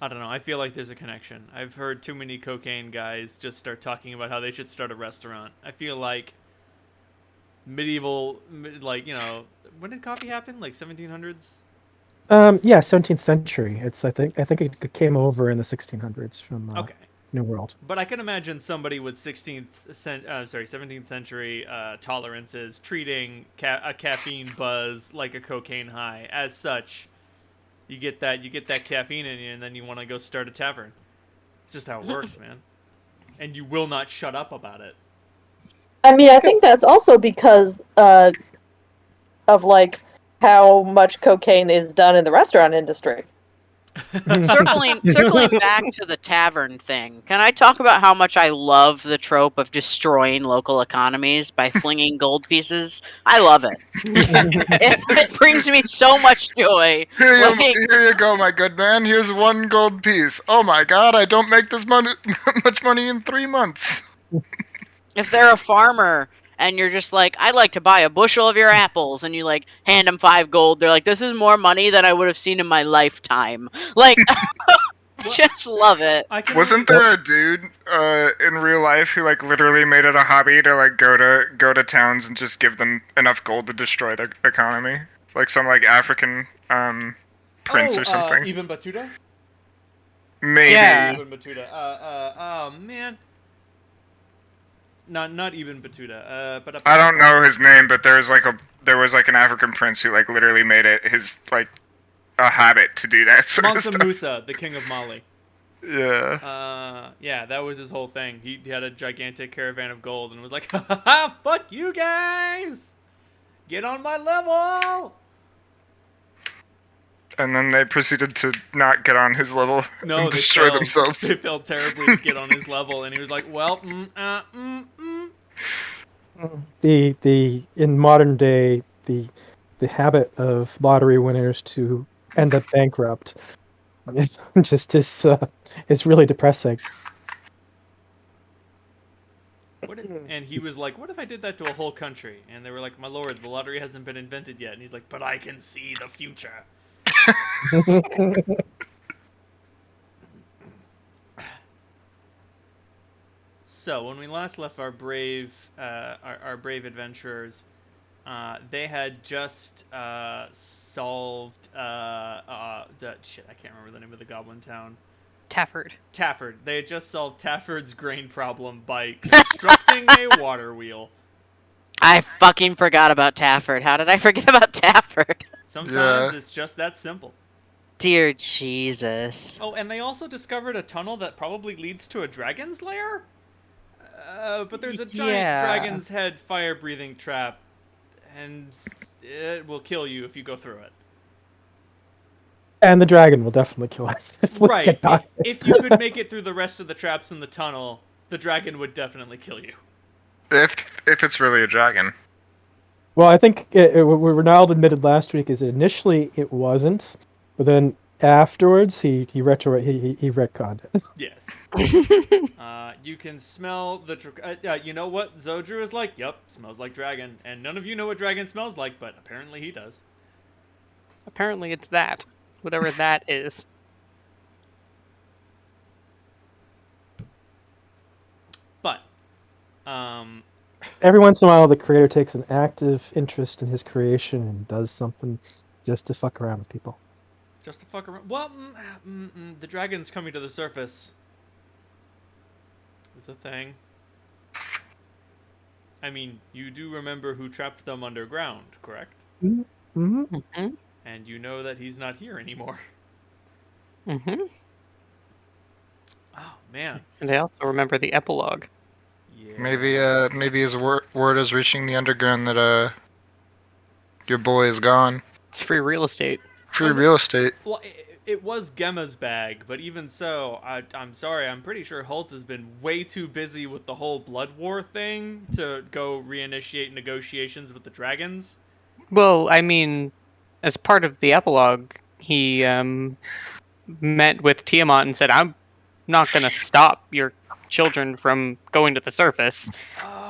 I don't know. I feel like there's a connection. I've heard too many cocaine guys just start talking about how they should start a restaurant. I feel like medieval, like, when did coffee happen? Like 1700s? Yeah, 17th century. I think it came over in the 1600s from Okay. New World. But I can imagine somebody with 17th century tolerances treating a caffeine buzz like a cocaine high. As such, you get that caffeine in you, and then you want to go start a tavern. It's just how it works, man. And you will not shut up about it. I mean, I think that's also because of like how much cocaine is done in the restaurant industry. Circling back to the tavern thing, can I talk about how much I love the trope of destroying local economies by flinging gold pieces? I love it. It brings me so much joy. Here Like, you go, my good man. Here's 1 gold piece. Oh my god, I don't make this much money in 3 months. if they're a farmer and you're just like, I'd like to buy a bushel of your apples, and you like hand them 5 gold, they're like, this is more money than I would have seen in my lifetime. Like, I just love it. Wasn't there a dude in real life who like literally made it a hobby to like go to towns and just give them enough gold to destroy their economy? Like some like African prince or something. Ibn Battuta? Maybe. Yeah. Ibn Battuta. Oh man. Not Ibn Battuta. But I don't know his name, but there was like an African prince who like literally made it his like a habit to do that sort of Mansa stuff. Musa, the king of Mali. Yeah. Yeah, that was his whole thing. He had a gigantic caravan of gold and was like, ha ha ha, fuck you guys! Get on my level! And then they proceeded to not get on his level and destroy themselves. They felt terribly to get on his level, and he was like, well, In modern day, the habit of lottery winners to end up bankrupt it's really depressing. And he was like, what if I did that to a whole country? And they were like, my lord, the lottery hasn't been invented yet. And he's like, but I can see the future. So when we last left our brave adventurers, they had just solved I can't remember the name of the goblin town. Tafford. They had just solved Tafford's grain problem by constructing a water wheel. I fucking forgot about Tafford. How did I forget about Tafford? Sometimes it's just that simple. Dear Jesus. Oh, and they also discovered a tunnel that probably leads to a dragon's lair? But there's a giant dragon's head fire-breathing trap, and it will kill you if you go through it. And the dragon will definitely kill us if we get by it. If you could make it through the rest of the traps in the tunnel, the dragon would definitely kill you. If it's really a dragon. Well, I think Ronald admitted last week is initially it wasn't, but then afterwards he retconned it. Yes. You can smell the... you know what Zodru is like? Yep, smells like dragon. And none of you know what dragon smells like, but apparently he does. Apparently it's that. Whatever that is. But, every once in a while, the creator takes an active interest in his creation and does something just to fuck around with people. Just to fuck around? Well, the dragon's coming to the surface. Is a thing. I mean, you do remember who trapped them underground, correct? Mm-hmm. Mm-hmm. And you know that he's not here anymore. Mm-hmm. Oh, man. And I also remember the epilogue. Yeah. Maybe his word is reaching the underground that your boy is gone. It's free real estate. Real estate. Well, it was Gemma's bag, but even so, I'm sorry, I'm pretty sure Holt has been way too busy with the whole Blood War thing to go reinitiate negotiations with the dragons. Well, I mean, as part of the epilogue, he met with Tiamat and said, I'm not going to stop your children from going to the surface.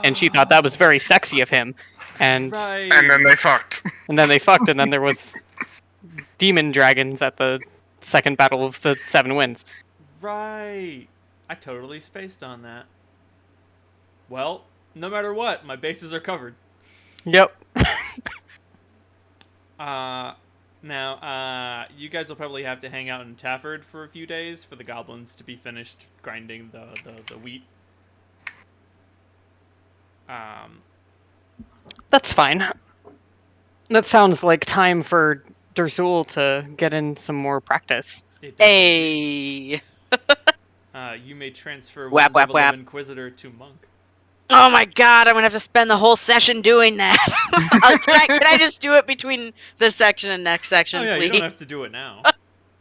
And she thought that was very sexy of him. And then they fucked. And then there was demon dragons at the second battle of the Seven Winds. Right. I totally spaced on that. Well, no matter what, my bases are covered. Yep. Now, you guys will probably have to hang out in Tafford for a few days for the goblins to be finished grinding the wheat. That's fine. That sounds like time for Derzul to get in some more practice. It does. Hey. You may transfer Whap, one whap, level whap. of Inquisitor to Monk. Oh my god, I'm gonna have to spend the whole session doing that. Can I just do it between this section and next section, Oh yeah, please? you don't have to do it now.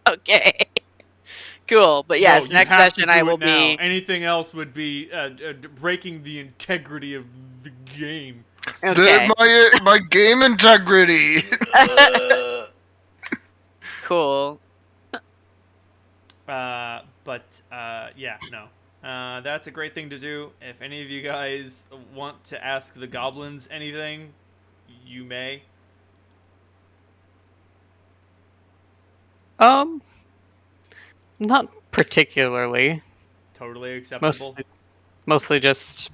Okay. Cool, but yes, No, you next have session to do I will it now. be... Anything else would be breaking the integrity of the game. Okay. My game integrity. Cool. Yeah, no. That's a great thing to do. If any of you guys want to ask the goblins anything, you may. Not particularly. Totally acceptable. Mostly just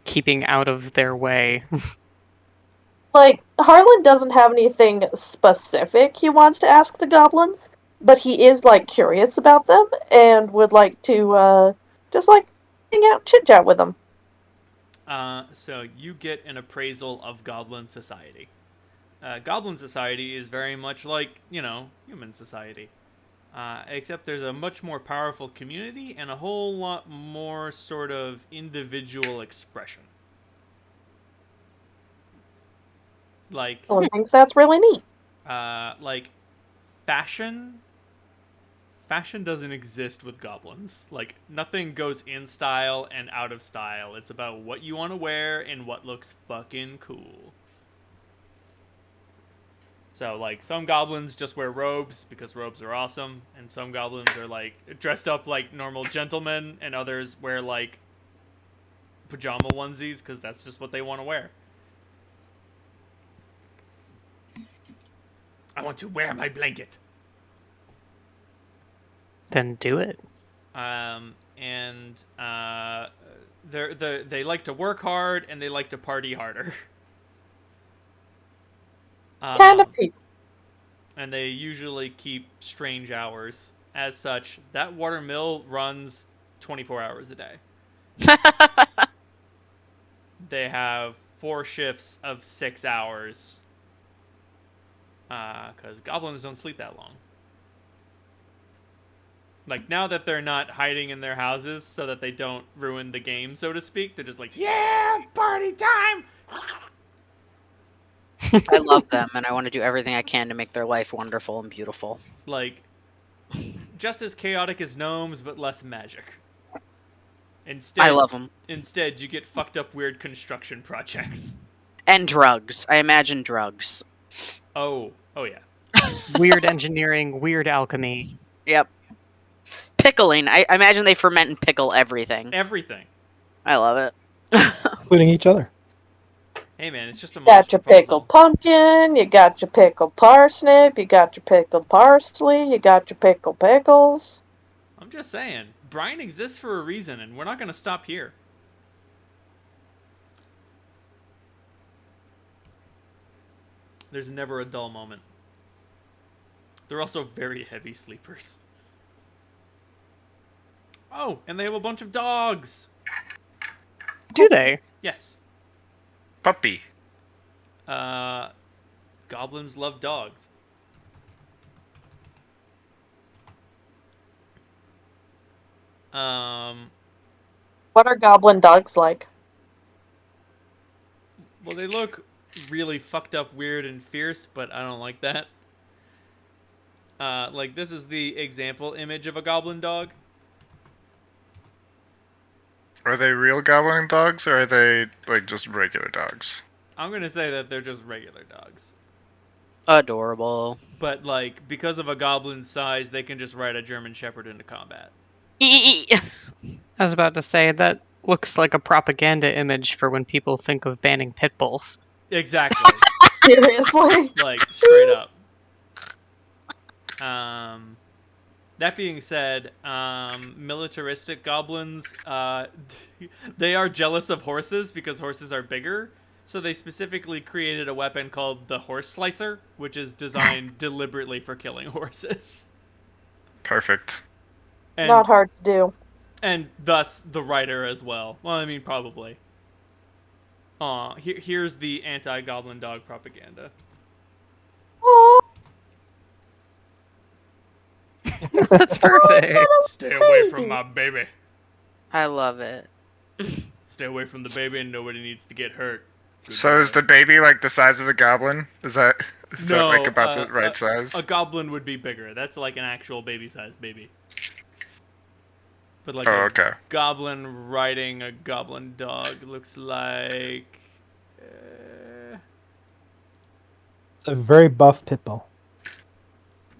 keeping out of their way. Like, Harlan doesn't have anything specific he wants to ask the goblins, but he is, like, curious about them and would like to, just, like, hang out, chit-chat with them. So you get an appraisal of Goblin Society. Goblin Society is very much like, human society. Except there's a much more powerful community and a whole lot more sort of individual expression. Like, Harlan thinks that's really neat. like fashion doesn't exist with goblins. Like, nothing goes in style and out of style. It's about what you want to wear and what looks fucking cool. So, like, some goblins just wear robes because robes are awesome, and some goblins are, like, dressed up like normal gentlemen, and others wear, like, pajama onesies because that's just what they want to wear. I want to wear my blanket. Then do it. They like to work hard and they like to party harder. Kind of people. And they usually keep strange hours. As such, that water mill runs 24 hours a day. They have 4 shifts of 6 hours. Because goblins don't sleep that long. Like, now that they're not hiding in their houses so that they don't ruin the game, so to speak, they're just like, yeah, party time! I love them, and I want to do everything I can to make their life wonderful and beautiful. Like, just as chaotic as gnomes, but less magic. Instead, I love them. Instead, you get fucked up weird construction projects. And drugs. I imagine drugs. Oh yeah. Weird engineering, weird alchemy. Yep. Pickling. I imagine they ferment and pickle everything. Everything. I love it. Including each other. Hey man, it's just a You got monster your pickled puzzle. pumpkin, you got your pickled parsnip, you got your pickled parsley, you got your pickled pickles. I'm just saying, Brian exists for a reason, and we're not going to stop here. There's never a dull moment. They're also very heavy sleepers. Oh, and they have a bunch of dogs! Do they? Yes. Puppy. Goblins love dogs. What are goblin dogs like? Well, they look really fucked up, weird, and fierce, but I don't like that. Like, this is the example image of a goblin dog. Are they real goblin dogs, or are they, like, just regular dogs? I'm gonna say that they're just regular dogs. Adorable. But, like, because of a goblin's size, they can just ride a German Shepherd into combat. I was about to say, that looks like a propaganda image for when people think of banning pit bulls. Exactly. Seriously? Like, straight up. That being said, militaristic goblins, they are jealous of horses because horses are bigger. So they specifically created a weapon called the Horse Slicer, which is designed deliberately for killing horses. Perfect. And, Not hard to do. and thus the writer as well. Well, I mean, probably. Here's the anti-goblin dog propaganda. Aw, That's perfect. Stay away from baby. my baby. I love it. Stay away from the baby and nobody needs to get hurt. So is the baby like the size of a goblin? Is that like about the right size? A goblin would be bigger. That's like an actual baby-sized baby. But like Oh, a okay. goblin riding a goblin dog looks like... It's a very buff pit bull.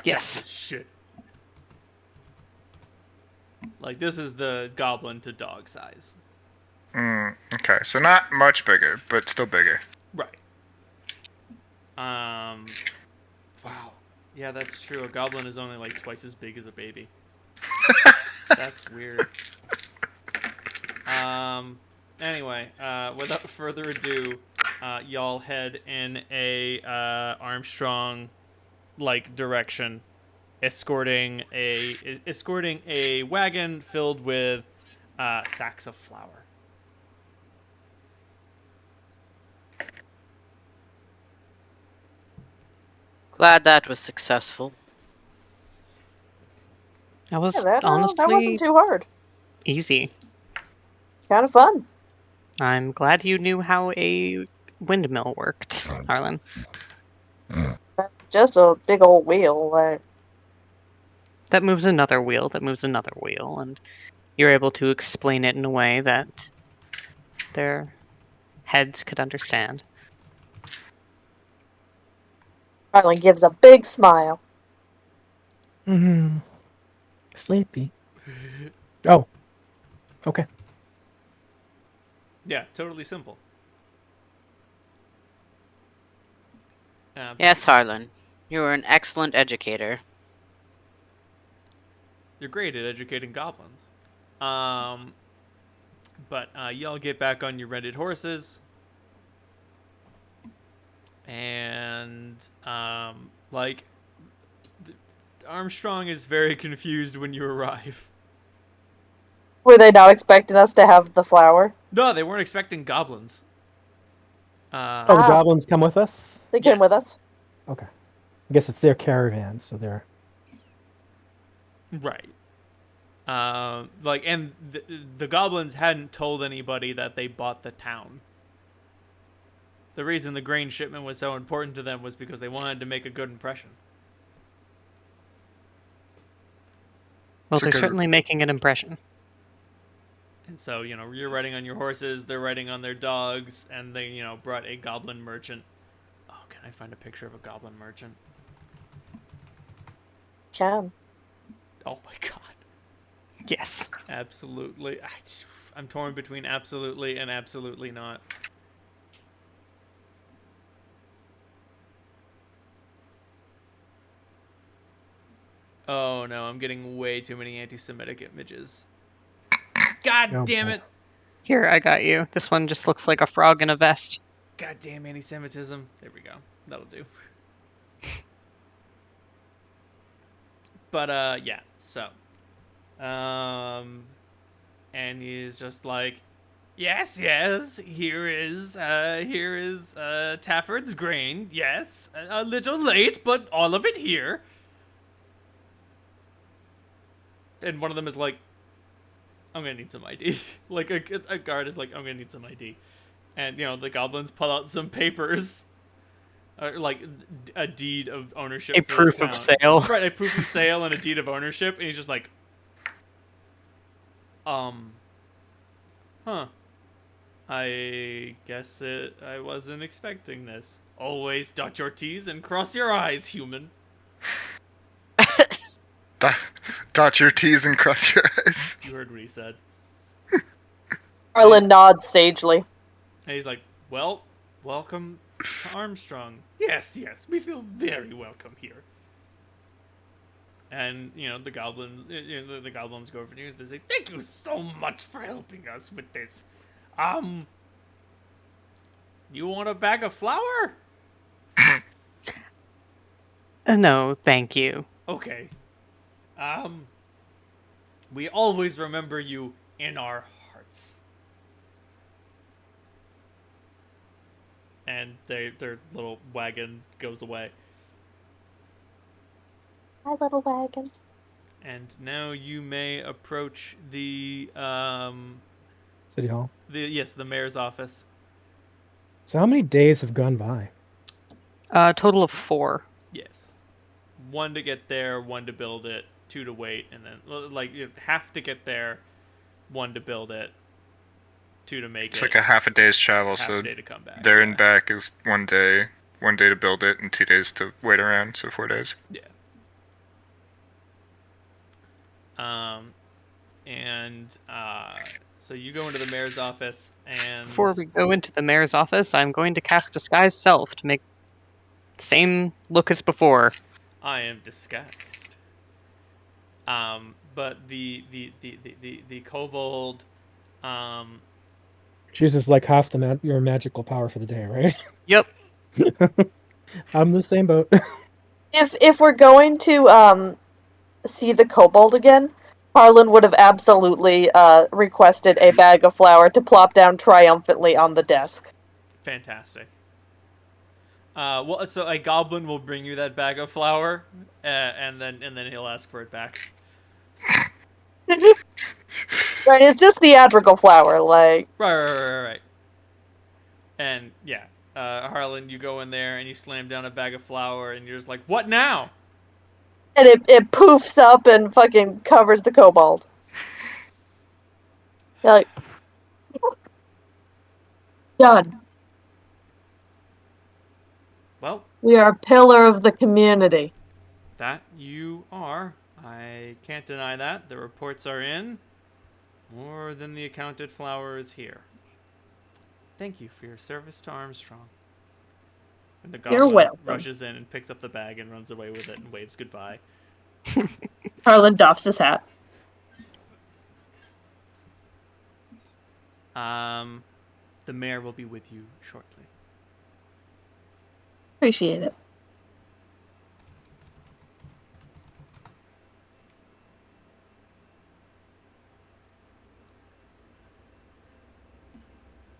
Yes. Shit. Like, this is the goblin to dog size. Okay, so not much bigger, but still bigger. Right. Wow. Yeah, that's true. A goblin is only like twice as big as a baby. That's weird. Anyway, without further ado, y'all head in a Armstrong like direction, escorting a wagon filled with sacks of flour. Glad that was successful. That was Yeah, that honestly wasn't too hard. easy. Kind of fun. I'm glad you knew how a windmill worked, Harlan. That's just a big old wheel. Like, That moves another wheel, that moves another wheel, and you're able to explain it in a way that their heads could understand. Harlan gives a big smile. Sleepy. Oh. Okay. Yeah, totally simple. Yes, Harlan. You were an excellent educator. You're great at educating goblins. But y'all get back on your rented horses. And, Armstrong is very confused when you arrive. Were they not expecting us to have the flower? No, they weren't expecting goblins. Oh, the Ah. goblins come with us? They came Yes. with us. Okay. I guess it's their caravan, so they're... Right. And the goblins hadn't told anybody that they bought the town. The reason the grain shipment was so important to them was because they wanted to make a good impression. Well, It's a they're good- certainly making an impression. And so, you're riding on your horses, they're riding on their dogs, and they, brought a goblin merchant. Oh, can I find a picture of a goblin merchant? Can. Oh my god. Yes. Absolutely. I'm torn between absolutely and absolutely not. Oh no, I'm getting way too many anti-Semitic images. God Oh, damn boy. it! Here, I got you. This one just looks like a frog in a vest. Goddamn anti-Semitism. There we go. That'll do. But yeah. So, and he's just like, yes, here is Tafford's grain. Yes, a little late, but all of it here. And one of them is like, I'm gonna need some ID. Like a guard is like, I'm gonna need some ID. And the goblins pull out some papers, like a deed of ownership. A for the proof of town. sale. Right, a proof of sale and a deed of ownership, and he's just like, huh. I guess I wasn't expecting this. Always dot your T's and cross your I's, human. Dot your T's and cross your I's. You heard what he said. Harlan nods sagely. And he's like, well, welcome to Armstrong. Yes, we feel very welcome here. And the goblins, the goblins go over to you and they say, "Thank you so much for helping us with this. You want a bag of flour? No, thank you. Okay. We always remember you in our hearts." And their little wagon goes away. My little wagon. And now you may approach the City Hall. the mayor's office. So how many days have gone by? Total of 4. Yes. 1 to get there, 1 to build it, 2 to wait, and then you have to get there, 1 to build it, 2 to make It's it. like a half a day's travel, half so a day to come back. there and back is 1 day. 1 day to build it and 2 days to wait around, so 4 days. Yeah. And so you go into the mayor's office, and Before we go into the mayor's office, I'm going to cast Disguise Self to make the same look as before. I am disguised. But the kobold, Chooses like half your magical power for the day, right? Yep. I'm in the same boat. If we're going to see the kobold again, Harlan would have absolutely requested a bag of flour to plop down triumphantly on the desk. fantastic. Well, so a goblin will bring you that bag of flour, and then he'll ask for it back. Right, it's just theatrical flour, like. Right. And yeah, Harlan, you go in there and you slam down a bag of flour, and you're just like, "What now?" And it poofs up and fucking covers the kobold. You're like, done. Well, We are a pillar of the community. that you are. I can't deny that. The reports are in. More than the accounted flour is here. Thank you for your service to Armstrong. And the You're goblin welcome. rushes in and picks up the bag and runs away with it and waves goodbye. Harlan doffs his hat. The mayor will be with you shortly. Appreciate it.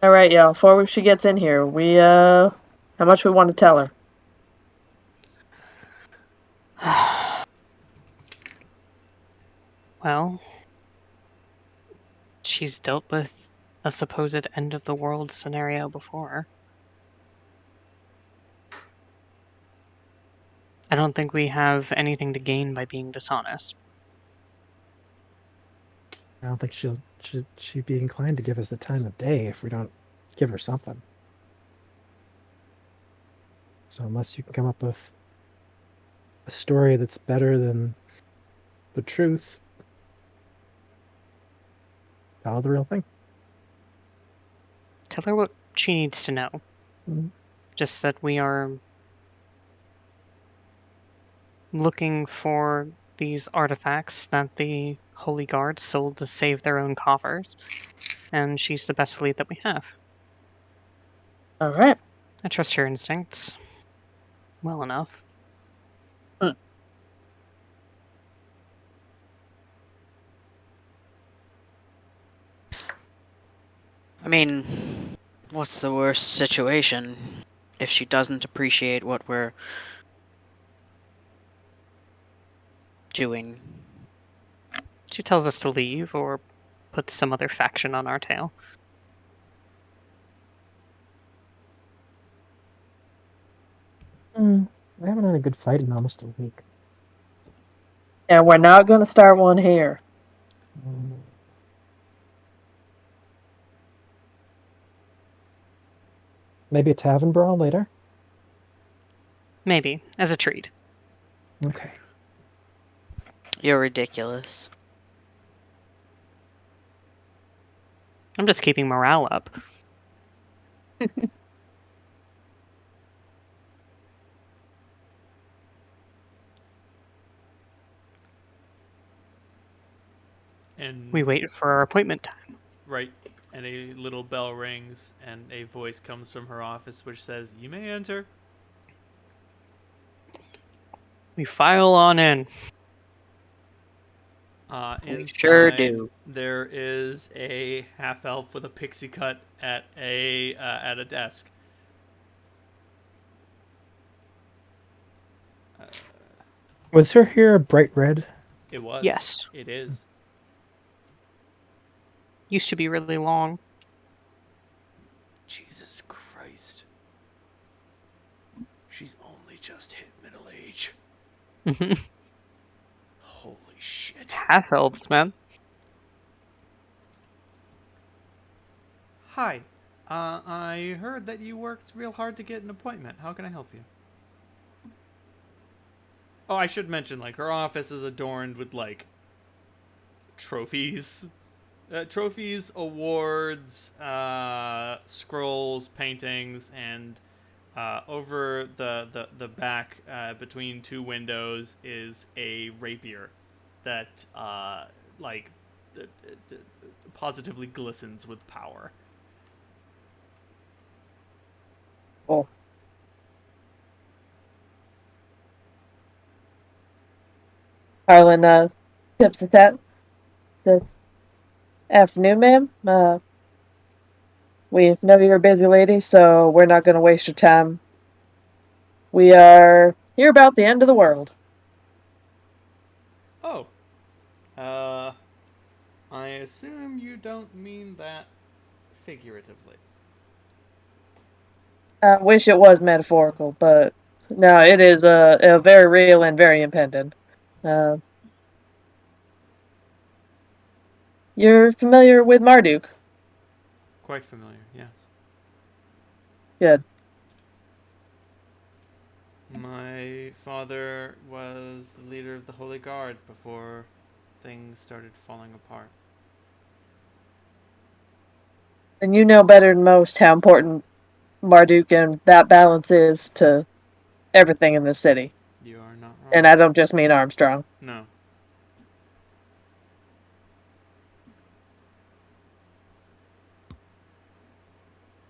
All right, y'all. Before she gets in here, how much we want to tell her? Well, she's dealt with a supposed end of the world scenario before. I don't think we have anything to gain by being dishonest. I don't think she'd be inclined to give us the time of day if we don't give her something. So unless you can come up with a story that's better than the truth, tell her the real thing. Tell her what she needs to know. Mhm. Just that we are looking for these artifacts that the Holy Guard sold to save their own coffers, and she's the best lead that we have. All right. I trust your instincts well enough. I mean, what's the worst situation if she doesn't appreciate what we're doing? She tells us to leave or put some other faction on our tail. We haven't had a good fight in almost a week. And we're not going to start one here. Maybe a tavern brawl later? Maybe, as a treat. Okay. You're ridiculous. I'm just keeping morale up. And We wait for our appointment time. right, and a little bell rings, and a voice comes from her office which says, "You may enter." We file on in. We sure Inside, do. there is a half elf with a pixie cut at a desk. Was her hair bright red? It was. Yes. It is. Used to be really long. Jesus Christ. She's only just hit middle age. Holy shit. Half elves, man. Hi. I heard that you worked real hard to get an appointment. How can I help you? Oh, I should mention, like, her office is adorned with, like, trophies. Trophies, awards, scrolls, paintings, and over the back between two windows is a rapier that, like, positively glistens with power. Oh. Harlan tips his hat. Says, "Afternoon, ma'am. We know you're a busy lady, so we're not going to waste your time. We are here about the end of the world." Oh. I assume you don't mean that figuratively. I wish it was metaphorical, but no, it is a very real and very impending. Uh, you're familiar with Marduk? Quite familiar, yes. Good. My father was the leader of the Holy Guard before things started falling apart. And you know better than most how important Marduk and that balance is to everything in this city. You are not wrong. And I don't just mean Armstrong. No.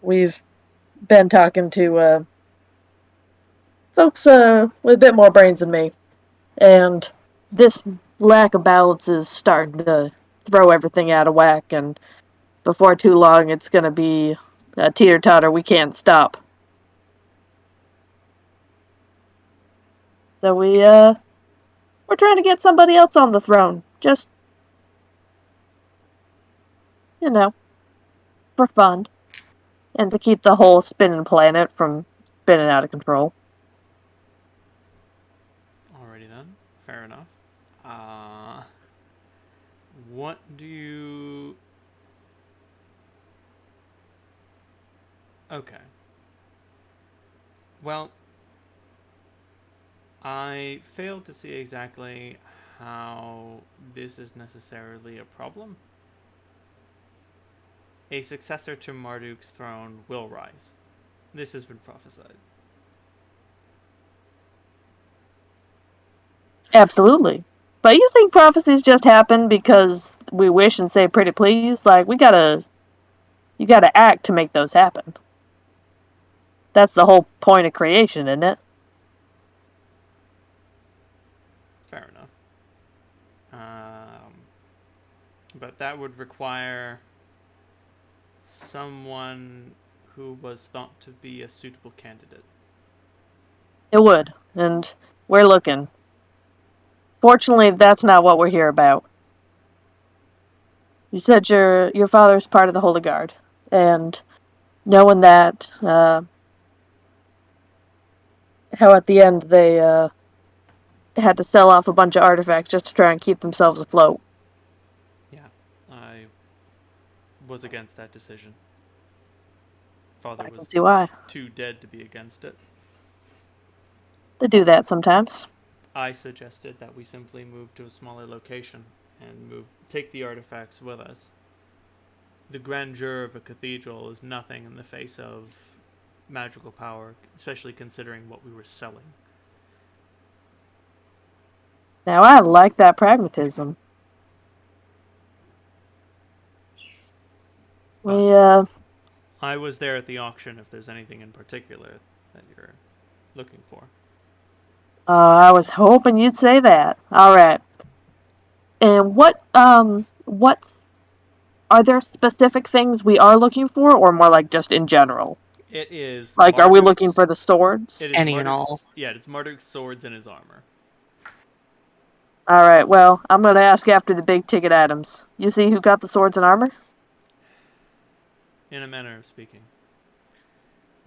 We've been talking to folks with a bit more brains than me, and this lack of balance is starting to throw everything out of whack, and before too long it's going to be a teeter-totter we can't stop. So we're trying to get somebody else on the throne, just, you know, for fun, and to keep the whole spinning planet from spinning out of control. Alrighty then. Fair enough. What do you... Okay. Well, I failed to see exactly how this is necessarily a problem. A successor to Marduk's throne will rise. This has been prophesied. Absolutely. But you think prophecies just happen because we wish and say pretty please? Like, you gotta act to make those happen. That's the whole point of creation, isn't it? Fair enough. But that would require someone who was thought to be a suitable candidate. It would, and we're looking. Fortunately, that's not what we're here about. You said your father's part of the Holy Guard, and knowing that, how at the end they had to sell off a bunch of artifacts just to try and keep themselves afloat. Yeah, I was against that decision. Father I can was see why. too dead to be against it. They do that sometimes. I suggested that we simply move to a smaller location and take the artifacts with us. The grandeur of a cathedral is nothing in the face of magical power, especially considering what we were selling. Now, I like that pragmatism. We I was there at the auction if there's anything in particular that you're looking for. I was hoping you'd say that. All right. And what are there specific things we are looking for, or more like just in general? It is Like, are we looking Marduk's. for the swords? It is Any and all. Marduk's. Yeah, it's Marduk's swords and his armor. All right. Well, I'm gonna ask after the big ticket items. You see who got the swords and armor? In a manner of speaking,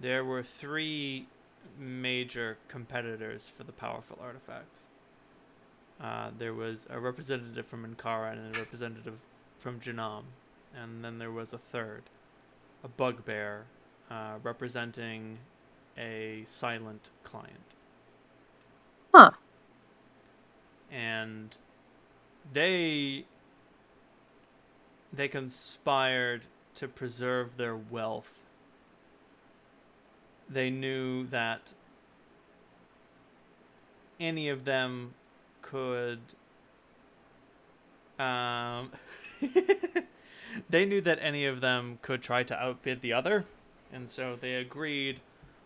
there were 3 major competitors for the powerful artifacts. There was a representative from Ankara and a representative from Janam, and then there was a third, a bugbear, representing a silent client. Huh. And they conspired to preserve their wealth. They knew that any of them could they knew that any of them could try to outbid the other, and so they agreed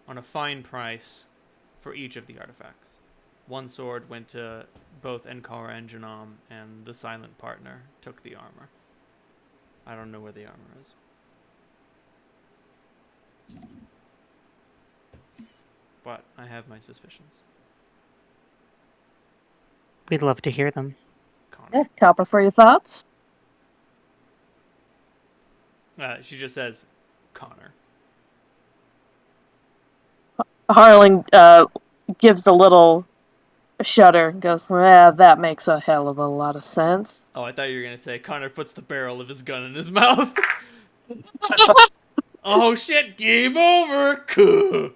on a fine price for each of the artifacts. One sword went to both Ankara and Janam, and the silent partner took the armor. I don't know where the armor is. But I have my suspicions. We'd love to hear them. Connor. Yeah, Copper for your thoughts. She just says, Connor. Harling gives a little shudder and goes, that makes a hell of a lot of sense. Oh, I thought you were going to say Connor puts the barrel of his gun in his mouth. Oh shit, game over. Kuh.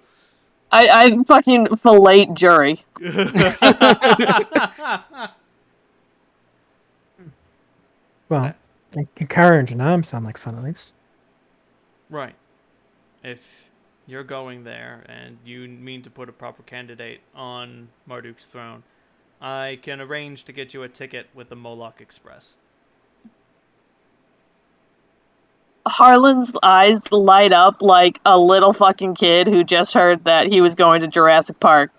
I fucking fillet jury. Well, Kara and Janam sound like fun at least. Right. If you're going there and you mean to put a proper candidate on Marduk's throne, I can arrange to get you a ticket with the Moloch Express. Harlan's eyes light up like a little fucking kid who just heard that he was going to Jurassic Park.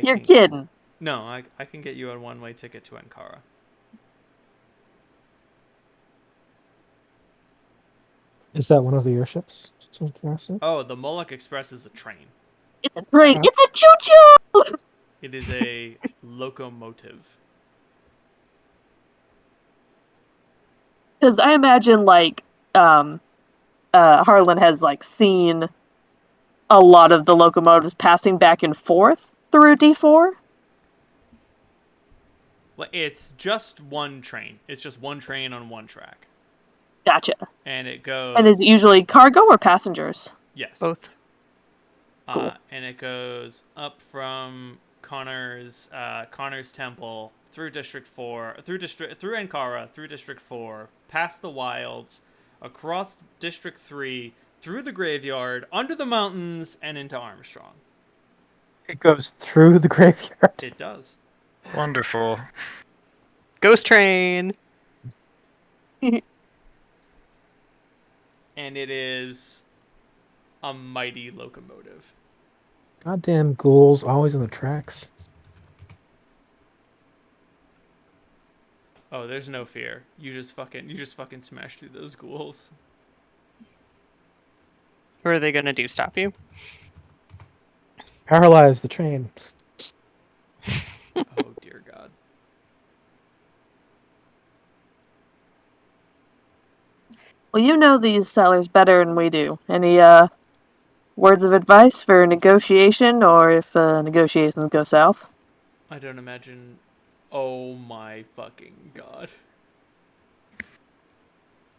You're kidding. No, I can get you a one-way ticket to Ankara. Is that one of the airships? Oh, the Moloch Express is a train. It's a train. It's a choo-choo! It is a locomotive. Because I imagine, like, Harlan has, like, seen a lot of the locomotives passing back and forth through D4. Well, it's just one train. It's just one train on one track. Gotcha. And it goes... And is it usually cargo or passengers? Yes. Both. Cool. And it goes up from Connor's Temple through District 4, through Ankara, through District 4, past the Wilds, across District 3, through the graveyard, under the mountains, and into Armstrong. It goes through the graveyard. It does. Wonderful. Ghost train. And it is a mighty locomotive. Goddamn ghouls always on the tracks. Oh, there's no fear. You just fucking smash through those ghouls. What are they gonna do? Stop you? Paralyze the train. Oh dear God. Well, you know these sellers better than we do. Any words of advice for negotiation, or if negotiations go south? I don't imagine. Oh my fucking God.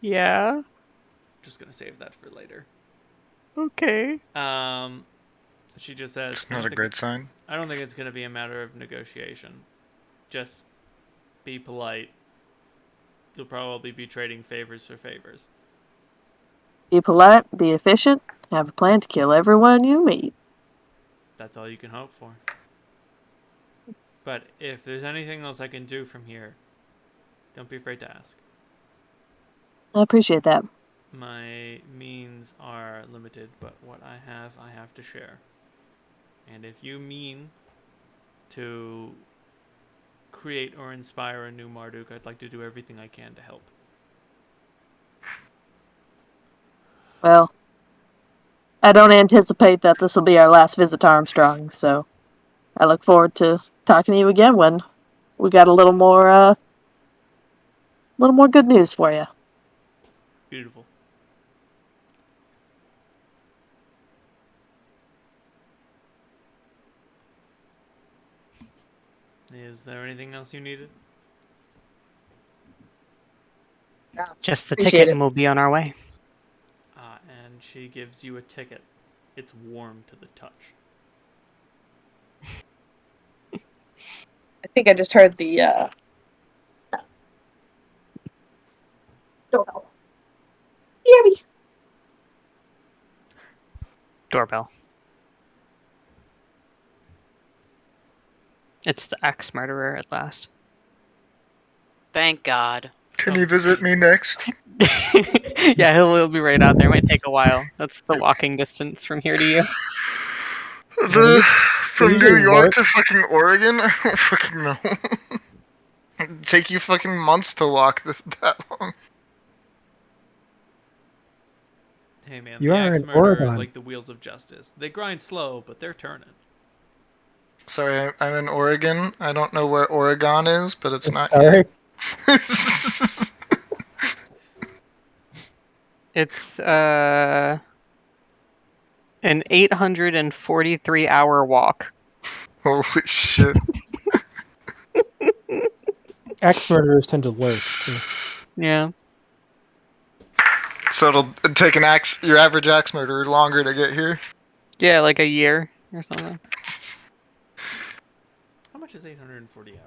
Yeah. Just gonna save that for later. Okay. She just says, It's not a great sign. I don't think it's gonna be a matter of negotiation. Just be polite. You'll probably be trading favors for favors. Be polite, be efficient, have a plan to kill everyone you meet. That's all you can hope for. But if there's anything else I can do from here, don't be afraid to ask. I appreciate that. My means are limited, but what I have to share. And if you mean to create or inspire a new Marduk, I'd like to do everything I can to help. Well, I don't anticipate that this will be our last visit to Armstrong, so I look forward to talking to you again when we got a little more good news for you. Beautiful. Is there anything else you needed? Just the Appreciate ticket, it. and we'll be on our way. And she gives you a ticket. It's warm to the touch. I think I just heard the doorbell. Hear me? Doorbell. It's the axe murderer at last. Thank God. Can you visit me next? Yeah, he'll be right out there. It might take a while. That's the walking distance from here to you. From usually New York work. to fucking Oregon? I don't fucking know. It'd take you fucking months to walk that long. Hey man, You the are axe in murderer is Oregon. like the wheels of justice. They grind slow, but they're turning. Sorry, I'm in Oregon. I don't know where Oregon is, but it's not Sorry. here. It's an 843-hour walk. Holy shit. Axe murderers tend to lurch too. Yeah. So it'll take your average axe murderer longer to get here. Yeah, like a year or something. How much is 840 hours?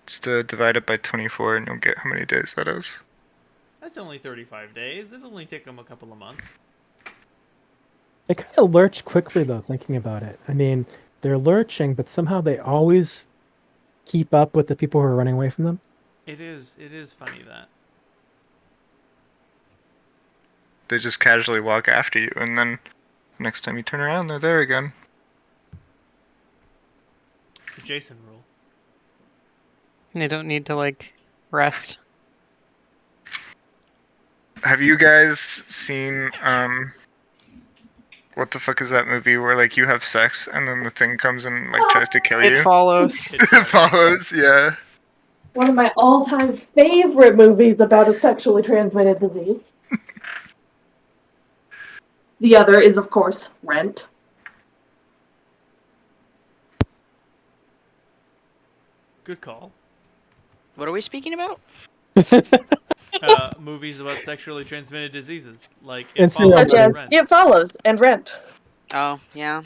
Just divide it by 24 and you'll get how many days that is. That's only 35 days. It'll only take them a couple of months. They kind of lurch quickly though, thinking about it. I mean, they're lurching, but somehow they always keep up with the people who are running away from them. It is funny that. They just casually walk after you, and then next time you turn around, they're there again. The Jason rule. They don't need to, like, rest. Have you guys seen, what the fuck is that movie where, like, you have sex, and then the thing comes and, like, tries to kill you? It follows. It It follows, yeah. One of my all-time favorite movies about a sexually transmitted disease. The other is, of course, Rent. Good call. What are we speaking about? Movies about sexually transmitted diseases, like And It serial Follows Such and as Rent. It Follows and Rent. Oh, yeah.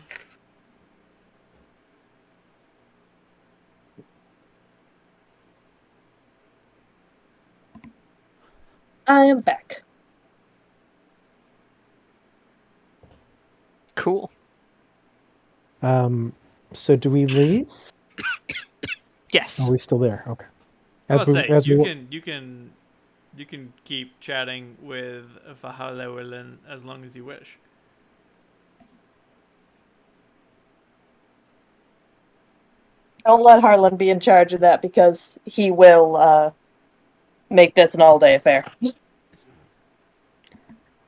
I am back. Cool. So do we leave? Yes. Are we still there? Okay. I would say you wa- can keep chatting with Fahalewelin as long as you wish. Don't let Harlan be in charge of that because he will make this an all-day affair.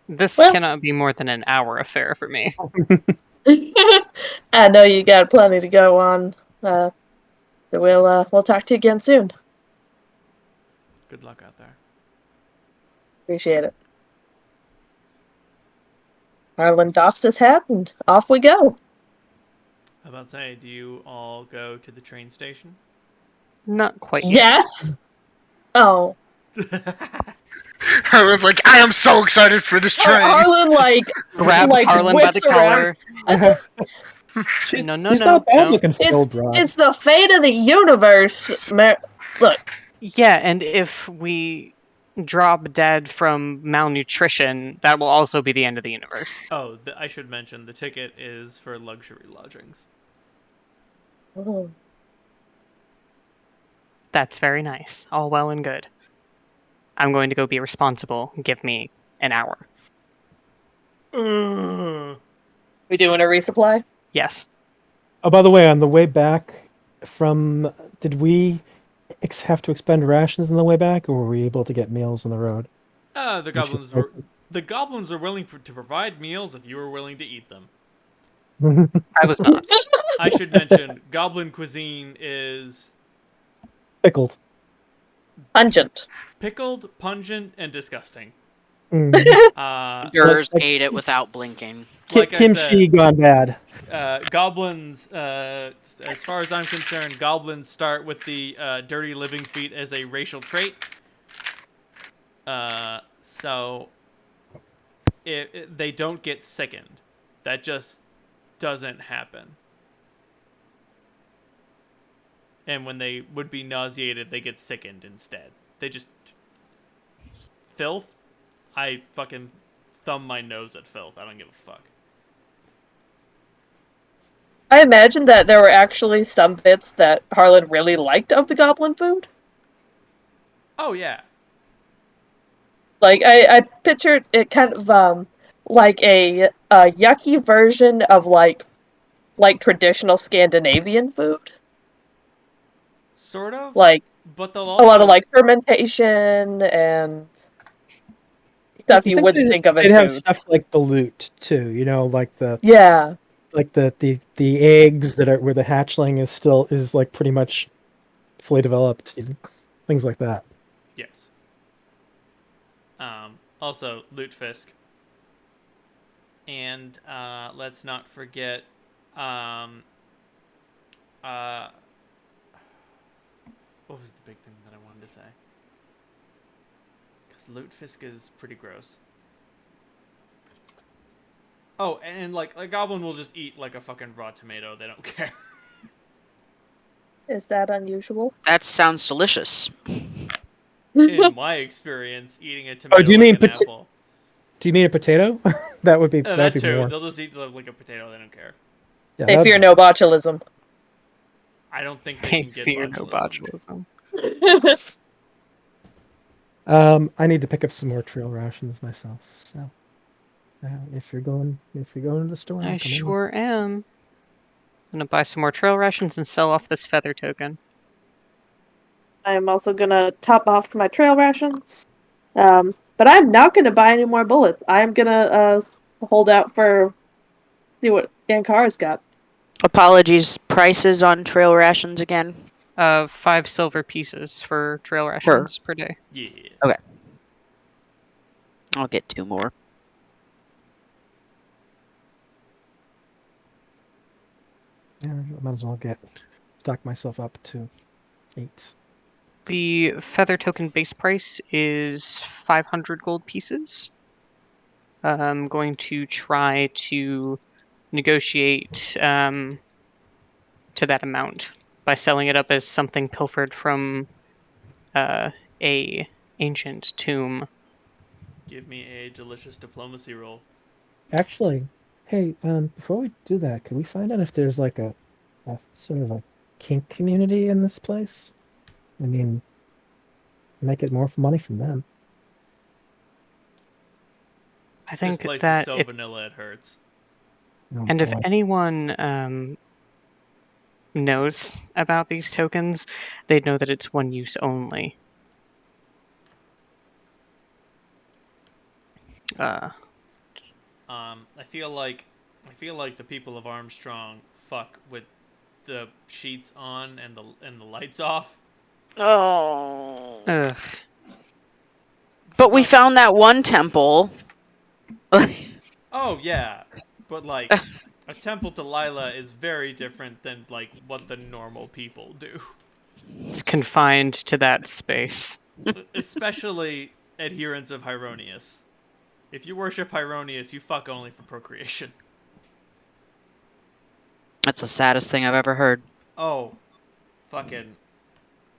This Well- cannot be more than an hour affair for me. I know you got plenty to go on, so we'll talk to you again soon. Good luck out there. Appreciate it. Harlan doffs his hat and off we go. How about say, do you all go to the train station? Not quite yet. Yes. Oh, Everyone's like, I am so excited for this train! Harlan Grabs like Harlan by the whips around. collar. She's No, not bad looking for It's old broad. it's the fate of the universe. Look, Yeah, and if we drop dead from malnutrition, that will also be the end of the universe. Oh, I should mention the ticket is for luxury lodgings. That's very nice. All well and good. I'm going to go be responsible. Give me an hour. We doing a resupply? Yes. Oh, by the way, on the way back from, did we have to expend rations on the way back, or were we able to get meals on the road? The goblins are willing to provide meals if you were willing to eat them. I was not. I should mention, goblin cuisine is Pickled. Pungent. pickled, pungent, and disgusting. Jurors like- ate it without blinking. Like I Kimchi said, gone bad. goblins, as far as I'm concerned, goblins start with the dirty living feet as a racial trait. So they don't get sickened. That just doesn't happen. And when they would be nauseated, they get sickened instead. They just... Filth? I fucking thumb my nose at filth. I don't give a fuck. I imagine that there were actually some bits that Harlan really liked of the goblin food. Oh, yeah. Like, I pictured it kind of, like a yucky version of, like traditional Scandinavian food. Sort of. Like, But they'll a also... lot of, like, fermentation and stuff you wouldn't think of as they'd have food. stuff like the loot too, like the Yeah. eggs that are where the hatchling is like pretty much fully developed, things like that. Yes. Also, Lutefisk. And let's not forget... what was the big thing that I wanted to say? Because Lutefisk is pretty gross. Oh, and like a goblin will just eat like a fucking raw tomato. They don't care. Is that unusual? That sounds delicious. In my experience, eating a tomato do you like mean an apple. Do you mean a potato? that would be That be too. more. They'll just eat like a potato. They don't care. Yeah, They fear no botulism. I don't think they They can get fear no botulism. botulism. I need to pick up some more trail rations myself. So, if you're going to the store, I I'll come sure am. I'm gonna buy some more trail rations and sell off this feather token. I am also gonna top off my trail rations. But I'm not gonna buy any more bullets. I am gonna hold out for see what Ankara's got. Apologies. Prices on trail rations again. 5 silver pieces for trail rations per day. Yeah. Okay. I'll get 2 more. Yeah, I might as well stock myself up to 8. The feather token base price is 500 gold pieces. I'm going to try to negotiate to that amount by selling it up as something pilfered from a ancient tomb. Give me a delicious diplomacy roll. Actually, hey, before we do that, could we find out if there's like a sort of a kink community in this place? I mean, you might get more money from them. I think This place that is so if, vanilla it hurts. Oh, and if boy. anyone knows about these tokens, they'd know that it's one use only. I feel like the people of Armstrong fuck with the sheets on and the lights off. Oh. Ugh. But we found that one temple. Oh yeah, but like a temple to Lila is very different than like what the normal people do. It's confined to that space. Especially adherents of Hieronius. If you worship Hieronius, you fuck only for procreation. That's the saddest thing I've ever heard. Oh, fucking,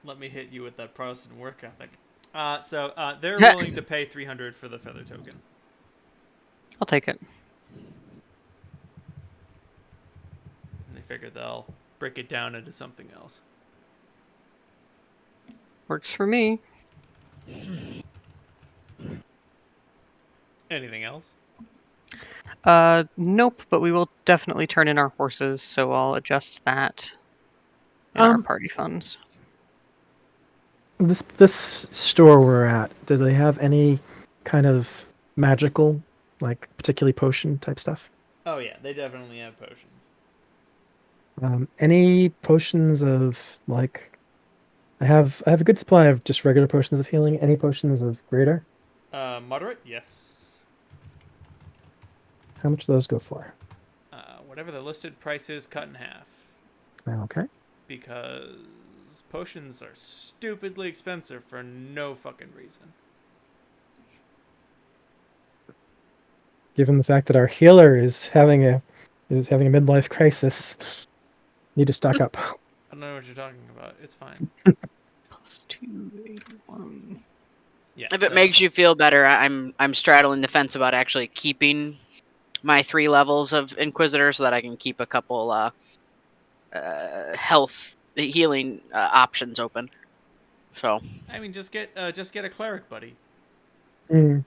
let me hit you with that Protestant work ethic. So they're willing to pay 300 for the feather token. I'll take it. And they figure they'll break it down into something else. Works for me. Anything else? Nope, but we will definitely turn in our horses, so I'll adjust that in our party funds. This store we're at, do they have any kind of magical, like particularly potion type stuff? Oh yeah, they definitely have potions. Any potions of like I have a good supply of just regular potions of healing. Any potions of greater? Moderate, yes. How much do those go for? Whatever the listed price is, cut in half. Okay. Because potions are stupidly expensive for no fucking reason. Given the fact that our healer is having a midlife crisis, need to stock up. I don't know what you're talking about. It's fine. Plus 281. Yeah. If it makes you feel better, I'm straddling the fence about actually keeping my 3 levels of Inquisitor so that I can keep a couple health healing options open. So I mean, just get a cleric, buddy. Mm.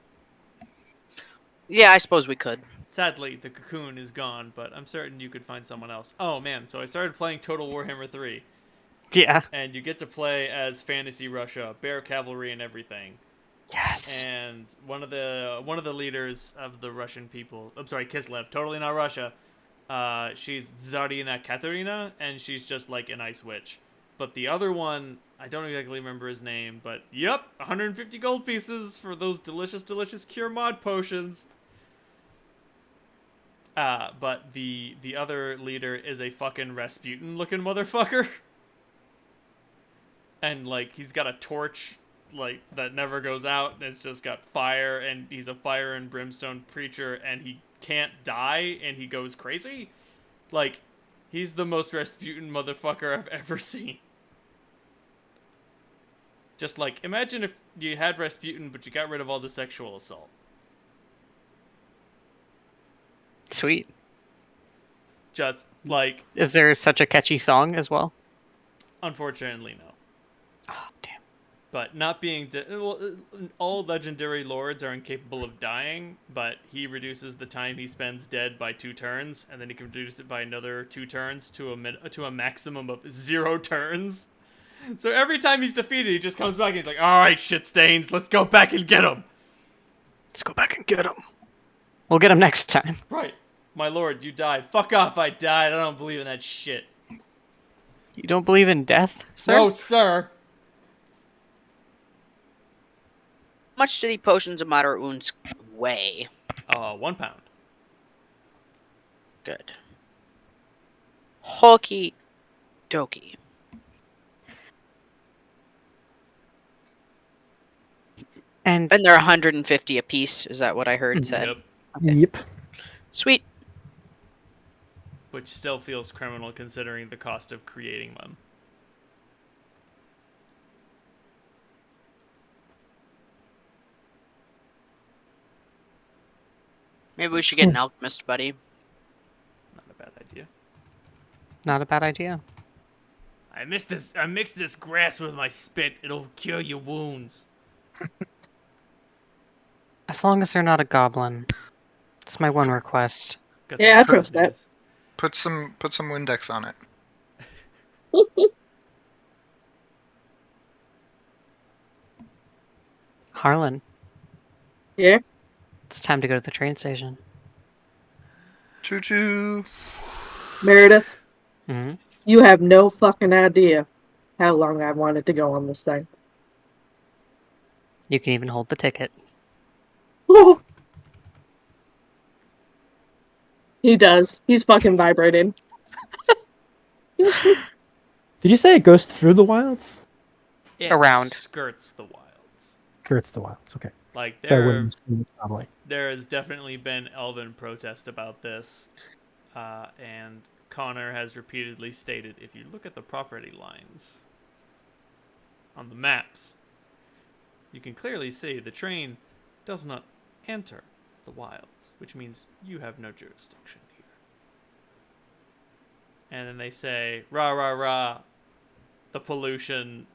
yeah, I suppose we could. Sadly, the cocoon is gone, but I'm certain you could find someone else. Oh man, so I started playing Total Warhammer 3, Yeah. and you get to play as Fantasy Russia, Bear Cavalry, and everything. Yes. And one of the leaders of the Russian people, I'm sorry, Kislev, totally not Russia. She's Tsarina Katerina, and she's just like an ice witch. But the other one, I don't exactly remember his name, but yep, 150 gold pieces for those delicious, delicious cure mod potions. But the other leader is a fucking Rasputin looking motherfucker. And like he's got a torch like that never goes out, and it's just got fire, and he's a fire and brimstone preacher, and he can't die, and he goes crazy. Like, he's the most Rasputin motherfucker I've ever seen. Just like, imagine if you had Rasputin, but you got rid of all the sexual assault. Sweet. Just like, Is there such a catchy song as well? unfortunately, no. Oh, damn. But not being all legendary lords are incapable of dying, but he reduces the time he spends dead by 2 turns, and then he can reduce it by another 2 turns to a maximum of 0 turns. So every time he's defeated, he just comes back and he's like, "All right, shit stains, let's go back and get him." Let's go back and get him. We'll get him next time. Right, my lord, you died. Fuck off, I died. I don't believe in that shit. You don't believe in death, sir? No, sir. How much do the potions of moderate wounds weigh? 1 pound. Good. Hokey dokie. And they're 150 apiece. Is that what I heard said? Yep. Yep. Sweet. Which still feels criminal considering the cost of creating them. Maybe we should get an alchemist, buddy. Not a bad idea. not a bad idea. I mixed this grass with my spit. It'll cure your wounds. As long as they're not a goblin. It's my one request. Got Yeah, some I trust good that. news. Put some Windex on it. Harlan, Yeah. it's time to go to the train station. Choo choo. Meredith, Hmm. you have no fucking idea how long I wanted to go on this thing. You can even hold the ticket. He does. He's fucking vibrating. Did you say it goes through the wilds? It Around. skirts the wilds. Skirts the wilds. Okay. Like So I wouldn't have seen it probably. there has definitely been elven protest about this, and Connor has repeatedly stated, if you look at the property lines on the maps, you can clearly see the train does not enter the wilds, which means you have no jurisdiction here. And then they say, rah, rah, rah, the pollution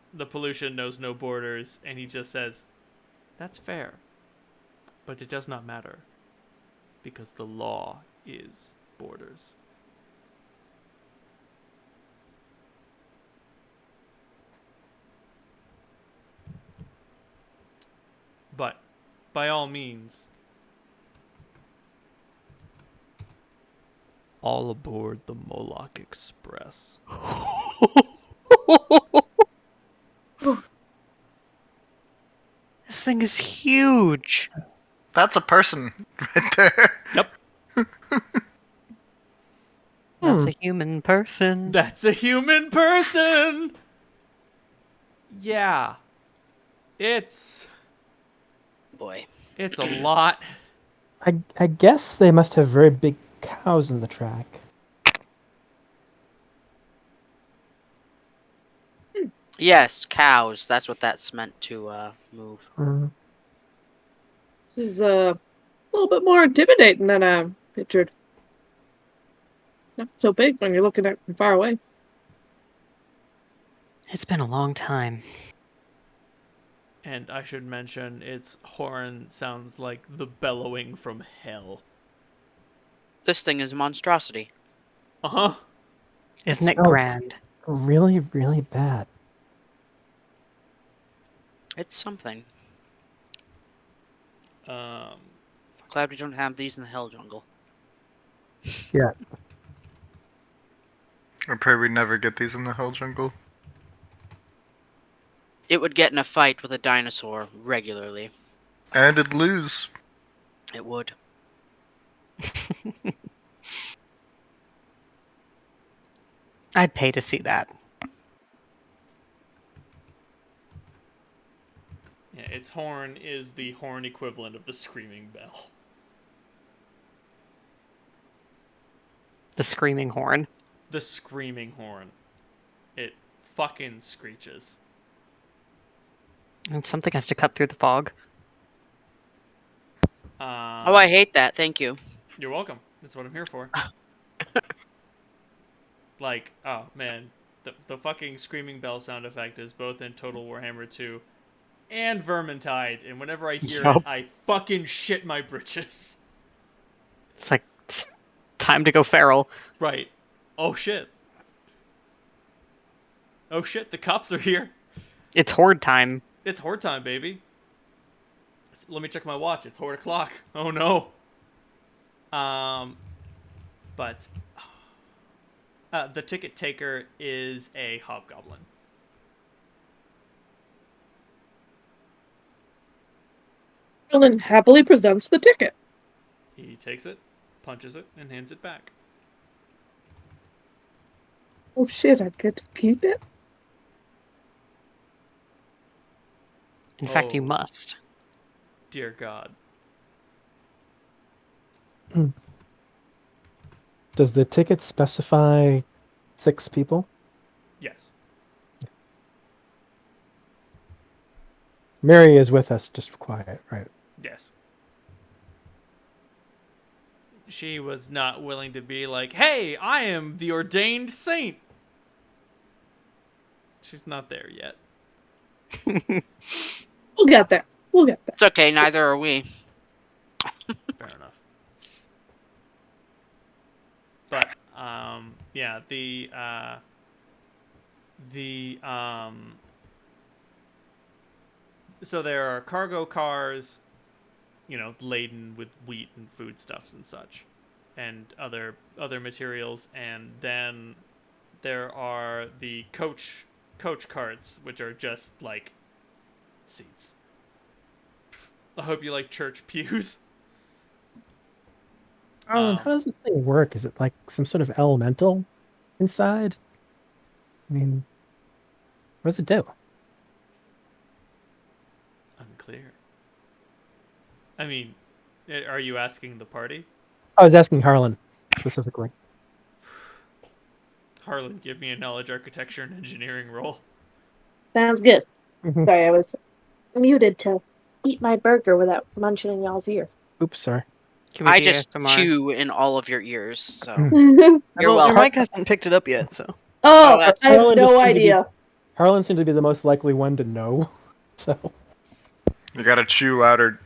knows no borders, and he just says, that's fair. But it does not matter, because the law is borders. But, by all means, all aboard the Moloch Express. This thing is huge. That's a person right there. Yep. That's a human person. That's a human person! Yeah. It's Boy. a lot. I guess they must have very big cows in the track. Yes, cows. That's what that's meant to move. Mm. This is a little bit more intimidating than I pictured. Not so big when you're looking at it from far away. It's been a long time. And I should mention, its horn sounds like the bellowing from hell. This thing is a monstrosity. Uh-huh. Isn't it smells grand? Really, really bad. It's something. Um, Glad we don't have these in the Hell Jungle. Yeah. I pray we never get these in the Hell Jungle. It would get in a fight with a dinosaur regularly. And it'd lose. It would. I'd pay to see that. yeah, its horn is the horn equivalent of the screaming bell. The screaming horn. The screaming horn. It fucking screeches. And something has to cut through the fog. Oh, I hate that. Thank you. You're welcome. That's what I'm here for. Like, oh man, the fucking screaming bell sound effect is both in Total Warhammer 2 and Vermintide, and whenever I hear Yup. it, I fucking shit my britches. It's like, it's time to go feral. Right. Oh shit. Oh shit, the cops are here. It's horde time. It's horde time, baby. Let me check my watch. It's horde o'clock. Oh no. But the ticket taker is a hobgoblin. Merlin happily presents the ticket. He takes it, punches it, and hands it back. Oh shit, I get to keep it? In fact, you Oh. must. Dear God. Does the ticket specify 6 people? Yes. Mary is with us, just for quiet, right? Yes. She was not willing to be like, hey, I am the ordained saint. She's not there yet. We'll get there. We'll get there. It's okay. Neither are we. Fair enough. But, yeah, so there are cargo cars, laden with wheat and foodstuffs and such, and other materials, and then there are the coach carts, which are just like seats. I hope you like church pews. Oh, and how does this thing work? Is it like some sort of elemental inside? I mean, what does it do? Unclear. I mean, are you asking the party? I was asking Harlan specifically. Harlan, give me a knowledge, architecture, and engineering roll. Sounds good. Mhm. Sorry, I was muted to eat my burger without munching in y'all's ear. Oops, sorry. I just ASMR. chew in all of your ears, so Mm. Oh, you're Your welcome. mic hasn't picked it up yet, so. Oh, that's- I have Harlan just no seemed to be- idea. Harlan seemed to be the most likely one to know. So You gotta chew louder.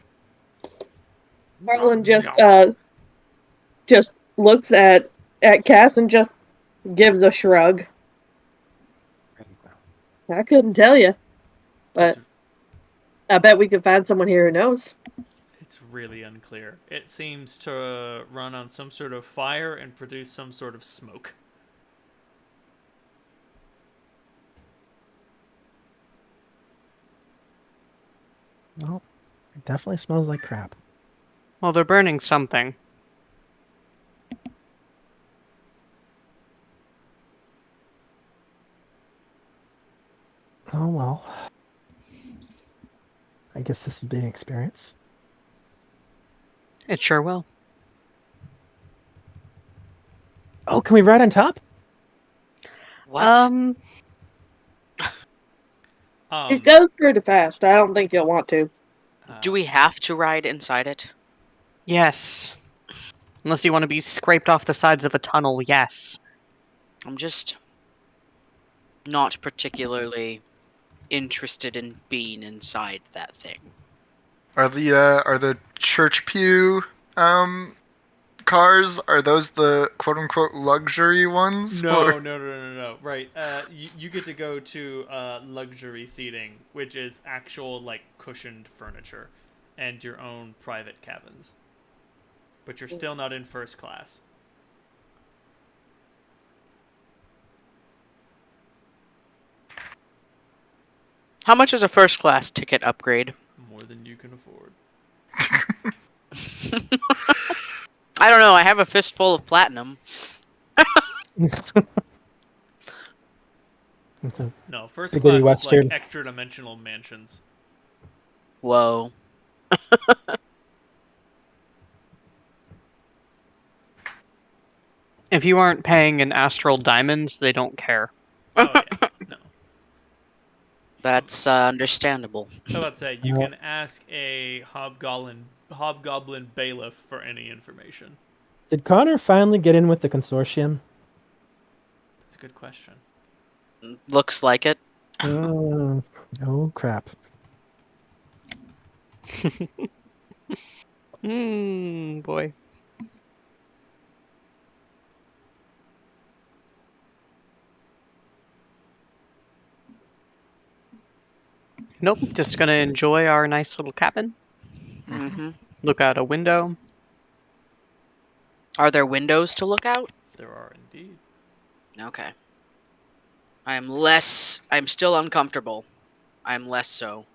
Harlan just looks at Cass and just gives a shrug. I couldn't tell you, but I bet we could find someone here who knows. It's really unclear. It seems to run on some sort of fire and produce some sort of smoke. Well, it definitely smells like crap. Well, they're burning something. Oh well. I guess this is being experience. It sure will. Oh, can we ride on top? What? It goes pretty fast. I don't think you'll want to. Do we have to ride inside it? Yes. Unless you want to be scraped off the sides of a tunnel, yes. I'm just not particularly interested in being inside that thing. Are the church pew cars, are those the quote unquote luxury ones? No. Or- Right. You get to go to luxury seating, which is actual like cushioned furniture, and your own private cabins. But you're still not in first class. How much is a first class ticket upgrade? More than you can afford. I don't know. I have a fistful of platinum. It's a No, first Spaghetti class is Western. like extra dimensional mansions. Whoa. If you aren't paying in astral diamonds, they don't care. Oh yeah, no. That's understandable. I was about to say you can ask a hobgoblin bailiff for any information. Did Connor finally get in with the consortium? That's a good question. Looks like it. Oh crap. Boy. Nope, just gonna enjoy our nice little cabin. Mm-hmm. Look out a window. Are there windows to look out? There are indeed. Okay. I'm still uncomfortable. I'm less so.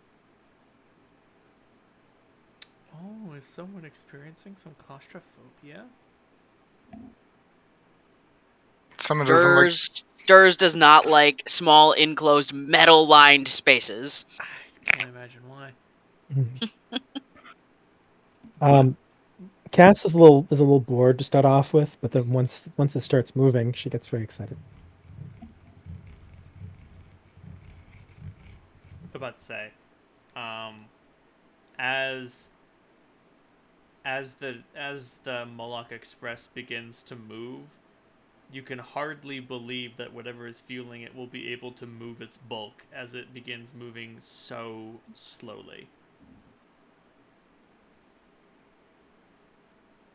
Oh, is someone experiencing some claustrophobia? Someone doesn't like. Durs does not like small, enclosed, metal-lined spaces. I can't imagine why. Cass is a little bored to start off with, but then once it starts moving, she gets very excited. About to say, as the Moloch Express begins to move, you can hardly believe that whatever is fueling it will be able to move its bulk as it begins moving so slowly.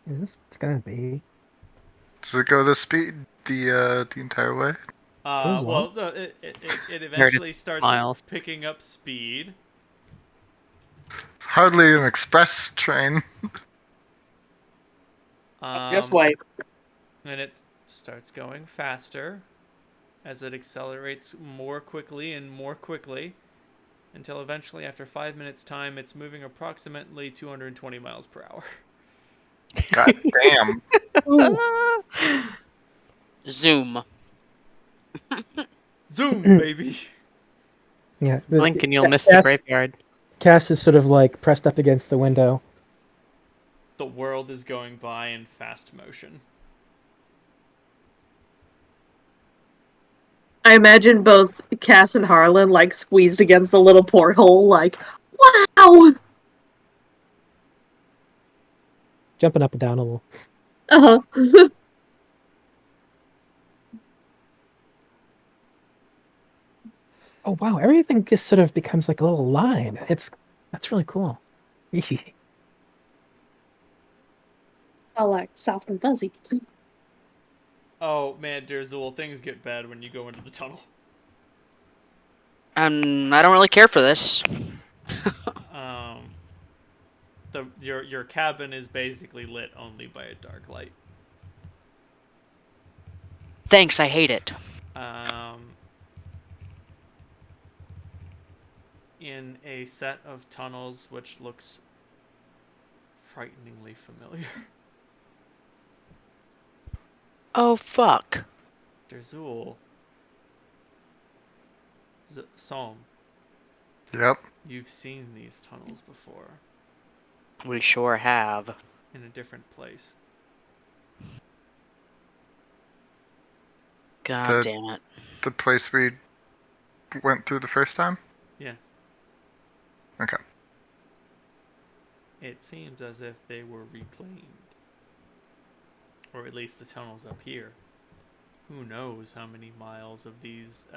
Is this what's gonna be? Does it go the speed the entire way? Well, so it eventually starts miles. picking up speed. It's hardly an express train. Just wait. And it starts going faster as it accelerates more quickly and more quickly until eventually, after 5 minutes' time, it's moving approximately 220 miles per hour. God damn. Zoom. Zoom, baby! Yeah. Blink and you'll miss the graveyard. Cass is sort of like pressed up against the window. The world is going by in fast motion. I imagine both Cass and Harlan like squeezed against the little porthole, like, wow! Jumping up and down a little. Uh-huh. Oh wow, everything just sort of becomes like a little line. That's really cool. All like soft and fuzzy. Oh man, Derzul, things get bad when you go into the tunnel. I don't really care for this. Your cabin is basically lit only by a dark light. Thanks, I hate it. In a set of tunnels which looks frighteningly familiar. Oh, fuck. Derzul. Psalm. Yep. You've seen these tunnels before. We sure have. In a different place. God damn it. The place we went through the first time? Yeah. Okay. It seems as if they were reclaimed. Or at least the tunnels up here. Who knows how many miles of these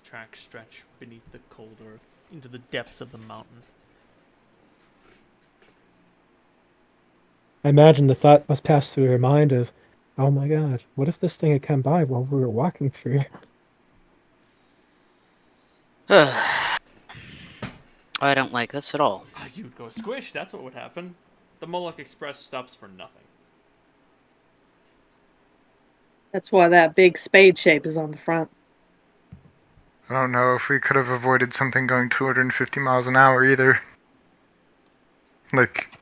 tracks stretch beneath the cold earth into the depths of the mountain. I imagine the thought must pass through your mind of, oh my god, what if this thing had come by while we were walking through? I don't like this at all. You'd go squish, that's what would happen. The Moloch Express stops for nothing. That's why that big spade shape is on the front. I don't know if we could have avoided something going 250 miles an hour either. Like,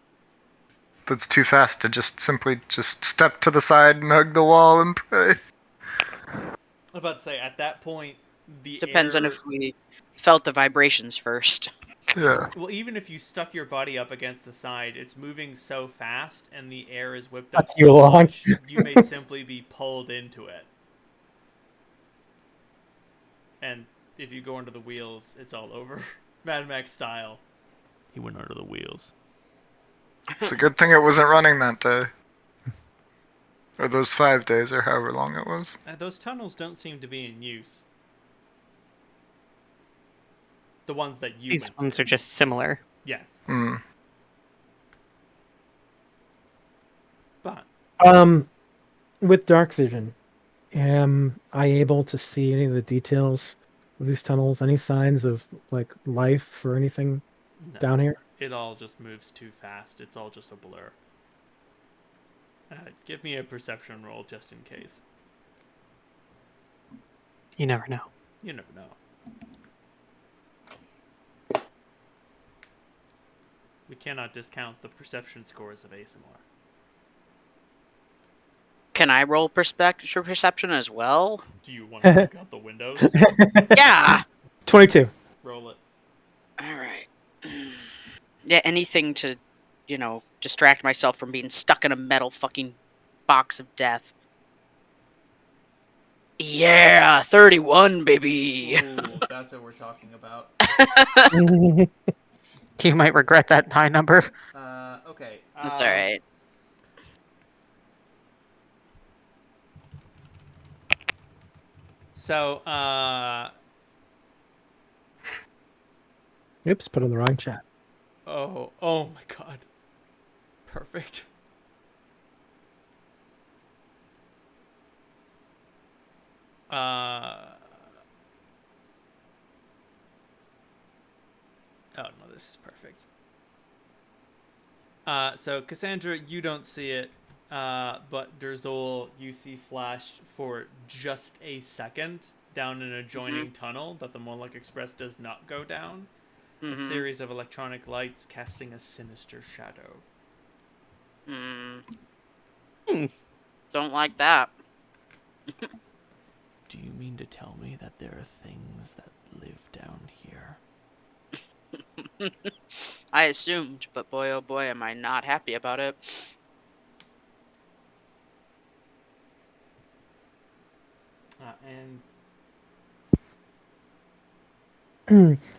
that's too fast to simply step to the side and hug the wall and pray. I was about to say, at that point, the Depends air... on if we felt the vibrations first. Yeah. Well, even if you stuck your body up against the side, it's moving so fast and the air is whipped up you so along. much, you may simply be pulled into it. And if you go under the wheels, it's all over. Mad Max style. He went under the wheels. It's a good thing it wasn't running that day. Or those 5 days, or however long it was. Those tunnels don't seem to be in use. The ones that you These went ones through. are just similar. Yes. But With dark vision, am I able to see any of the details of these tunnels? Any signs of like life or anything no, down here? it all just moves too fast. It's all just a blur. Give me a perception roll just in case. You never know. You never know. We cannot discount the perception scores of ASMR. Can I roll perception as well? Do you want to look out the windows? Yeah! 22. Roll it. Alright. Yeah, anything to, distract myself from being stuck in a metal fucking box of death. Yeah! 31, baby! Ooh, that's what we're talking about. You might regret that high number. Okay. That's alright. So, Oops, put on the wrong chat. oh my god. Perfect. Oh no, this is perfect. So Cassandra, you don't see it, but Derzul, you see flashed for just a second down an adjoining tunnel that the Moloch Express does not go down. A series of electronic lights casting a sinister shadow. Don't like that. Do you mean to tell me that there are things that live down here? I assumed, but boy oh boy am I not happy about it.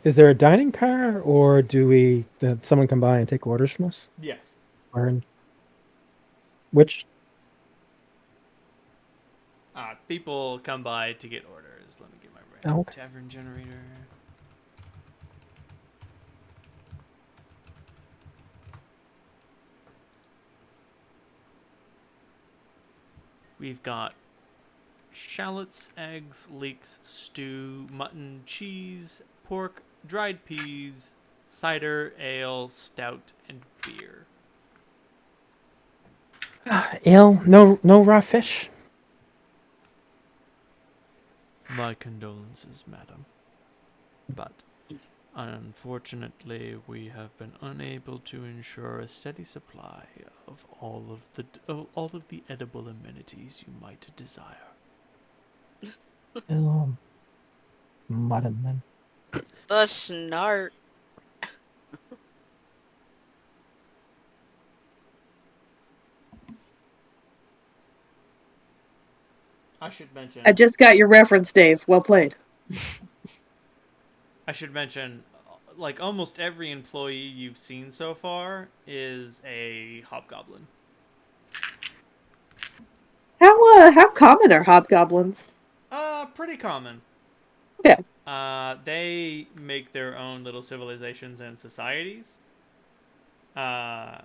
Is there a dining car, or did someone come by and take orders from us? Yes. Or which? People come by to get orders. Let me get my right Oh, okay. tavern generator. We've got shallots, eggs, leeks, stew, mutton, cheese, pork, dried peas, cider, ale, stout, and beer. Ale, no raw fish. My condolences, madam. But unfortunately, we have been unable to ensure a steady supply of all of the edible amenities you might desire. Mutton then. The snart. I should mention. I just got your reference, Dave. Well played. I should mention, like almost every employee you've seen so far is a hobgoblin. How common are hobgoblins? Pretty common. Okay. They make their own little civilizations and societies. They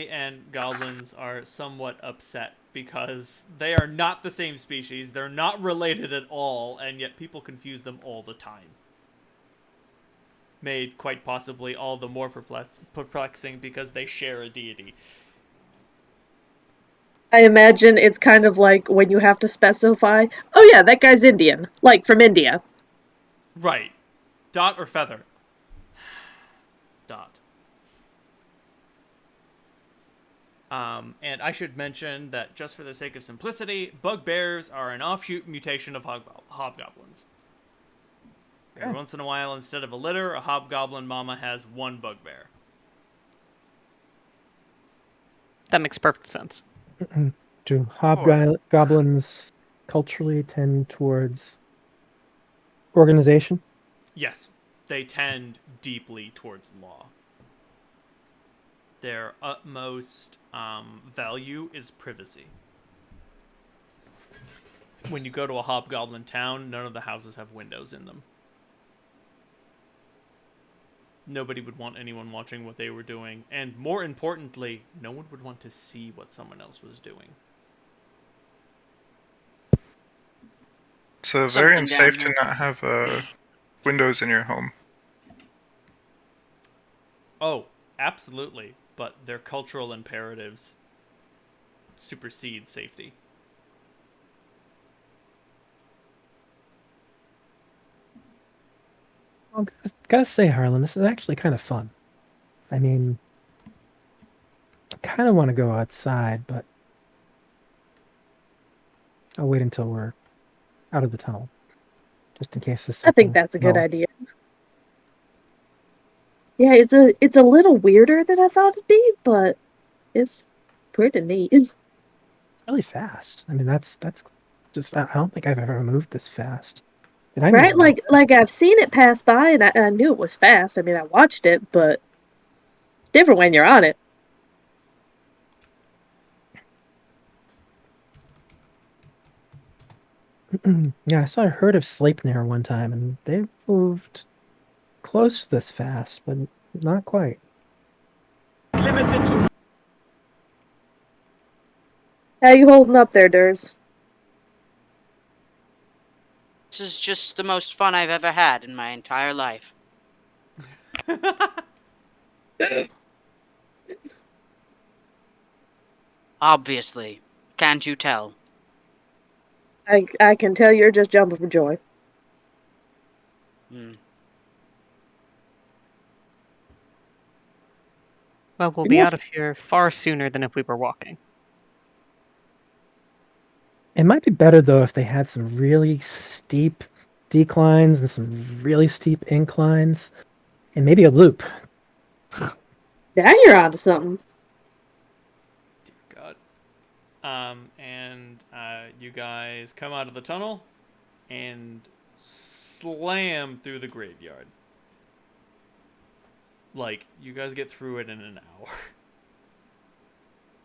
and goblins are somewhat upset because they are not the same species. They're not related at all, and yet people confuse them all the time. Made quite possibly all the more perplexing because they share a deity. I imagine it's kind of like when you have to specify, oh yeah, that guy's Indian, like from India. Right. Dot or feather? Dot. And I should mention that just for the sake of simplicity, bugbears are an offshoot mutation of hobgoblins. Every once in a while, instead of a litter, a hobgoblin mama has one bugbear. That makes perfect sense. Do hobgoblins culturally tend towards organization? Yes, they tend deeply towards law. Their utmost value is privacy. When you go to a hobgoblin town, none of the houses have windows in them. Nobody would want anyone watching what they were doing, and more importantly, no one would want to see what someone else was doing. So very Something unsafe down to not have windows in your home. Oh, absolutely, but their cultural imperatives supersede safety. Well, gotta say, Harlan, this is actually kind of fun. I mean, I kind of want to go outside, but I'll wait until we're out of the tunnel, just in case there's I think something. that's a good idea. Yeah, it's a little weirder than I thought it'd be, but it's pretty neat. Really fast. I mean, that's just. I don't think I've ever moved this fast. And I Right? mean, Like I've seen it pass by and I knew it was fast. I mean, I watched it, but it's different when you're on it. yeah, I saw a herd of Sleipnir one time, and they moved close this fast, but not quite. Limited to. How you holding up there, Durs? This is just the most fun I've ever had in my entire life. Obviously. Can't you tell? I can tell you're just jumping for joy. Hmm. Well, we'll You be know, out of here far sooner than if we were walking. it might be better though if they had some really steep declines and some really steep inclines, and maybe a loop. Now you're onto something. Dear God. And you guys come out of the tunnel and slam through the graveyard. Like, you guys get through it in an hour.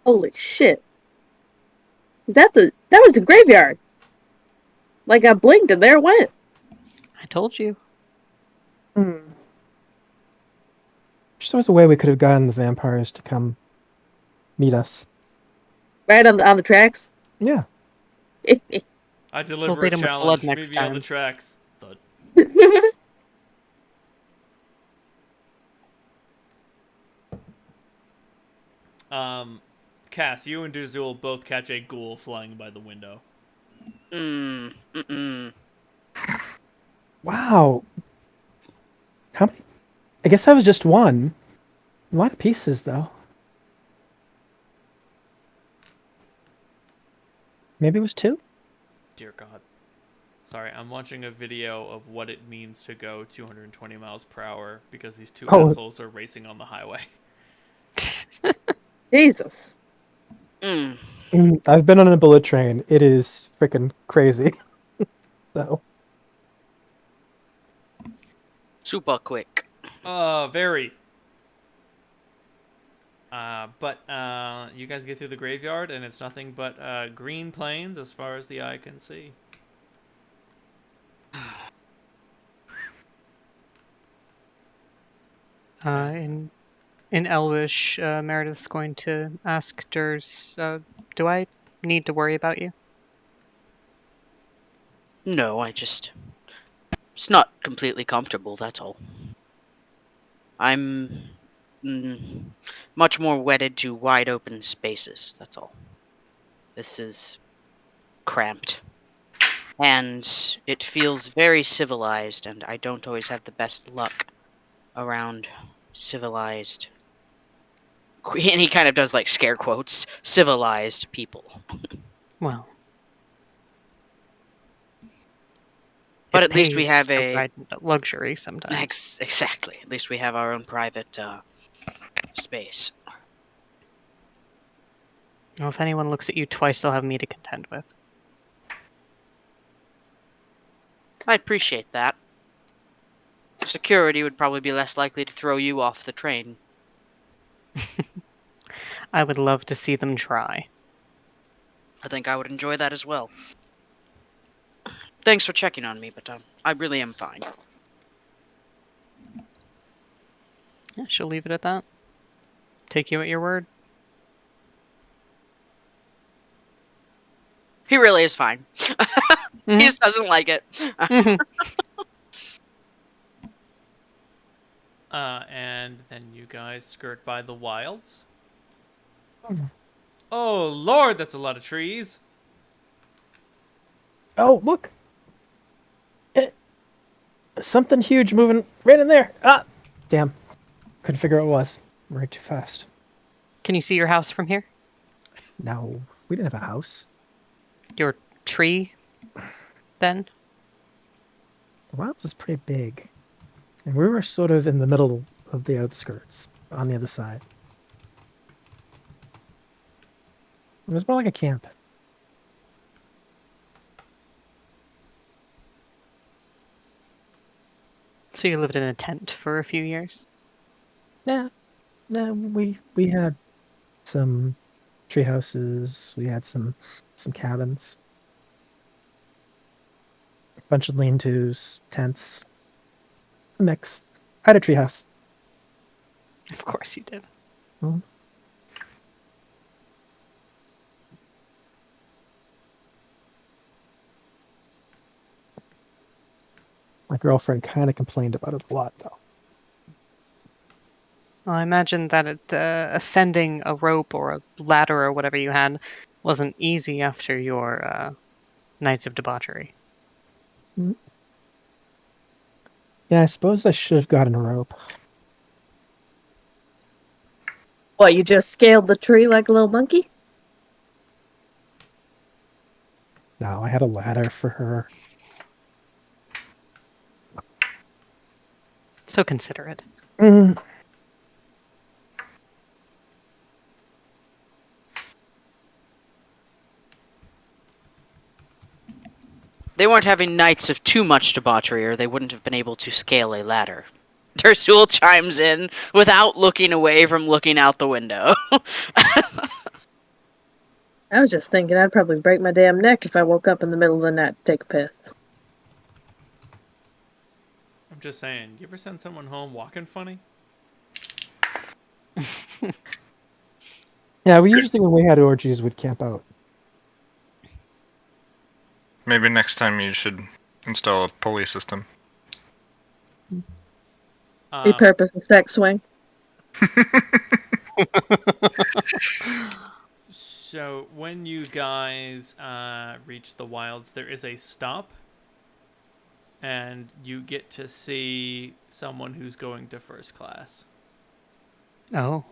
Holy shit. That was the graveyard. Like I blinked and there it went. I told you. Just was a way we could have gotten the vampires to come meet us. Right on the tracks. Yeah. I deliver a beat him with blood challenge. next Meet me on the time. tracks. Thud. Cass, you and Duzul both catch a ghoul flying by the window. Mm-mm. Wow. How many? I guess that was just one. A lot of pieces, though. Maybe it was two? Dear God. Sorry, I'm watching a video of what it means to go 220 miles per hour because these two Oh. assholes are racing on the highway. Jesus. Mm. I've been on a bullet train. It is freaking crazy. So, Super quick. Very. But you guys get through the graveyard, and it's nothing but green plains as far as the eye can see. In Elvish, Meredith's going to ask Durs, do I need to worry about you? No, it's not completely comfortable, that's all. I'm much more wedded to wide open spaces, that's all. This is cramped. And it feels very civilized, and I don't always have the best luck around civilized. And he kind of does like scare quotes, civilized people. Well, But it at least we pays have to a ride into luxury sometimes. exactly. At least we have our own private space. Well, if anyone looks at you twice, they'll have me to contend with. I appreciate that. Security would probably be less likely to throw you off the train. I would love to see them try. I think I would enjoy that as well. Thanks for checking on me, but I really am fine. Yeah, she'll leave it at that. Take you at your word. He really is fine. Mhm. He just doesn't like it. Mhm. And then you guys skirt by the wilds. oh, Oh, Lord, that's a lot of trees. look. Something huge moving right in there. Ah! Damn. Couldn't figure out what it was. Right too fast. Can you see your house from here? No, we didn't have a house. Your tree, then? The wilds is pretty big. And we were sort of in the middle of the outskirts on the other side. It was more like a camp. So you lived in a tent for a few years? Yeah, we had some tree houses, we had some cabins, a bunch of lean-tos, tents, a mix. I had a tree house. Of course you did. Well, my girlfriend kind of complained about it a lot, though. Well, I imagine that ascending a rope or a ladder or whatever you had wasn't easy after your nights of debauchery. Mm. Yeah, I suppose I should have gotten a rope. What, you just scaled the tree like a little monkey? No, I had a ladder for her. So considerate. Mm. They weren't having nights of too much debauchery, or they wouldn't have been able to scale a ladder. Tersul chimes in without looking away from looking out the window. I was just thinking I'd probably break my damn neck if I woke up in the middle of the night to take a piss. I'm just saying, you ever send someone home walking funny? Yeah, we usually when we had orgies would camp out. Maybe next time you should install a pulley system. Repurpose the sex swing. So when you guys reach the wilds, there is a stop, and you get to see someone who's going to first class. Oh.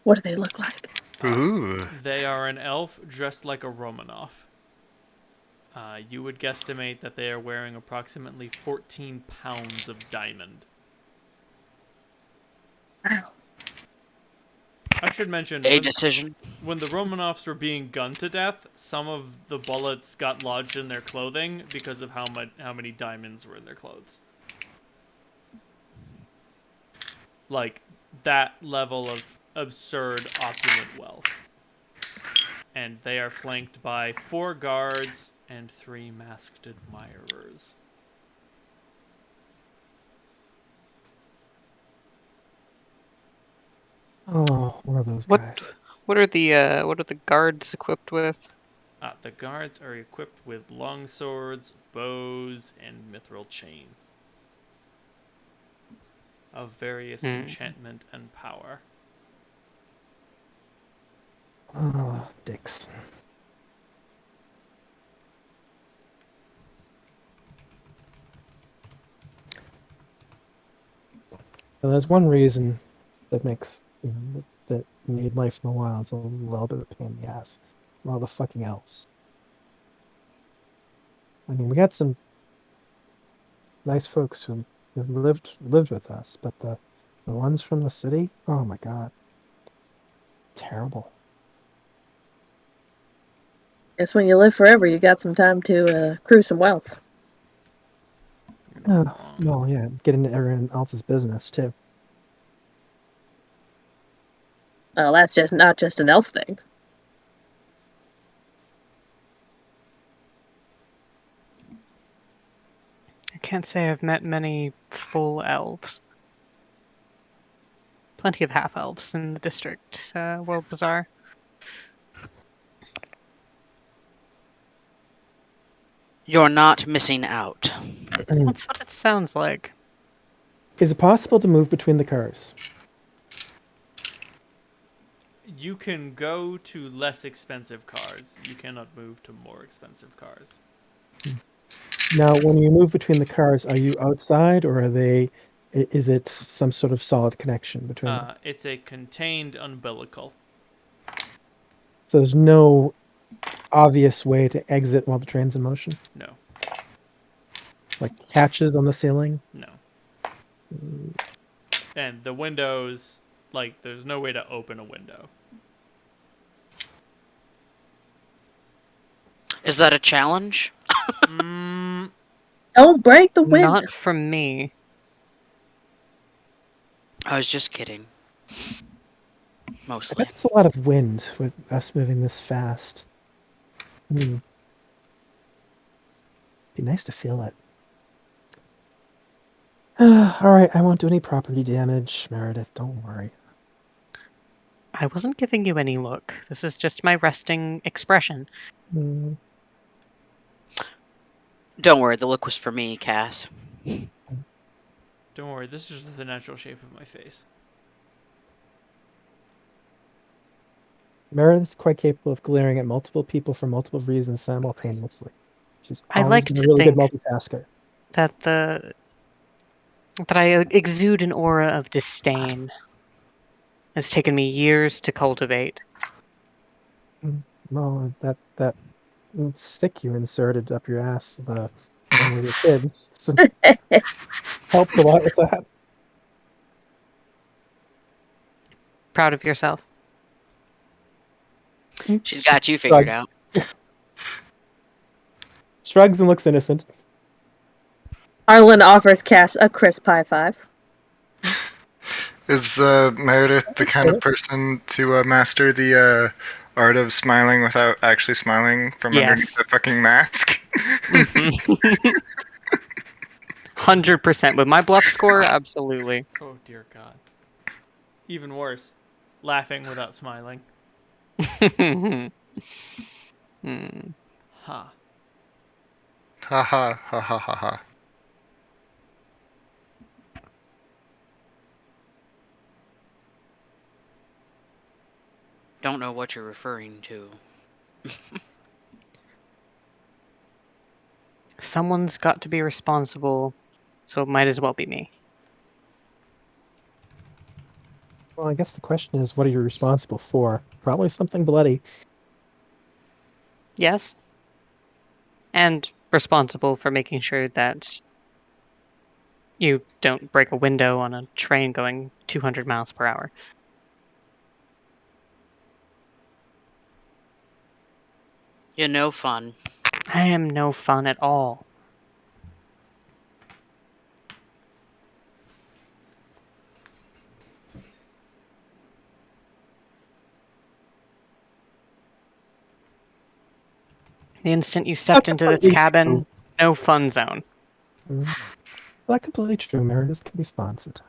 What do they look like? Ooh. They are an elf dressed like a Romanov. You would guesstimate that they are wearing approximately 14 pounds of diamond. Wow. I should mention, A decision. when the Romanovs were being gunned to death, some of the bullets got lodged in their clothing because of how many diamonds were in their clothes. Like, that level of absurd opulent wealth. And they are flanked by 4 guards and 3 masked admirers. Oh, one of those guys. What are the guards equipped with? The guards are equipped with long swords, bows, and mithril chain of various enchantment and power. Oh, dicks. Well, there's one reason that makes that made life in the wilds a little bit of a pain in the ass. All the fucking elves. I mean, we got some nice folks who lived with us, but the ones from the city, oh my god, terrible. Guess when you live forever, you got some time to accrue some wealth. You're not wrong. Well, yeah, get into everyone else's business too. Oh, that's just not just an elf thing. I can't say I've met many full elves. Plenty of half elves in the district. World Bazaar. You're not missing out. That's what it sounds like. Is it possible to move between the cars? You can go to less expensive cars. You cannot move to more expensive cars. Now, when you move between the cars, are you outside or are they? Is it some sort of solid connection between them? It's a contained umbilical. So there's no obvious way to exit while the train's in motion? No. Like catches on the ceiling? No. And the windows, like, there's no way to open a window. Is that a challenge? Don't break the window. Not from me. I was just kidding. I Mostly. bet there's a lot of wind with us moving this fast. Be nice to feel it. All right, I won't do any property damage, Meredith. Don't worry. I wasn't giving you any look. This is just my resting expression. Mm, Don't worry, the look was for me, Cass. Don't worry, this is just the natural shape of my face. Meredith's quite capable of glaring at multiple people for multiple reasons simultaneously. She's I always like been a to really good think multitasker. that I exude an aura of disdain. It's taken me years to cultivate. No, that stick you inserted up your ass when we were kids helped a lot with that. Proud of yourself. She's got you figured Shrugs. out. Shrugs and looks innocent. Arlen offers Cass a crisp high five. Is Meredith the kind of person to master the art of smiling without actually smiling from underneath the fucking mask? 100%. With my bluff score, absolutely. Oh, dear God. Even worse, laughing without smiling. Hmm. Huh. Ha ha ha ha ha ha. Don't know what you're referring to. Someone's got to be responsible, so it might as well be me. Well, I guess the question is, what are you responsible for? Probably something bloody. Yes. And responsible for making sure that you don't break a window on a train going 200 miles per hour. You're no fun. I am no fun at all. The instant you stepped into this completely cabin, true. no fun zone. That's completely true. Meredith can be fun sometimes.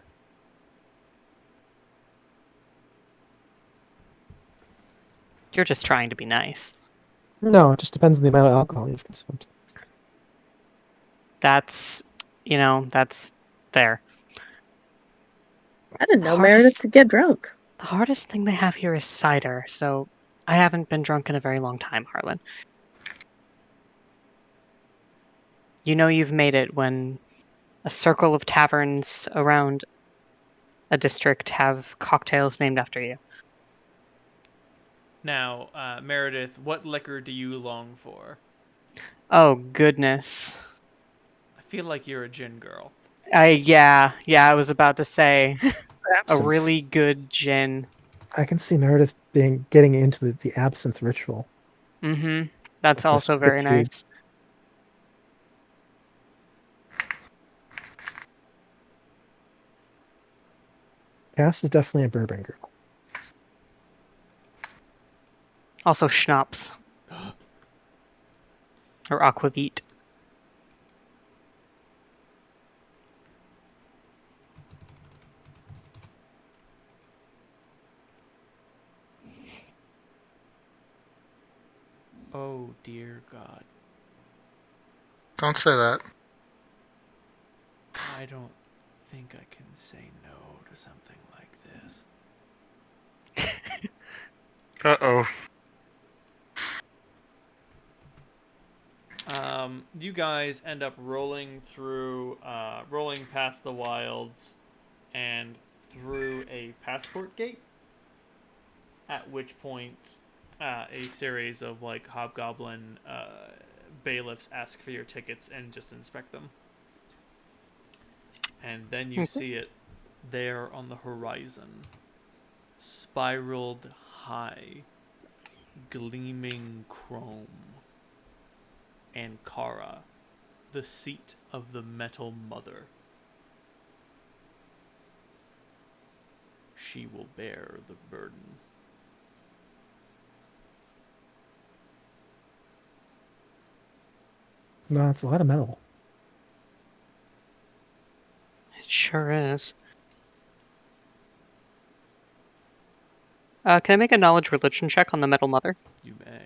You're just trying to be nice. No, it just depends on the amount of alcohol you've consumed. That's, that's there. I didn't know Hardest- Meredith could get drunk. The hardest thing they have here is cider, so I haven't been drunk in a very long time, Harlan. You know you've made it when a circle of taverns around a district have cocktails named after you. Now, Meredith, what liquor do you long for? Oh, goodness. I feel like you're a gin girl. Yeah, I was about to say a Absinthe. really good gin. I can see Meredith getting into the absinthe ritual. Mm-hmm. That's With the also sugar very cube. nice. Cass is definitely a bourbon girl. Also schnapps. Or aquavit. Oh, dear God. Don't say that. I don't think I can say no to something like this. Uh-oh. You guys end up rolling past the wilds and through a passport gate, at which point a series of like hobgoblin bailiffs ask for your tickets and just inspect them. And then you see it there on the horizon, spiraled high, gleaming chrome. Ankara, the seat of the Metal Mother. She will bear the burden. No, it's a lot of metal. It sure is. Can I make a knowledge religion check on the Metal Mother? You may.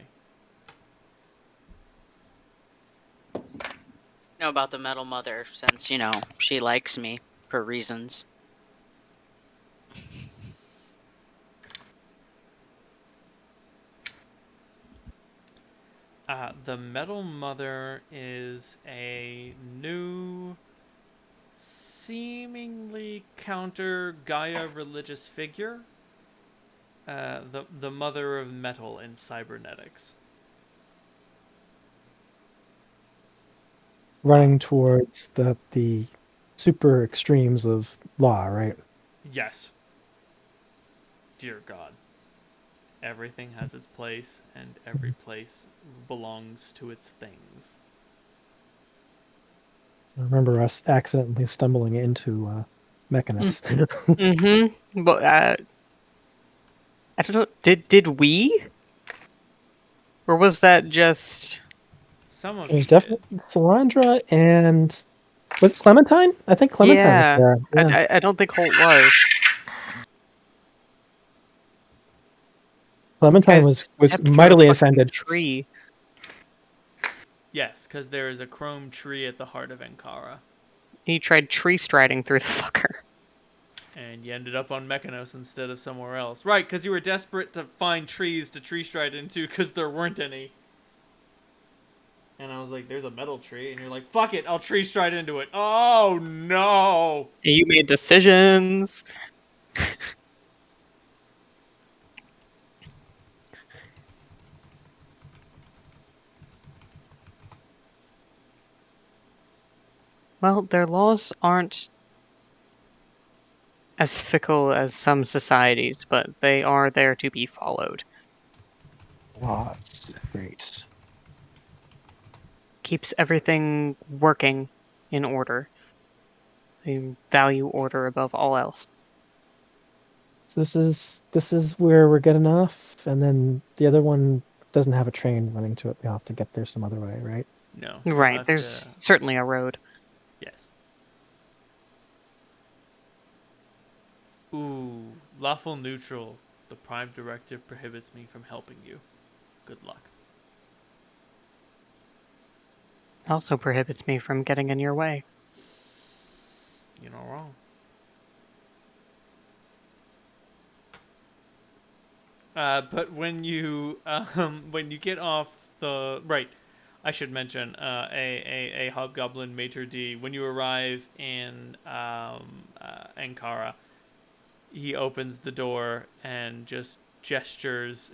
Know about the Metal Mother since, she likes me for reasons. The Metal Mother is a new, seemingly counter Gaia religious figure. The Mother of Metal in cybernetics. Running towards the super extremes of law, right? Yes. Dear God. Everything has its place, and every place belongs to its things. I remember us accidentally stumbling into Mechanus. Mm-hmm. Well, I don't know. Did we? Or was that just... Some of It you was did. definitely Salandra and was it Clementine? I think Clementine was Yeah. there. Yeah. I don't think Holt was. Clementine Guys, was stepped through a mightily fucking offended. tree. Yes, because there is a chrome tree at the heart of Ankara, He tried tree striding through the fucker. and you ended up on Mechanos instead of somewhere else. Right, because you were desperate to find trees to tree stride into because there weren't any. And I was like, there's a metal tree. And you're like, fuck it, I'll tree stride into it. Oh, no. You made decisions. Well, their laws aren't as fickle as some societies, but they are there to be followed. Lots. Great. Keeps everything working in order. They value order above all else. So this is where we're getting off, and then the other one doesn't have a train running to it. We have to get there some other way, right? No. You'll Right, have there's to... certainly a road. Yes. Ooh, lawful neutral. The prime directive prohibits me from helping you. Good luck. It also prohibits me from getting in your way. You're not wrong. But when you get off the right, I should mention a hobgoblin maitre d. When you arrive in Ankara, he opens the door and just gestures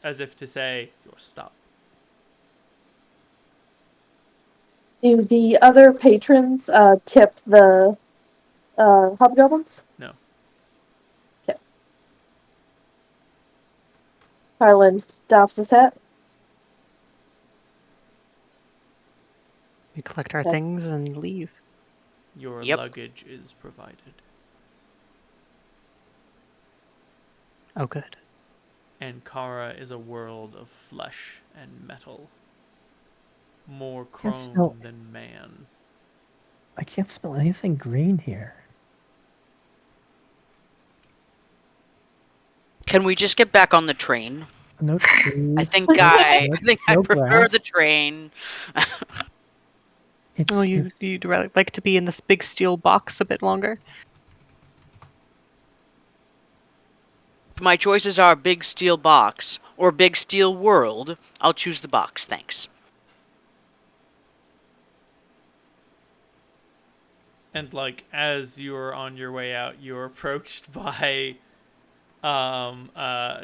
as if to say, "You're stopped." Do the other patrons tip the hobgoblins? No. Okay. Harlan doffs his hat. We collect our Okay. things and leave. Your Yep. luggage is provided. Oh, good. Ankara is a world of flesh and metal. More Can't smell- chrome than man. I can't smell anything green here. Can we just get back on the train? No trees. I think no- I no- think I no prefer grass. the train. It's, Oh, it's you'd rather like to be in this big steel box a bit longer? If my choices are big steel box or big steel world, I'll choose the box, thanks. And like as you're on your way out, you're approached by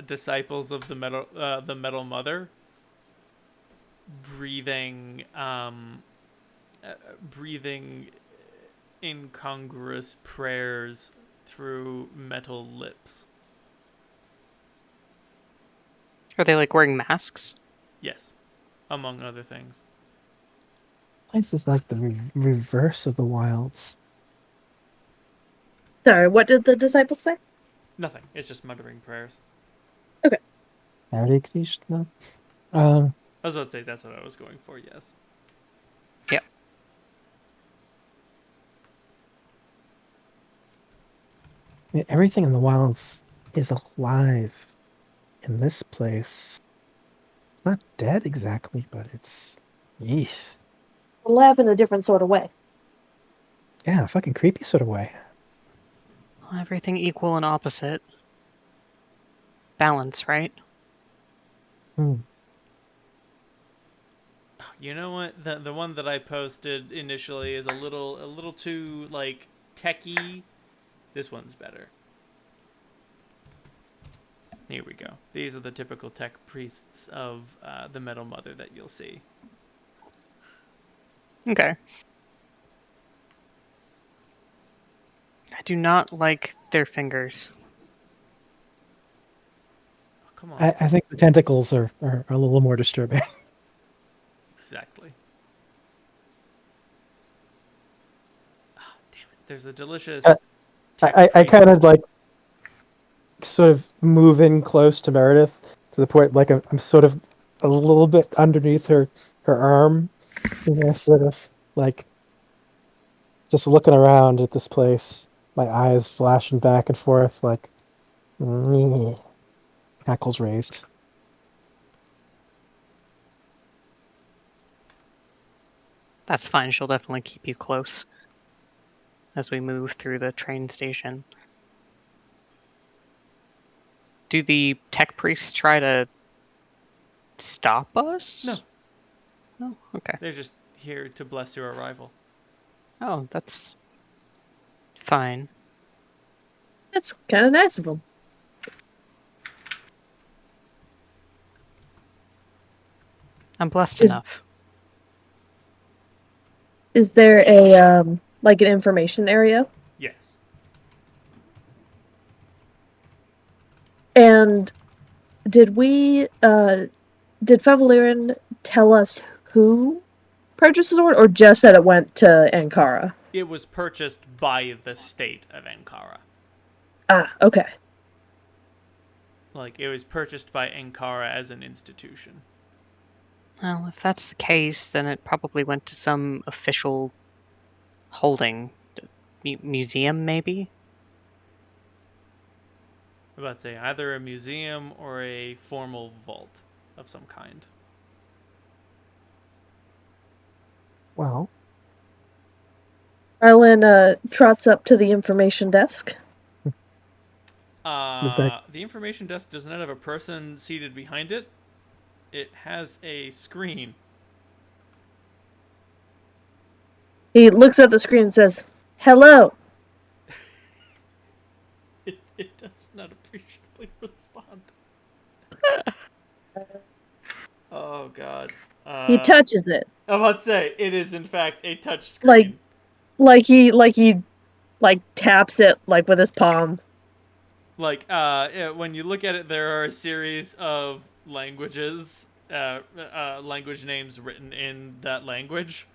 disciples of the metal mother, breathing breathing incongruous prayers through metal lips. Are they like wearing masks? Yes, among other things. place is like the reverse of the wilds. Sorry, what did the disciples say? Nothing. It's just muttering prayers. Hare Krishna. I was about to say that's what I was going for. Yes. Everything in the wilds is alive in this place. It's not dead exactly, but it's yeah, Alive in a different sort of way. a fucking creepy sort of way. Everything equal and opposite. Balance, right? Hmm. You know what? The one that I posted initially is a little too like techy. This one's better. Here we go. These are the typical tech priests of the Metal Mother that you'll see. Okay. I do not like their fingers. Oh, come on. I think the tentacles are a little more disturbing. Exactly. Ah, damn it. There's a delicious. I kind of like sort of move in close to Meredith to the point like I'm sort of a little bit underneath her arm, sort of like just looking around at this place, my eyes flashing back and forth, like hackles raised. That's fine. She'll definitely keep you close as we move through the train station. Do the tech priests try to stop us? No. No? Okay. They're just here to bless your arrival. Oh, that's fine. That's kind of nice of them. I'm blessed Is- enough. Is there a like an information area? Yes. And did we did Favaliran tell us who purchased the sword, or just that it went to Ankara? It was purchased by the state of Ankara. Ah, okay. Like, it was purchased by Ankara as an institution. Well, if that's the case, then it probably went to some official holding. Museum, maybe? I'm about to say either a museum or a formal vault of some kind. Well, Arlen trots up to the information desk. got- The information desk does not have a person seated behind it. It has a screen. He looks at the screen and says, "Hello." It does not appreciably respond. Oh god. He touches it, I'm about to say it is in fact a touch screen. like he taps it like with his palm. When you look at it, there are a series of languages, language names written in that language.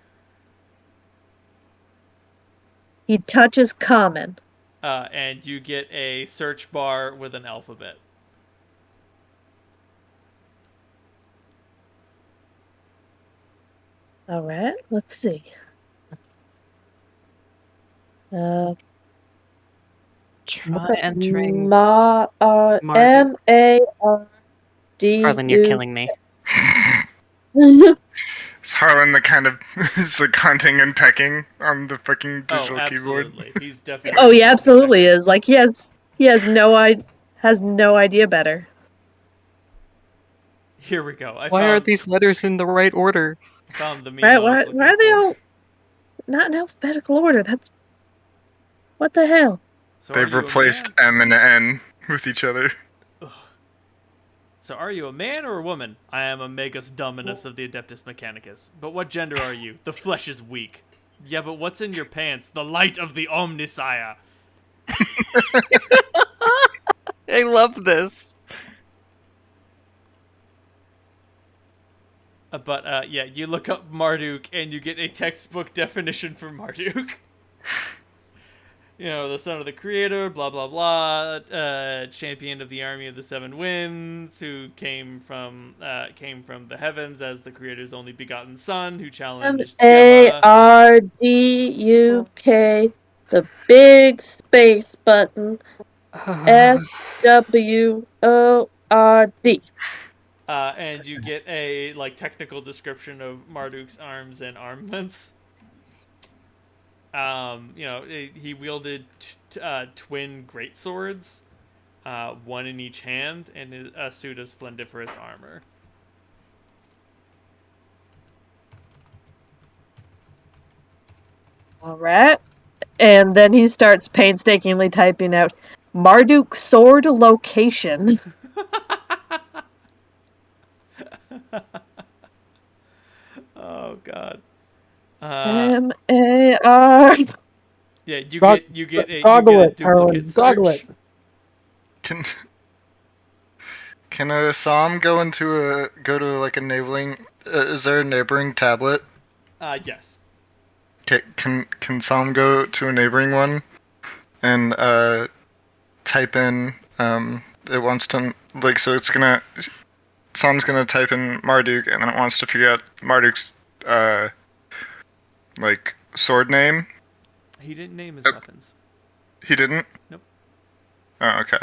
He touches common. And you get a search bar with an alphabet. All right, let's see. Try that? entering. Marduk. M-A-R-D-U. Harlan, you're killing me. Is Harlan the kind of is like hunting and pecking on the fucking digital keyboard? Absolutely. He's definitely. Oh, he absolutely is. Like he has no idea better. Here we go. Why aren't these letters in the right order? Found the meme. Right? I was Why are looking they for. all not in alphabetical order? That's what the hell. So They've replaced M and N with each other. So are you a man or a woman? I am a Magus Dominus of the Adeptus Mechanicus. But what gender are you? The flesh is weak. Yeah, but what's in your pants? The light of the Omniscience. I love this. You look up Marduk and you get a textbook definition for Marduk. The son of the creator, blah blah blah, champion of the army of the seven winds, who came from the heavens as the creator's only begotten son, who challenged Gemma. Marduk, the big space button. SWORD. And you get a technical description of Marduk's arms and armaments. He wielded twin greatswords, one in each hand, and a suit of splendiferous armor. All right. And then he starts painstakingly typing out Marduk sword location. Oh god. M-A-R. Yeah, you Gog- get a Goggle it, duplicate Harlan. Goggle search. it. Can a Psalm go to like a neighboring? Is there a neighboring tablet? Yes. Can Psalm go to a neighboring one, and type in it wants to Psalm's gonna type in Marduk, and then it wants to figure out Marduk's sword name. He didn't name his weapons. He didn't? Nope. Oh, okay.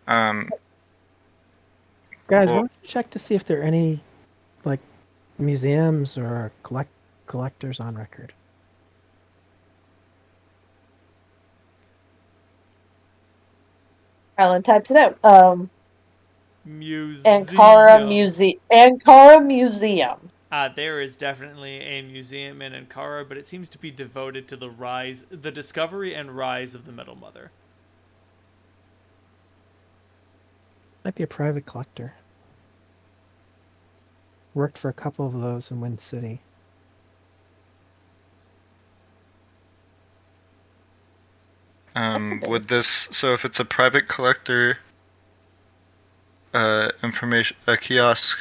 Guys, why don't you check to see if there are any museums or collectors on record. Alan types it out. Museum. Ankara Museum. There is definitely a museum in Ankara, but it seems to be devoted to the discovery and rise of the Metal Mother. Might be a private collector. Worked for a couple of those in Wind City. Would this, so if it's a private collector, information, a kiosk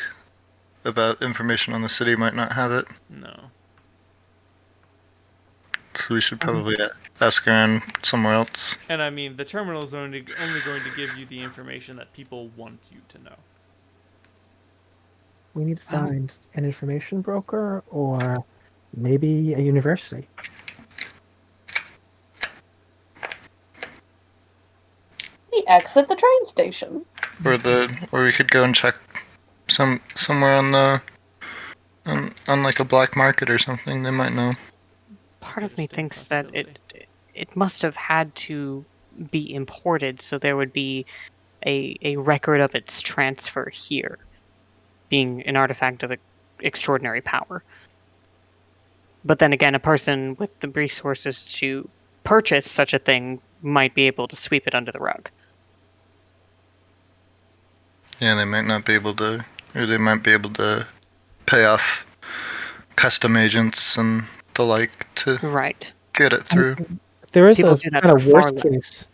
about information on the city might not have it? No. So we should probably ask around somewhere else. And I mean, the terminal is only going to give you the information that people want you to know. We need to find an information broker or maybe a university. We exit the train station. Or we could go and check somewhere on the on like a black market or something. They might know. Part of me thinks that it must have had to be imported, so there would be a record of its transfer here, being an artifact of extraordinary power. But then again, a person with the resources to purchase such a thing might be able to sweep it under the rug. Yeah, they might not be able to, or they might be able to pay off custom agents and the like to get it through. There is People a do that kind of for far worst less. case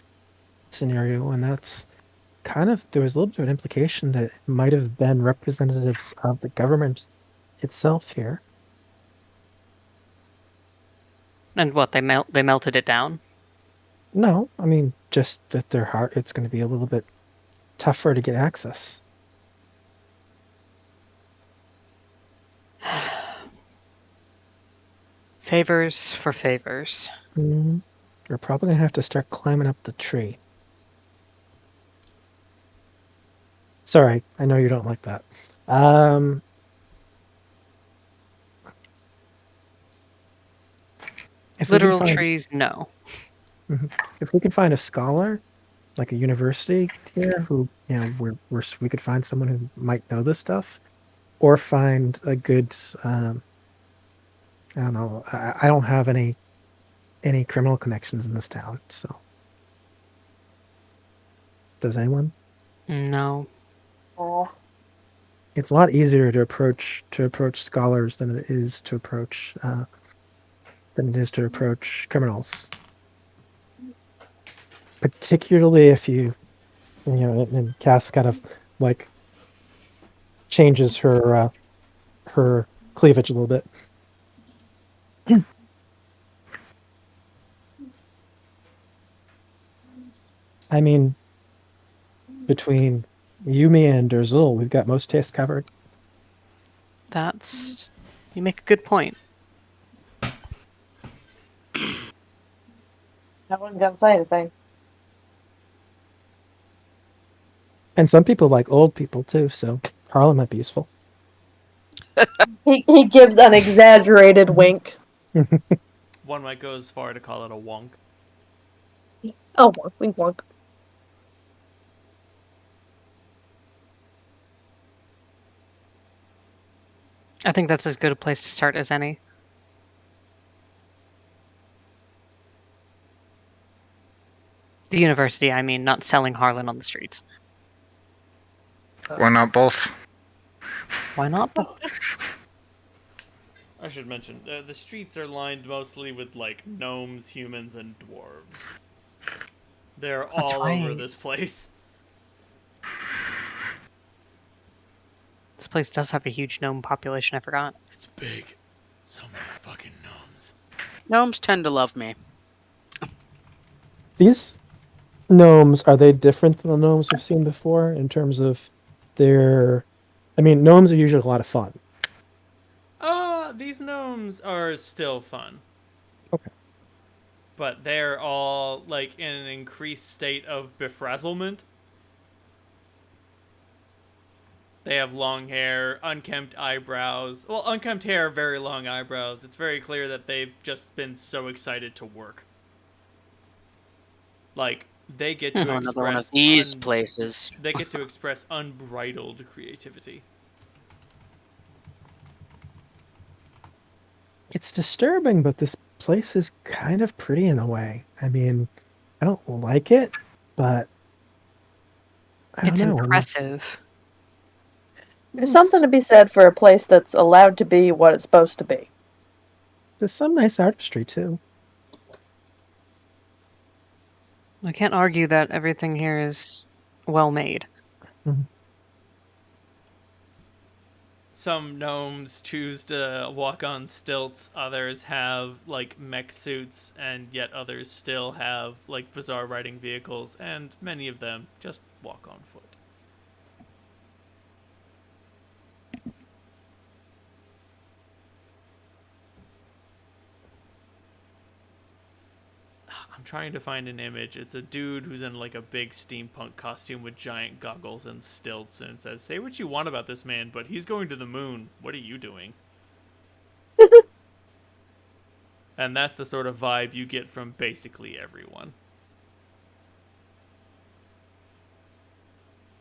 scenario, and that's kind of, there was a little bit of an implication that it might have been representatives of the government itself here. And what, they melted it down? No, I mean, just that they're hard, it's going to be a little bit tougher to get access. Favors for favors. You're probably going to have to start climbing up the tree. Sorry, I know you don't like that. Literal trees, no. If we could find a scholar, like a university here, who, you know, we could find someone who might know this stuff, or find a good, I don't know, I don't have any criminal connections in this town, so. Does anyone? No. It's a lot easier to approach scholars than it is to approach criminals. Particularly if you know, and Cass kind of like changes her cleavage a little bit. I mean, between Yumi and Derzul, we've got most tastes covered. You make a good point. No one's gonna say anything. And some people like old people too, so Harlan might be useful. He gives an exaggerated wink. One might go as far to call it a wonk. Oh, wink, wink. I think that's as good a place to start as any. The university, I mean, not selling Harlan on the streets. Why not both? Why not both? I should mention, the streets are lined mostly with, like, gnomes, humans, and dwarves. They're all over this place. This place does have a huge gnome population, I forgot. It's big. So many fucking gnomes. Gnomes tend to love me. These gnomes, are they different than the gnomes we've seen before in terms of their... I mean, gnomes are usually a lot of fun. These gnomes are still fun. Okay. But they're all, like, in an increased state of befrazzlement. They have long hair, unkempt eyebrows. Well, unkempt hair, very long eyebrows. It's very clear that they've just been so excited to work. Like, they get to Another one of express these places. they get to express unbridled creativity. It's disturbing, but this place is kind of pretty in a way. I mean, I don't like it, but I don't It's know. impressive. There's something to be said for a place that's allowed to be what it's supposed to be. There's some nice artistry too. I can't argue that everything here is well made. Some gnomes choose to walk on stilts, others have like mech suits, and yet others still have like bizarre riding vehicles, and many of them just walk on foot. I'm trying to find an image. It's a dude who's in like a big steampunk costume with giant goggles and stilts, and it says, "Say what you want about this man, but he's going to the moon. What are you doing?" And that's the sort of vibe you get from basically everyone.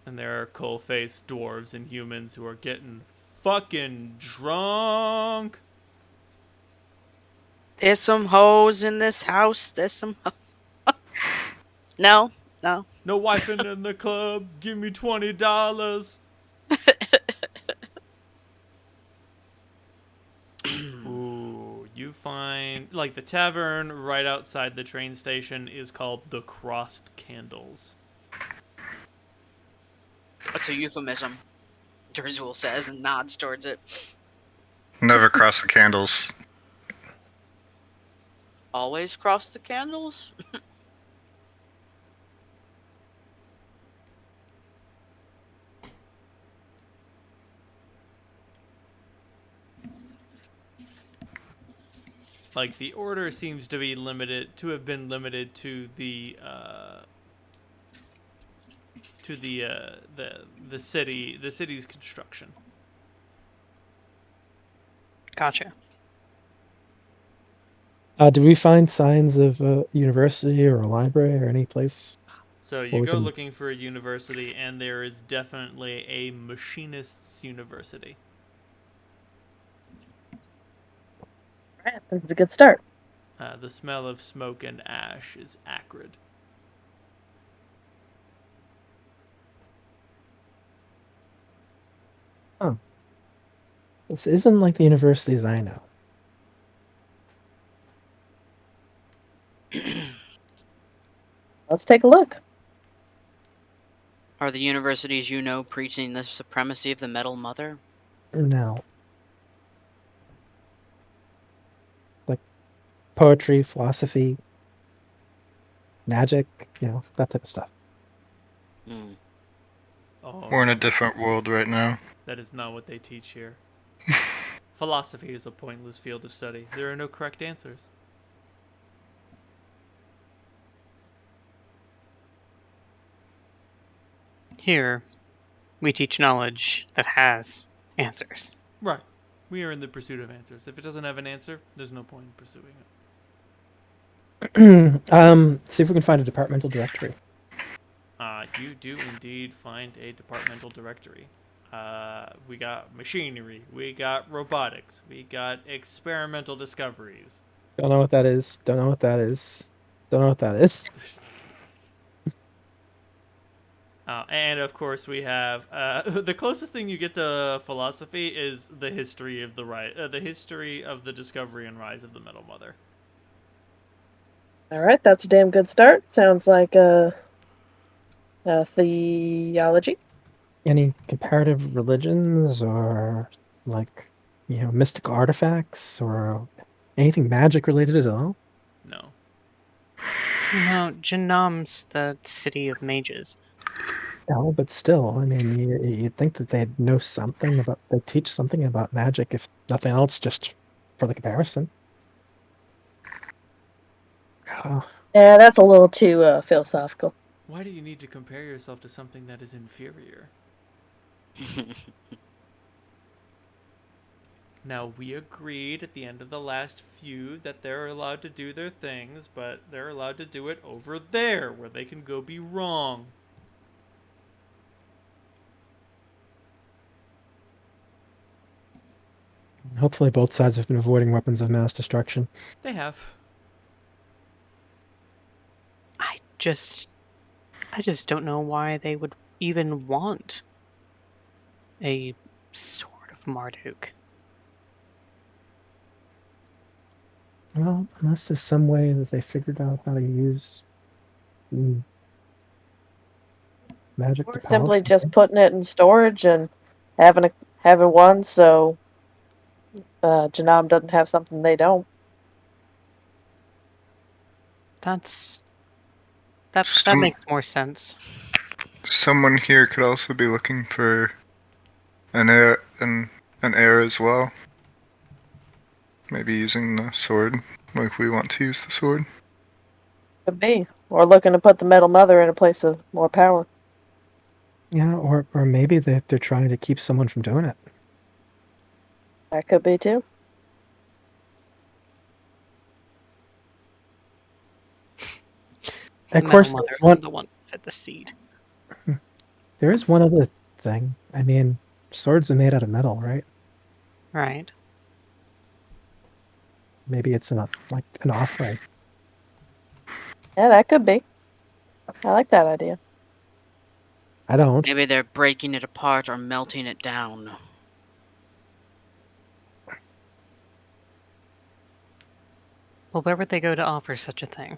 And there are coal-faced dwarves and humans who are getting fucking drunk. There's some hoes in this house. There's some. No. No wifing in the club. Give me $20. Ooh, you find like the tavern right outside the train station is called the Crossed Candles. That's a euphemism. Drizul says and nods towards it. Never cross the candles. Always cross the candles? Like the order seems to be have been limited to the city's construction. Gotcha. Did we find signs of a university or a library or any place? So you go looking for a university, and there is definitely a machinists' university. Alright, this is a good start. The smell of smoke and ash is acrid. Oh. This isn't like the universities I know. Let's take a look. Are the universities you know preaching the supremacy of the Metal Mother? No. Like poetry, philosophy, magic, that type of stuff. Hmm. Oh, We're in a different world right now. that is not what they teach here. Philosophy is a pointless field of study. There are no correct answers. Here, we teach knowledge that has answers. Right. We are in the pursuit of answers. If it doesn't have an answer, there's no point in pursuing it. See if we can find a departmental directory. You do indeed find a departmental directory. We got machinery, we got robotics, we got experimental discoveries. Don't know what that is. Don't know what that is. Don't know what that is. And of course, we have the closest thing you get to philosophy is the history of the history of the discovery and rise of the Metal Mother. Alright, that's a damn good start. Sounds like a theology. Any comparative religions or mystical artifacts or anything magic related at all? No. No, Janam's the city of mages. No, but still, I mean, you'd think that they'd know something about, they'd teach something about magic, if nothing else, just for the comparison. Oh, Yeah, that's a little too philosophical. Why do you need to compare yourself to something that is inferior? Now, we agreed at the end of the last feud that they're allowed to do their things, but they're allowed to do it over there, where they can go be wrong. Hopefully both sides have been avoiding weapons of mass destruction. They have. I just don't know why they would even want a Sword of Marduk. Well, unless there's some way that they figured out how to use magic Or to power simply something. just putting it in storage and having one so Janam doesn't have something they don't. That Some- makes more sense. Someone here could also be looking for an heir as well. Maybe using the sword, like we want to use the sword. Could be. Or looking to put the Metal Mother in a place of more power. Yeah, or maybe they're trying to keep someone from doing it. That could be too. Of Metal course, Mother there's is one. the one that fed the seed. There is one other thing. I mean, swords are made out of metal, right? Right. Maybe it's like an offering. Yeah, that could be. I like that idea. I don't. Maybe they're breaking it apart or melting it down. Well, where would they go to offer such a thing?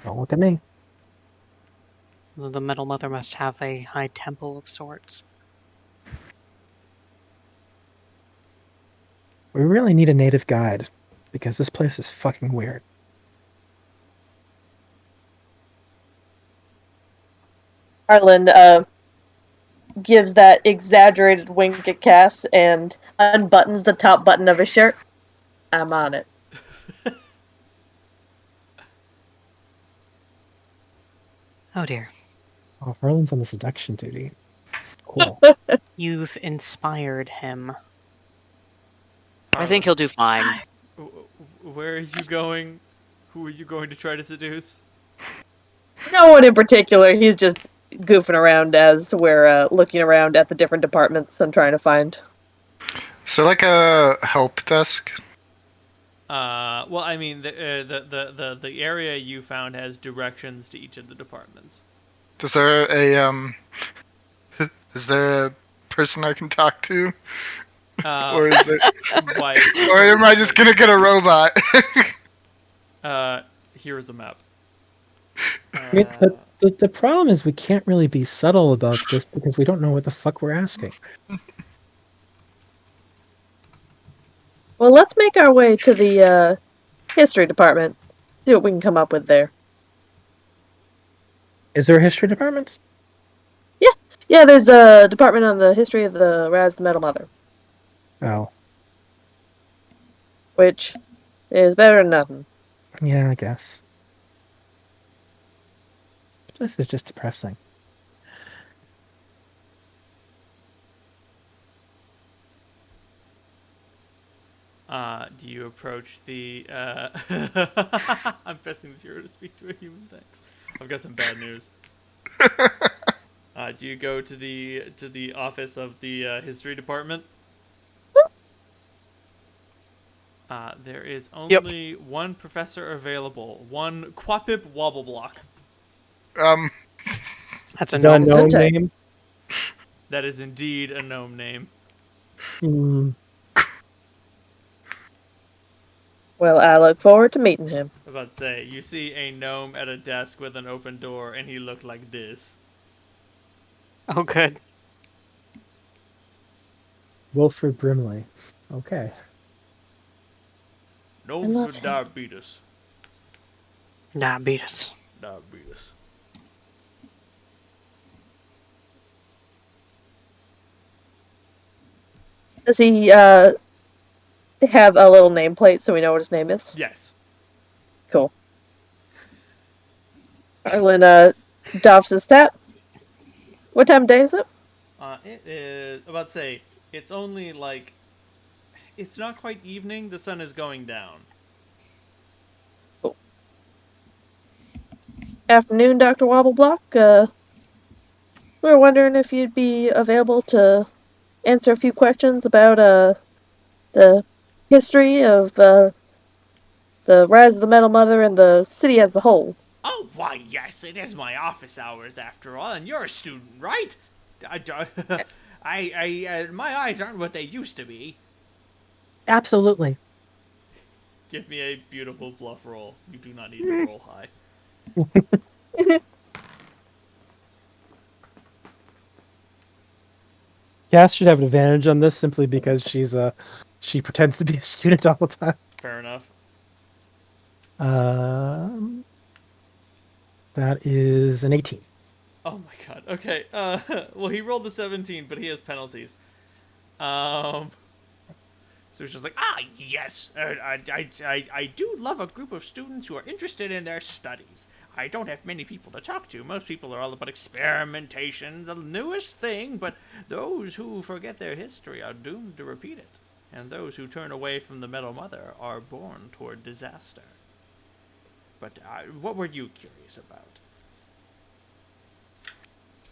Don't look at me. The Metal Mother must have a high temple of sorts. We really need a native guide because this place is fucking weird. Harlan gives that exaggerated wink at Cass and unbuttons the top button of his shirt. I'm on it. Oh dear. Oh, Harlan's on the seduction duty. Cool. You've inspired him. I think he'll do fine. Where are you going? Who are you going to try to seduce? No one in particular. He's just goofing around as we're looking around at the different departments and trying to find. Is there like a help desk? Well, I mean, the area you found has directions to each of the departments. Is there a is there a person I can talk to? Or is there Why? or am I just gonna get a robot? Here's a map. I mean, the problem is we can't really be subtle about this because we don't know what the fuck we're asking. Well, let's make our way to the history department. See what we can come up with there. Is there a history department? Yeah, there's a department on the history of the Metal Mother, Oh, which is better than nothing. yeah, I guess. This place is just depressing. Do you approach the? I'm pressing 0 to speak to a human. Thanks. I've got some bad news. Do you go to the office of the history department? There is only one professor available. One Quapip Wobbleblock. That's a Is that a gnome. known Sunshine. name? That is indeed a gnome name. Hmm. Well, I look forward to meeting him. I'm about to say, you see a gnome at a desk with an open door, and he looked like this. Oh, good. Wilfred Brimley. Okay. Gnomes love with him. diabetes. Diabetes. Diabetes. Does he have a little nameplate so we know what his name is? Yes. Cool. Harlan doffs his hat. What time of day is it? It is about to say it's only like it's not quite evening. The sun is going down. Afternoon, Dr. Wobbleblock. We were wondering if you'd be available to answer a few questions about the history of the rise of the Metal Mother and the city as a whole. Oh, why, yes, it is my office hours after all, and you're a student, right? My eyes aren't what they used to be. Absolutely. Give me a beautiful bluff roll. You do not need to roll high. Cass should have an advantage on this simply because she pretends to be a student all the time. Fair enough. That is an 18. Oh my god. Okay. Well, he rolled the 17, but he has penalties. So it's just like, yes, I do love a group of students who are interested in their studies. I don't have many people to talk to. Most people are all about experimentation, the newest thing, but those who forget their history are doomed to repeat it. And those who turn away from the Metal Mother are born toward disaster. But what were you curious about?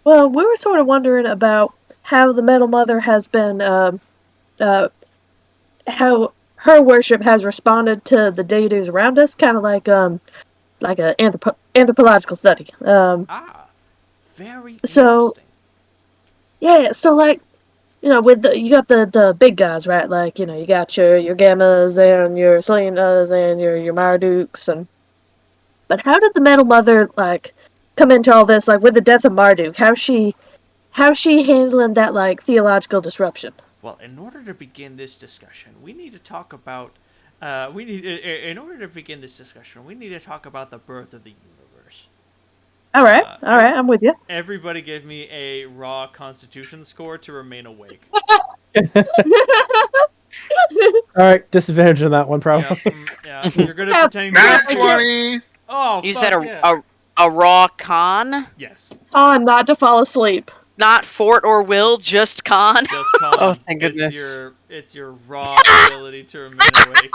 Well, we were sort of wondering about how the Metal Mother has been, how her worship has responded to the deities around us, kind of like an anthropological study. Very So, interesting. yeah, so like, with you got the big guys, right? Like, you got your Gammas and your Selenas and your Mardukes, but how did the Metal Mother like come into all this? Like with the death of Marduk, how's she handling that like theological disruption? Well, in order to begin this discussion, we need to talk about. In order to begin this discussion, we need to talk about the birth of the universe. All right, I'm with you. Everybody give me a raw Constitution score to remain awake. All right, disadvantage on that one, probably. Yeah, you're good at pretending. Nat 20! Oh, You fuck said yeah. a raw con? Yes, Not to fall asleep. Not fort or will, just con? just con. Oh, thank goodness. It's your raw ability to remain awake.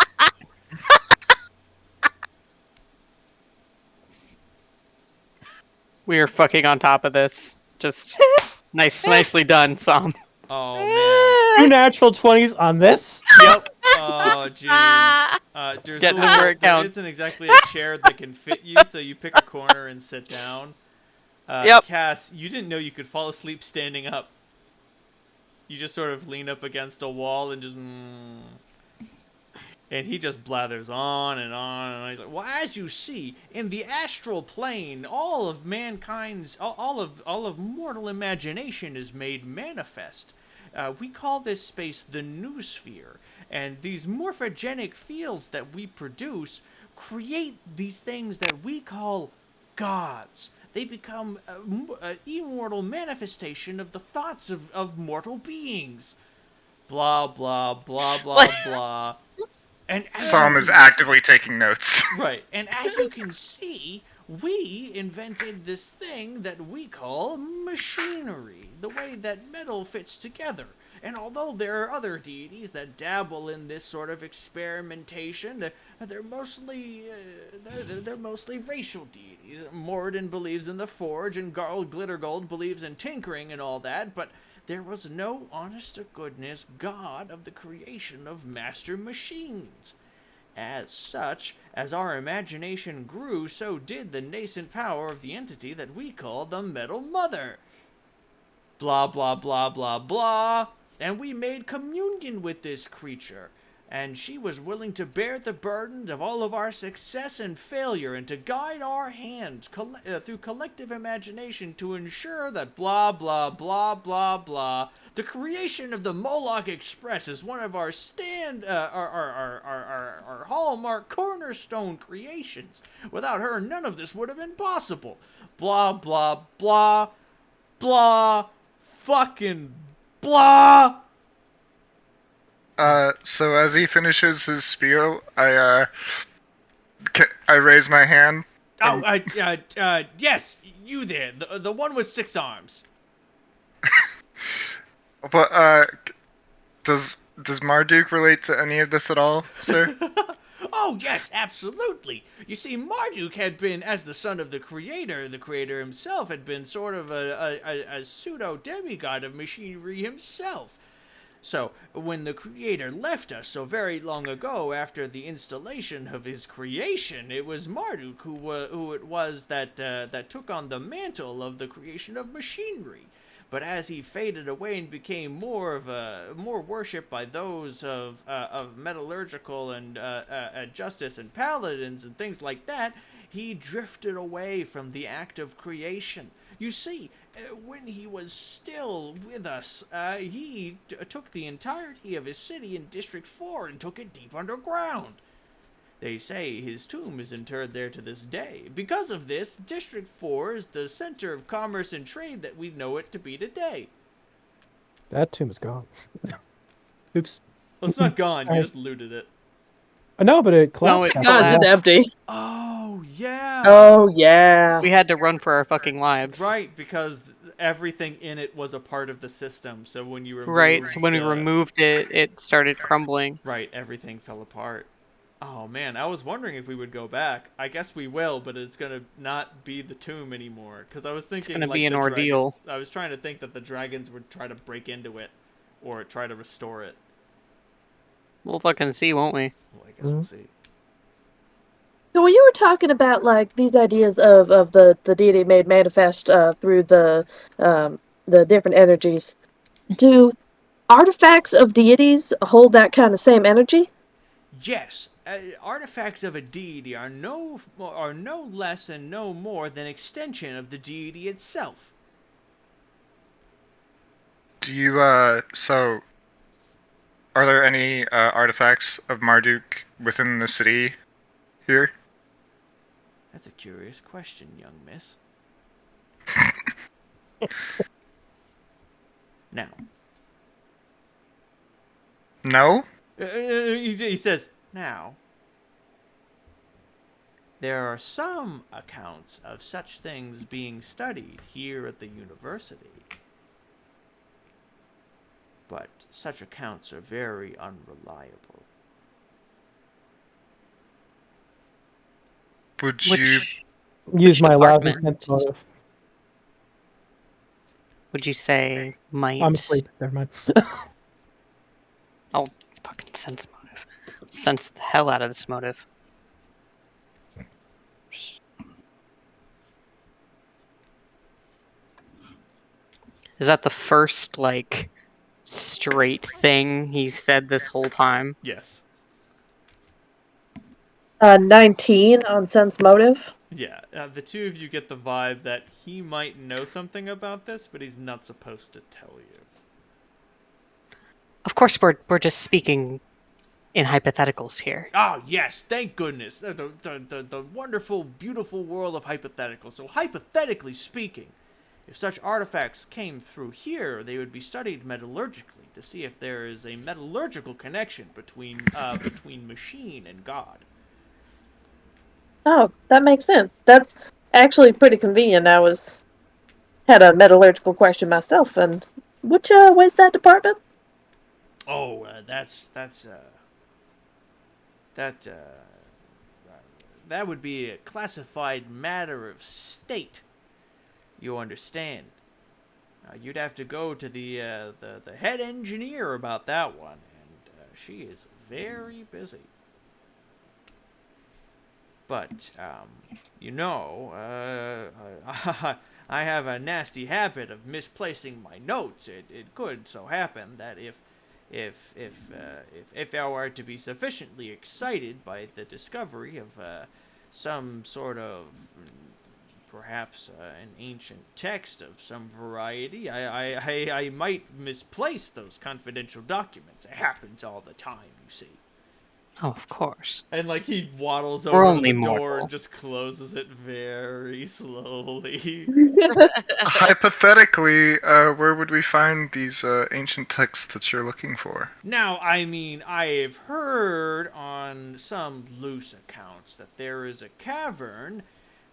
We are fucking on top of this. Just nicely done, Sam. Oh man. 2 natural 20s on this? Yep. Oh jeez. Getting them where it there counts. isn't exactly a chair that can fit you, so you pick a corner and sit down. Yep. Cass, you didn't know you could fall asleep standing up. You just sort of lean up against a wall and just. And he just blathers on and on and on. He's like, well, as you see, in the astral plane, all of mankind's, all of mortal imagination is made manifest. We call this space the noosphere, and these morphogenic fields that we produce create these things that we call gods. They become an immortal manifestation of the thoughts of mortal beings. Blah, blah, blah, blah, blah. And Psalm is actively taking notes. Right, and as you can see, we invented this thing that we call machinery, the way that metal fits together. And although there are other deities that dabble in this sort of experimentation, they're mostly racial deities. Morden believes in the forge, and Glittergold believes in tinkering and all that, but there was no honest-to-goodness god of the creation of master machines. As such, as our imagination grew, so did the nascent power of the entity that we call the Metal Mother. Blah, blah, blah, blah, blah. And we made communion with this creature. And she was willing to bear the burden of all of our success and failure and to guide our hands through collective imagination to ensure that blah, blah, blah, blah, blah. The creation of the Moloch Express is one of our our hallmark cornerstone creations. Without her, none of this would have been possible. Blah, blah, blah, blah, fucking blah. So as he finishes his spiel, I raise my hand. Oh, yes, you there, the one with 6 arms. But does Marduk relate to any of this at all, sir? Oh, yes, absolutely. You see, Marduk had been, as the son of the creator himself had been sort of a pseudo-demigod of machinery himself. So, when the creator left us so very long ago after the installation of his creation, it was Marduk who it was that took on the mantle of the creation of machinery. But as he faded away and became more worshipped by those of metallurgical and justice and paladins and things like that, he drifted away from the act of creation. You see, when he was still with us, he took the entirety of his city in District 4 and took it deep underground. They say his tomb is interred there to this day. Because of this, District 4 is the center of commerce and trade that we know it to be today. That tomb is gone. Oops. Well, it's not gone, you Sorry. just looted it. No, but it No, collapsed. it after No, it's that. just empty. Oh, yeah. Oh, yeah. We had to run for our fucking lives. Right, because everything in it was a part of the system. So when you removed Right, so when we removed it, it started crumbling. Right, everything fell apart. Oh man, I was wondering if we would go back. I guess we will, but it's gonna not be the tomb anymore. Because I was thinking gonna like be an the ordeal. I was trying to think that the dragons would try to break into it, or try to restore it. We'll fucking see, won't we? Well, I guess we'll see. So when you were talking about like these ideas of the deity made manifest through the different energies, do artifacts of deities hold that kind of same energy? Yes, artifacts of a deity are no less and no more than extension of the deity itself. Do you so are there any artifacts of Marduk within the city here? That's a curious question, young miss. Now, No? he says, now, there are some accounts of such things being studied here at the university. But such accounts are very unreliable. Would Which- you Use my lousy department? sense motive. Would you say might? I'm asleep. Never mind. I'll fucking sense motive. Sense the hell out of this motive. Is that the first, like, straight thing he said this whole time? Yes. 19 on sense motive. Yeah, the two of you get the vibe that he might know something about this, but he's not supposed to tell you. Of course, we're just speaking in hypotheticals here. Oh, yes, thank goodness. The wonderful, beautiful world of hypotheticals. So, hypothetically speaking, if such artifacts came through here, they would be studied metallurgically to see if there is a metallurgical connection between machine and God. Oh, that makes sense. That's actually pretty convenient. I had a metallurgical question myself, and which where's that department? Oh, that would be a classified matter of state. You understand? You'd have to go to the head engineer about that one, and she is very busy. But I have a nasty habit of misplacing my notes. It could so happen that if I were to be sufficiently excited by the discovery of some sort of perhaps an ancient text of some variety, I might misplace those confidential documents. It happens all the time, you see. Oh, of course. And like he waddles We're over to only the door mortal. and just closes it very slowly. hypothetically, where would we find these ancient texts that you're looking for? Now, I mean, I've heard on some loose accounts that there is a cavern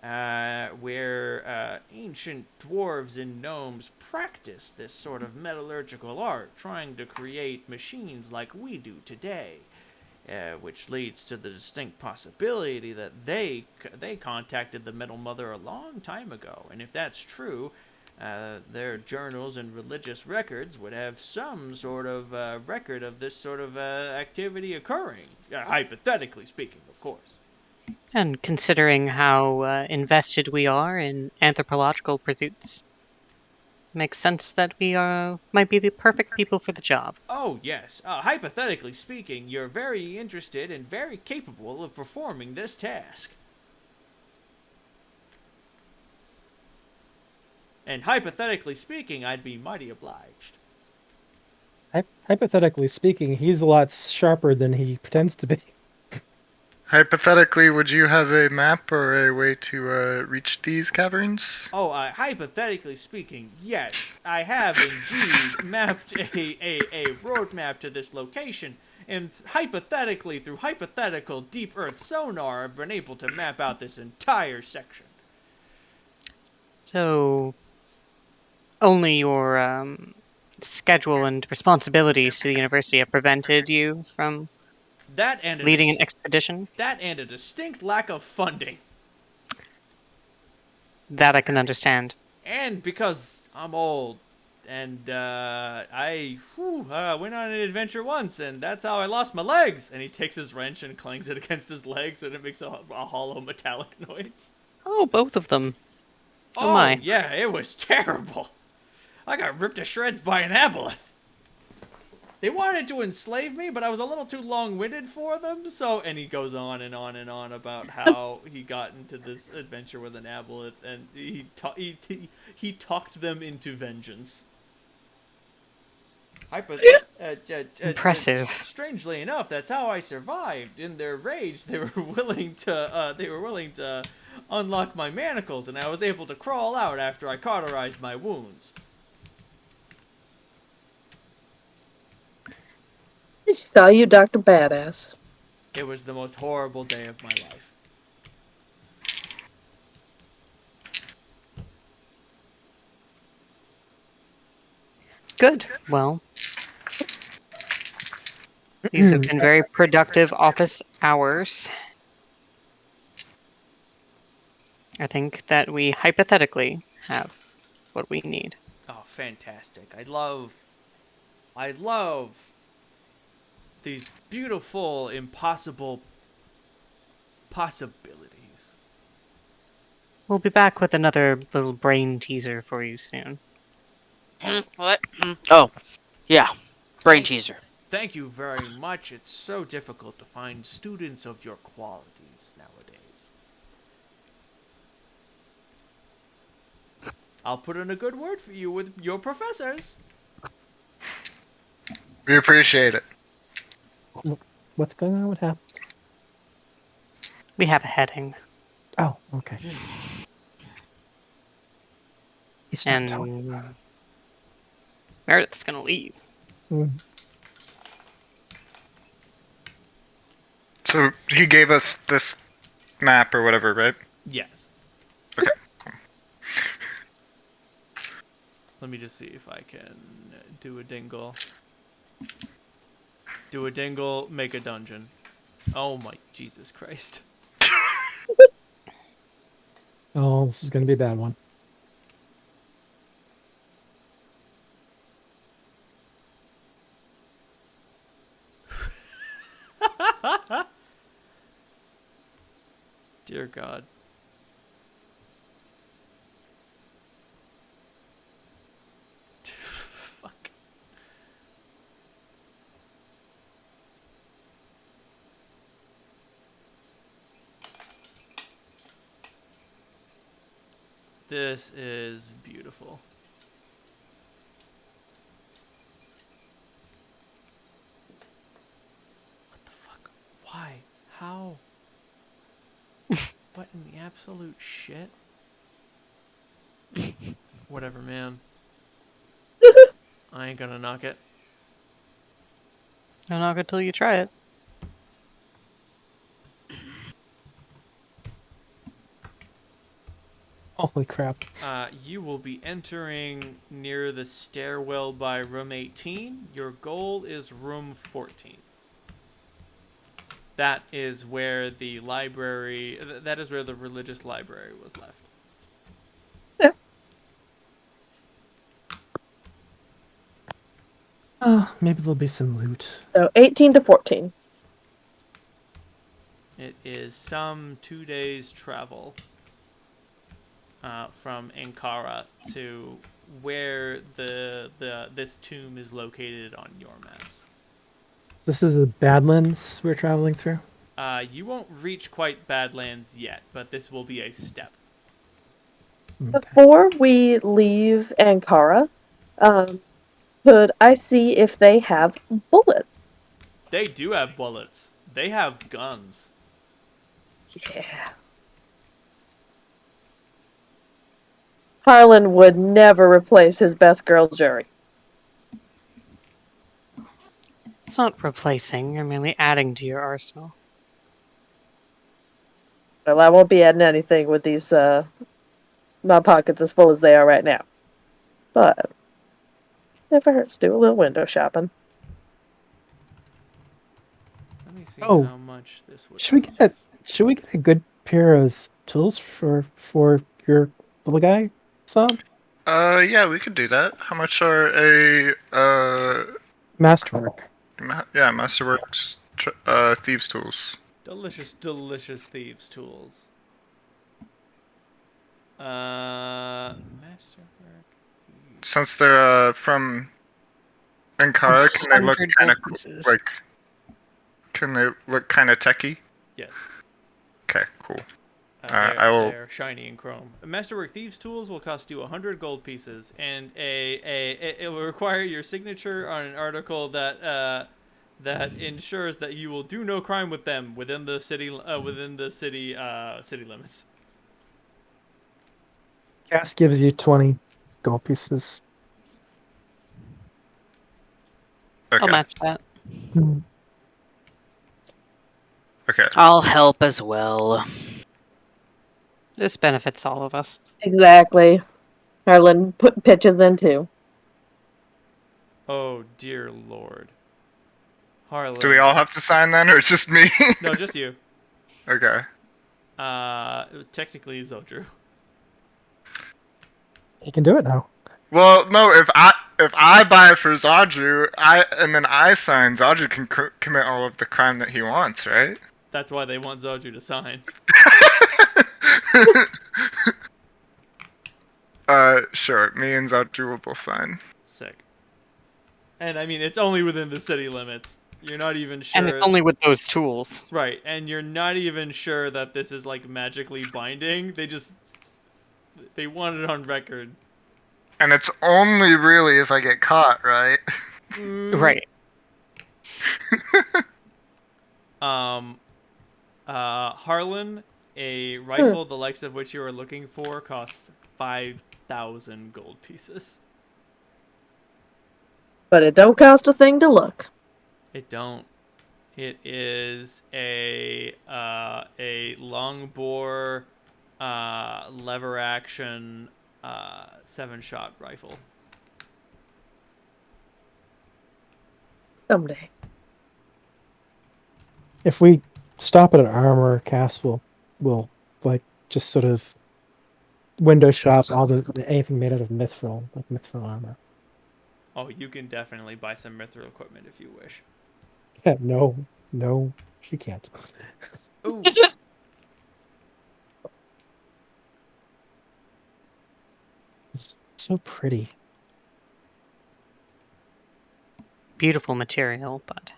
where ancient dwarves and gnomes practiced this sort of metallurgical art, trying to create machines like we do today. Which leads to the distinct possibility that they contacted the Metal Mother a long time ago. And if that's true, their journals and religious records would have some sort of record of this sort of activity occurring. Hypothetically speaking, of course. And considering how invested we are in anthropological pursuits, makes sense that we might be the perfect people for the job. Oh, yes. Hypothetically speaking, you're very interested and very capable of performing this task. And hypothetically speaking, I'd be mighty obliged. Hypothetically speaking, he's a lot sharper than he pretends to be. Hypothetically, would you have a map or a way to reach these caverns? Oh, hypothetically speaking, yes, I have indeed mapped a roadmap to this location, and hypothetically, through hypothetical deep earth sonar, I've been able to map out this entire section. So, only your schedule and responsibilities to the university have prevented you from That and leading an expedition? That and a distinct lack of funding. That I can understand. And because I'm old, and I went on an adventure once, and that's how I lost my legs. And he takes his wrench and clangs it against his legs, and it makes a hollow metallic noise. Oh, both of them. Oh, my. Yeah, it was terrible. I got ripped to shreds by an aboleth. They wanted to enslave me, but I was a little too long-winded for them, so... And he goes on and on and on about how he got into this adventure with an aboleth, and he talked them into vengeance. Impressive. Strangely enough, that's how I survived. In their rage, they were willing to unlock my manacles, and I was able to crawl out after I cauterized my wounds. I should call you Dr. Badass. It was the most horrible day of my life. Good. Well, these have been very productive office hours. I think that we hypothetically have what we need. Oh, fantastic. I love these beautiful, impossible possibilities. We'll be back with another little brain teaser for you soon. What? Oh, yeah. Brain teaser. Thank you very much. It's so difficult to find students of your qualities nowadays. I'll put in a good word for you with your professors. We appreciate it. What's going on? What happened? We have a heading. Oh, okay. He stopped telling And me. Meredith's gonna leave. So he gave us this map or whatever, right? Yes. Okay. Let me just see if I can do a dingle. Do a dingle, make a dungeon. Oh my Jesus Christ. Oh, this is going to be a bad one. Dear God. Fuck. This is beautiful. What the fuck? Why? How? What in the absolute shit? Whatever, man. I ain't gonna knock it. Don't knock it till you try it. Holy crap. You will be entering near the stairwell by room 18. Your goal is room 14. That is where the library. That is where the religious library was left. Oh, maybe there'll be some loot. So 18 to 14. It is some 2 days travel from Ankara to where this tomb is located on your maps. This is the Badlands we're traveling through? You won't reach quite Badlands yet, but this will be a step. Okay. Before we leave Ankara, could I see if they have bullets? They do have bullets. They have guns. Yeah. Harlan would never replace his best girl jury. It's not replacing, you're merely adding to your arsenal. Well, I won't be adding anything with these, my pockets as full as they are right now. But, never hurts to do a little window shopping. Let me see Oh. how much this would Should we cost. get a good pair of tools for your little guy, son? Yeah, we could do that. How much are a Masterwork. Masterworks thieves tools? Delicious, delicious thieves' tools. Masterwork. Since they're from Ankara, can they look 100 kind of gold pieces. like? Can they look kind of techy? Yes. Okay, cool. They're shiny and chrome. Masterwork Thieves tools will cost you 100 gold pieces, and it will require your signature on an article that ensures that you will do no crime with them within the city city limits. Gas gives you 20 gold pieces. Okay. I'll match that. Hmm. Okay. I'll help as well. This benefits all of us. Exactly. Harlan pitches in too. Oh dear lord. Harlan. Do we all have to sign then, or just me? No, just you. Okay. Technically Zodru. You can do it now. Well, no. If I buy it for Zadru, and then I sign, Zadru can commit all of the crime that he wants, right? That's why they want Zodru to sign. Sure. Me and Zadru will both sign. Sick. And I mean, it's only within the city limits. You're not even sure. And it's only with those tools. Right, and you're not even sure that this is like magically binding. They want it on record. And it's only really if I get caught, right? Right. Harlan, a rifle the likes of which you are looking for costs 5,000 gold pieces. But it don't cost a thing to look. It don't. It is a long bore, lever action, 7-shot rifle. Someday. If we stop at an armor cast, we'll like just sort of window shop all anything made out of mithril, like mithril armor. Oh, you can definitely buy some mithril equipment if you wish. Yeah, no, you can't. Ooh. So pretty. Beautiful material, but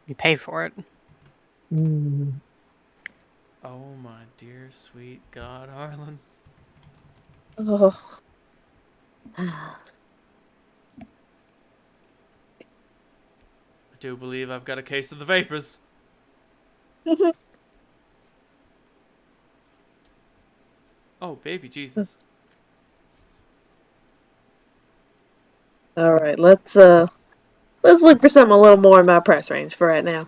you pay for it. Mm. Oh my dear sweet God, Harlan. Oh. I do believe I've got a case of the vapors. Oh, baby Jesus. All right, let's look for something a little more in my price range for right now.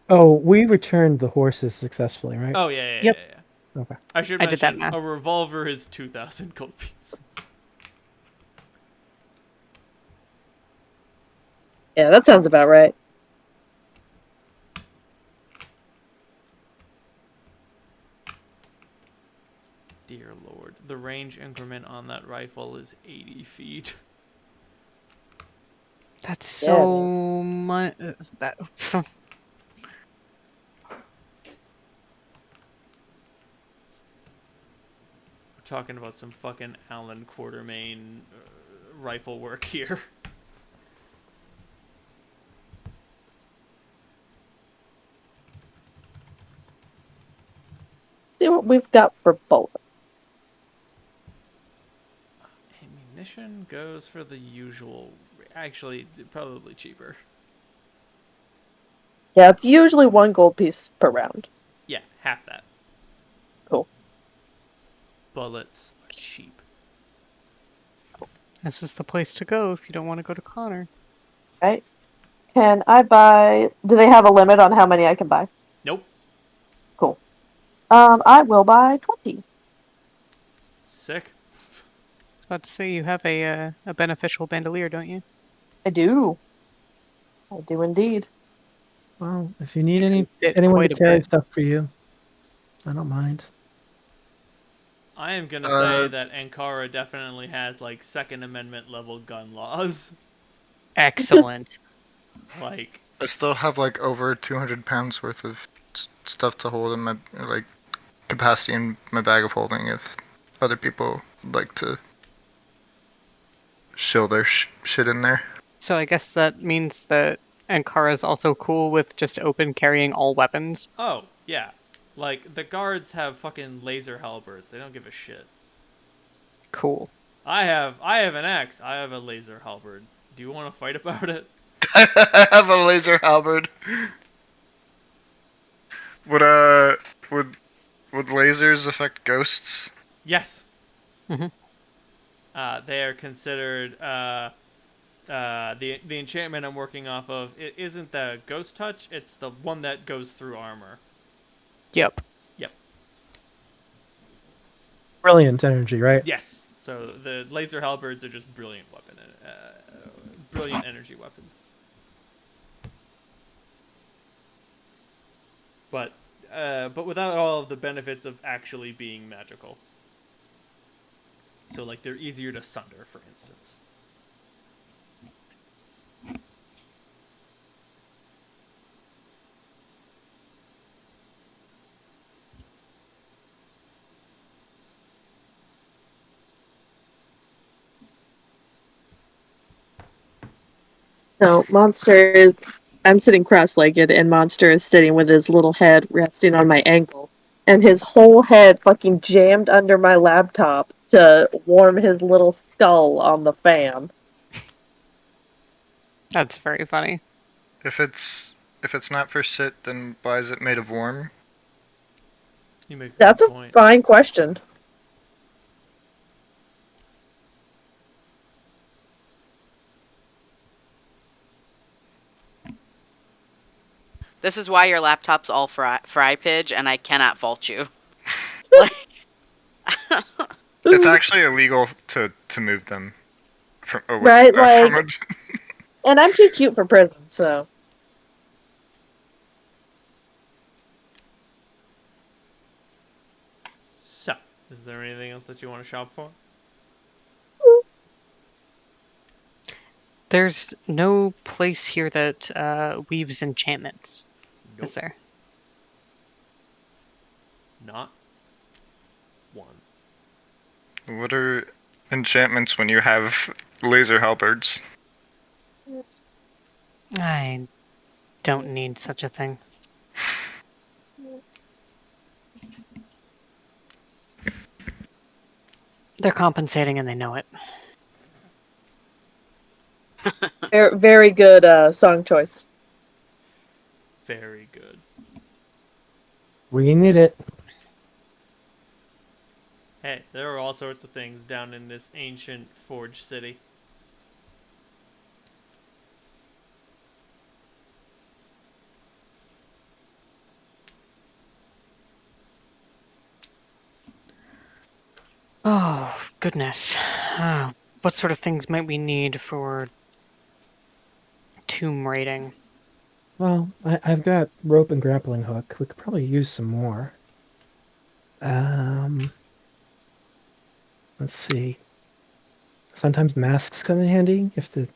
Oh, we returned the horses successfully, right? Oh, yeah. Yep. Okay. I should I did that mention math. a revolver is 2,000 gold pieces. Yeah, that sounds about right. Dear Lord, the range increment on that rifle is 80 feet. That's Yeah, it so much. That We're talking about some fucking Allen Quartermain rifle work here. See what we've got for bullets. Ammunition goes for the usual. Actually, probably cheaper. Yeah, it's usually 1 gold piece per round. Yeah, half that. Cool. Bullets are cheap. this is the place to go if you don't want to go to Connor. Right? Can I buy... Do they have a limit on how many I can buy? Nope. Cool. I will buy 20. Sick. I was about to say you have a beneficial bandolier, don't you? I do. I do indeed. Well, if you need You can fit anyone to quite a carry bit. stuff for you, I don't mind. I am gonna say that Ankara definitely has like Second Amendment level gun laws. Excellent. Like, I still have like over 200 pounds worth of stuff to hold in my like capacity in my bag of holding if other people would like to shill their shit in there. So I guess that means that Ankara's also cool with just open carrying all weapons. oh yeah, like the guards have fucking laser halberds. They don't give a shit. Cool. I have an axe. I have a laser halberd. Do you want to fight about it? I have a laser halberd. Would would lasers affect ghosts? Yes. Mhm. They are considered the enchantment I'm working off of. It isn't the ghost touch. It's the one that goes through armor. Yep. Yep. Brilliant energy, right? Yes. So the laser halberds are just brilliant brilliant energy weapons. But without all of the benefits of actually being magical. So like they're easier to sunder, for instance. No, Monster is... I'm sitting cross-legged, and Monster is sitting with his little head resting on my ankle, and his whole head fucking jammed under my laptop to warm his little skull on the fan. That's very funny. If it's not for sit, then why is it made of worm? You make a That's good a point. fine question. This is why your laptop's all fry pidge, and I cannot fault you. Like, It's actually illegal to move them from Right, like... from And I'm too cute for prison, so... So, is there anything else that you want to shop for? There's no place here that weaves enchantments, Nope. is there? Not one. What are enchantments when you have laser halberds? I don't need such a thing. They're compensating and they know it. Very good song choice. Very good. We need it. Hey, there are all sorts of things down in this ancient forge city. Oh, goodness. What sort of things might we need for tomb raiding? Well, I've got rope and grappling hook. We could probably use some more. Um, let's see. Sometimes masks come in handy if the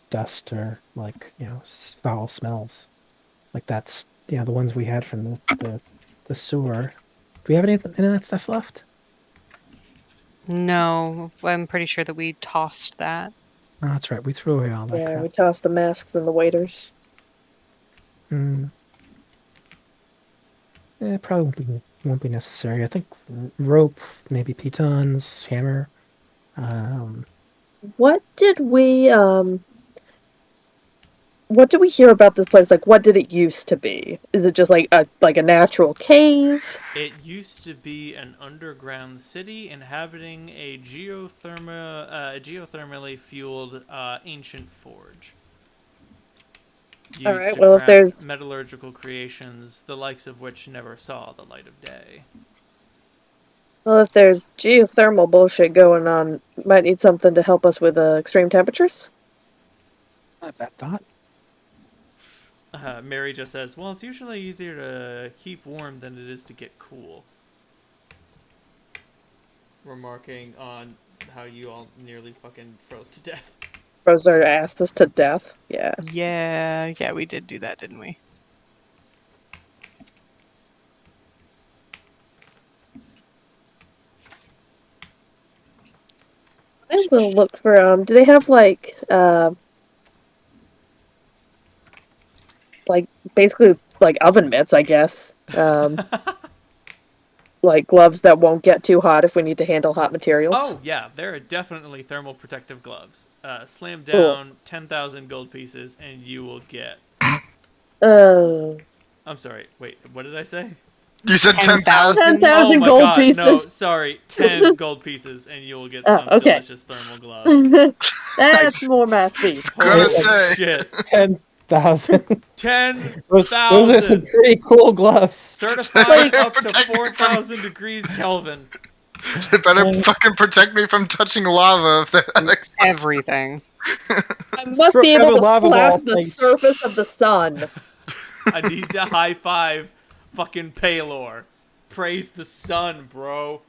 dust or foul smells. Like that's the ones we had from the sewer. Do we have any of that stuff left? No, I'm pretty sure that we tossed that. Oh, that's right. We threw away all that Yeah, crap. we tossed the masks and the waiters. Hmm. It probably won't be necessary. I think rope, maybe pitons, hammer. Um, What did we hear about this place? Like, what did it used to be? Is it just like a natural cave? It used to be an underground city inhabiting a geothermally fueled ancient forge. All Used right. to Well, if craft there's metallurgical creations, the likes of which never saw the light of day. geothermal bullshit going on, might need something to help us with extreme temperatures. not a bad thought. Mary just says, well, it's usually easier to keep warm than it is to get cool. Remarking on how you all nearly fucking froze to death. Froze our asses to death. Yeah. Yeah, we did do that, didn't we? I will look for do they have like basically like oven mitts, I guess. Like gloves that won't get too hot if we need to handle hot materials. Oh, yeah, there are definitely thermal protective gloves. Slam Cool. down 10,000 gold pieces and you will get... Uh, I'm sorry, wait, what did I say? You said 10,000? 10,000? 10,000 Oh my gold god, pieces. no, sorry, 10 gold pieces and you will get Oh, some okay. delicious thermal gloves. That's more my speed. Gonna Holy say. shit. 10,000. 10,000! Those are some pretty cool gloves. Certified up to Protect me from- 4,000 degrees Kelvin. They better Um, fucking protect me from touching lava if they're that expensive. Everything. I must Throw be able a to lava slap ball, the thanks. surface of the sun. I need to high five fucking Paylor. Praise the sun, bro.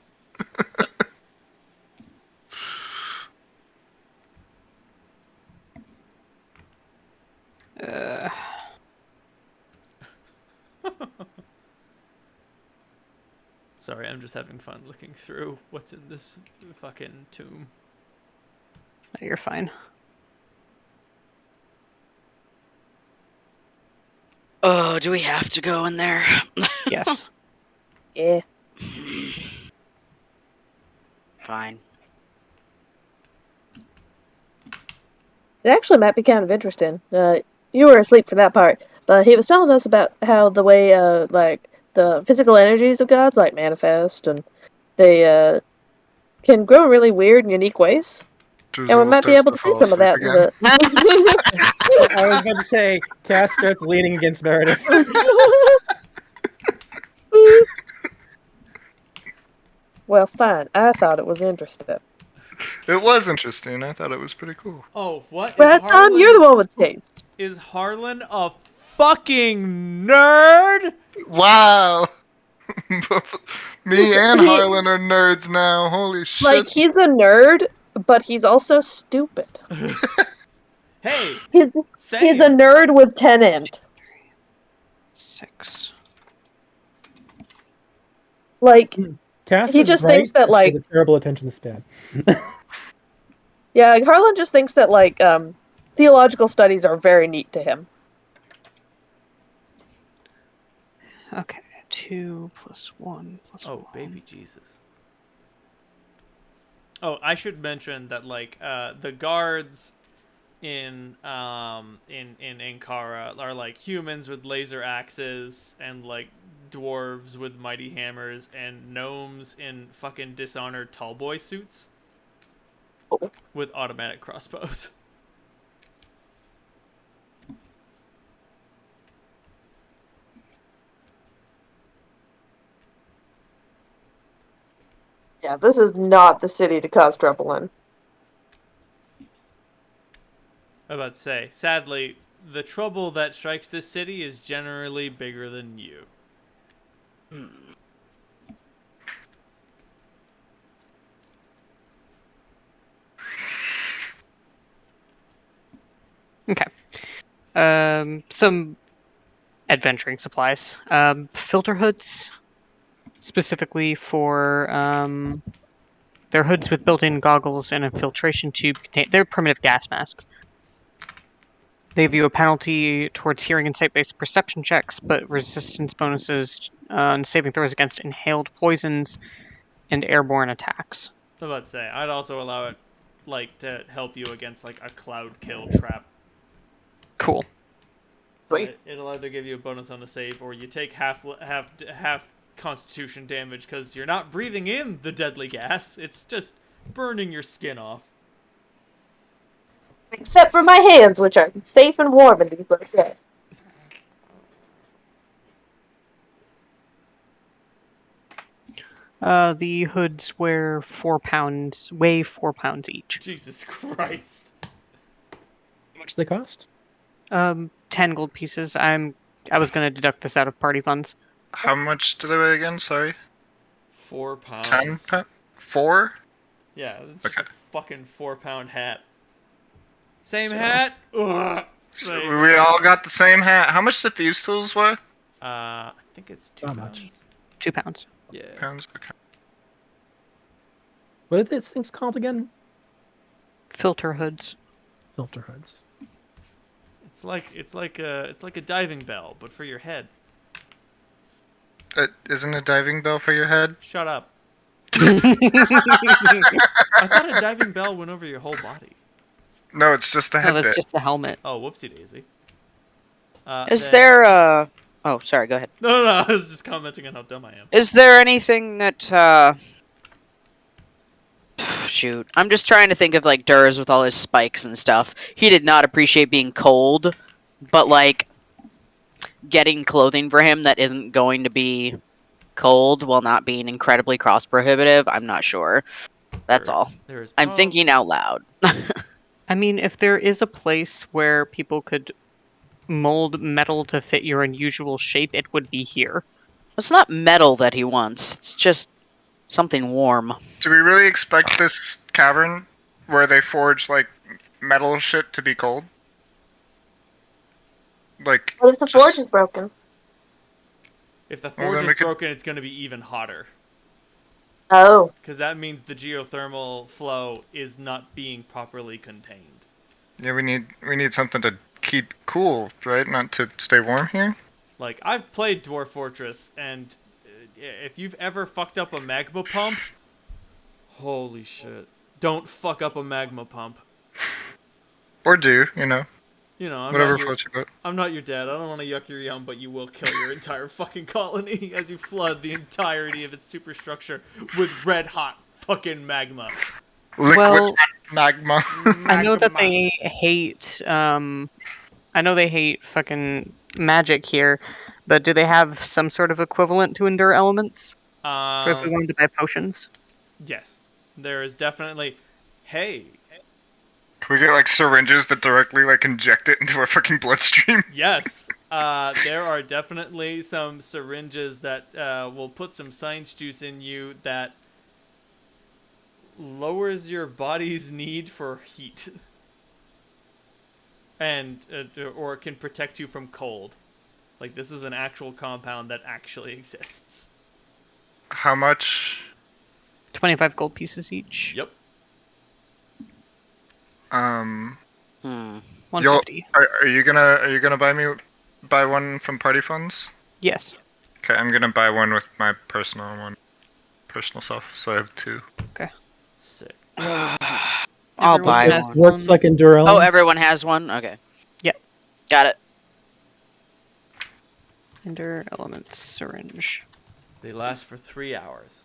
Uh, Sorry, I'm just having fun looking through what's in this fucking tomb. you're fine. Oh, do we have to go in there? Yes. Yeah. Fine. It actually might be kind of interesting. You were asleep for that part, but he was telling us about how the way, like, the physical energies of gods, like, manifest, and they, can grow in really weird and unique ways. And we Drizzle might be starts able to to see fall some of asleep that. again. I was going to say, Cass starts leaning against Meredith. Well, fine. I thought it was interesting. It was interesting. I thought it was pretty cool. Oh, what? Brad, Tom, you're the one with taste. Is Harlan a fucking nerd? Wow! Both me and He- Harlan are nerds now. Holy shit. Like, he's a nerd, but he's also stupid. Hey, He's same. a nerd with 10 int. 6. Like, Cass He is just right, thinks that, but she has like- a terrible attention span. yeah, like, Harlan just thinks that, like, theological studies are very neat to him. Okay. 2 plus 1 plus Oh, 1. baby Jesus. Oh, I should mention that like the guards in Ankara are like humans with laser axes and like dwarves with mighty hammers and gnomes in fucking dishonored tallboy suits Oh. with automatic crossbows. Yeah, this is not the city to cause trouble in. I'm about to say, sadly, the trouble that strikes this city is generally bigger than you. Okay. Some adventuring supplies. Filter hoods, specifically for they're hoods with built-in goggles and a filtration tube. They're primitive gas masks. They view a penalty towards hearing and sight-based perception checks, but resistance bonuses on saving throws against inhaled poisons and airborne attacks. I'm about to say, I'd also allow it, like, to help you against, like, a cloud kill trap. Cool. Sweet. It'll either give you a bonus on the save, or you take half Constitution damage because you're not breathing in the deadly gas. It's just burning your skin off. Except for my hands, which are safe and warm in these little days. The hoods weigh 4 pounds each. Jesus Christ. How much do they cost? 10 gold pieces. I was gonna deduct this out of party funds. How much do they weigh again? Sorry. 4 pounds. 10 pounds? 4? Yeah, it's just Okay. a fucking 4-pound hat. Same hat? Ugh. So Same we all got the same hat. How much did thieves' tools weigh? I think it's 2 Not pounds. much. 2 pounds. Yeah. Pounds? Okay. What are these things called again? Filter hoods. Filter hoods. It's like a diving bell, but for your head. Isn't a diving bell for your head? Shut up. I thought a diving bell went over your whole body. No, it's just the No, head that's bit. just the helmet. Oh, whoopsie daisy. Is then- there a... Oh, sorry, go ahead. No, I was just commenting on how dumb I am. Is there anything that, Shoot. I'm just trying to think of, like, Durs with all his spikes and stuff. He did not appreciate being cold, but, like, getting clothing for him that isn't going to be cold while not being incredibly cross-prohibitive, I'm not sure. That's all. There is I'm thinking out loud. I mean, if there is a place where people could mold metal to fit your unusual shape, it would be here. It's not metal that he wants. It's just something warm. Do we really expect this cavern where they forge, like, metal shit to be cold? Like, What if the just- forge is broken? If the Well, forge then is we could- broken, it's going to be even hotter. Oh. Because that means the geothermal flow is not being properly contained. Yeah, we need something to keep cool, right? Not to stay warm here. Like, I've played Dwarf Fortress, and if you've ever fucked up a magma pump, holy shit. Don't fuck up a magma pump. Or do, you know, You know, whatever floats your boat. I'm not your dad. I don't want to yuck your yum, but you will kill your entire fucking colony as you flood the entirety of its superstructure with red hot fucking magma. Liquid Well- magma. I know that Magma. they hate. I know they hate fucking magic here, but do they have some sort of equivalent to endure elements? For if we wanted to buy potions. Yes, there is definitely. Hey, Can we get like syringes that directly like inject it into our fucking bloodstream? yes, there are definitely some syringes that will put some science juice in you that lowers your body's need for heat, and or can protect you from cold. Like, this is an actual compound that actually exists. How much? 25 gold pieces each. Yep. Hmm. 150. Are you gonna buy one from party funds? Yes. Okay, I'm gonna buy one with my personal stuff, so I have 2. Sick. I'll Everyone buy has one. Works like endure Oh, elements. everyone has one? Okay. Yep. Got it. Endure elements syringe. They last for 3 hours.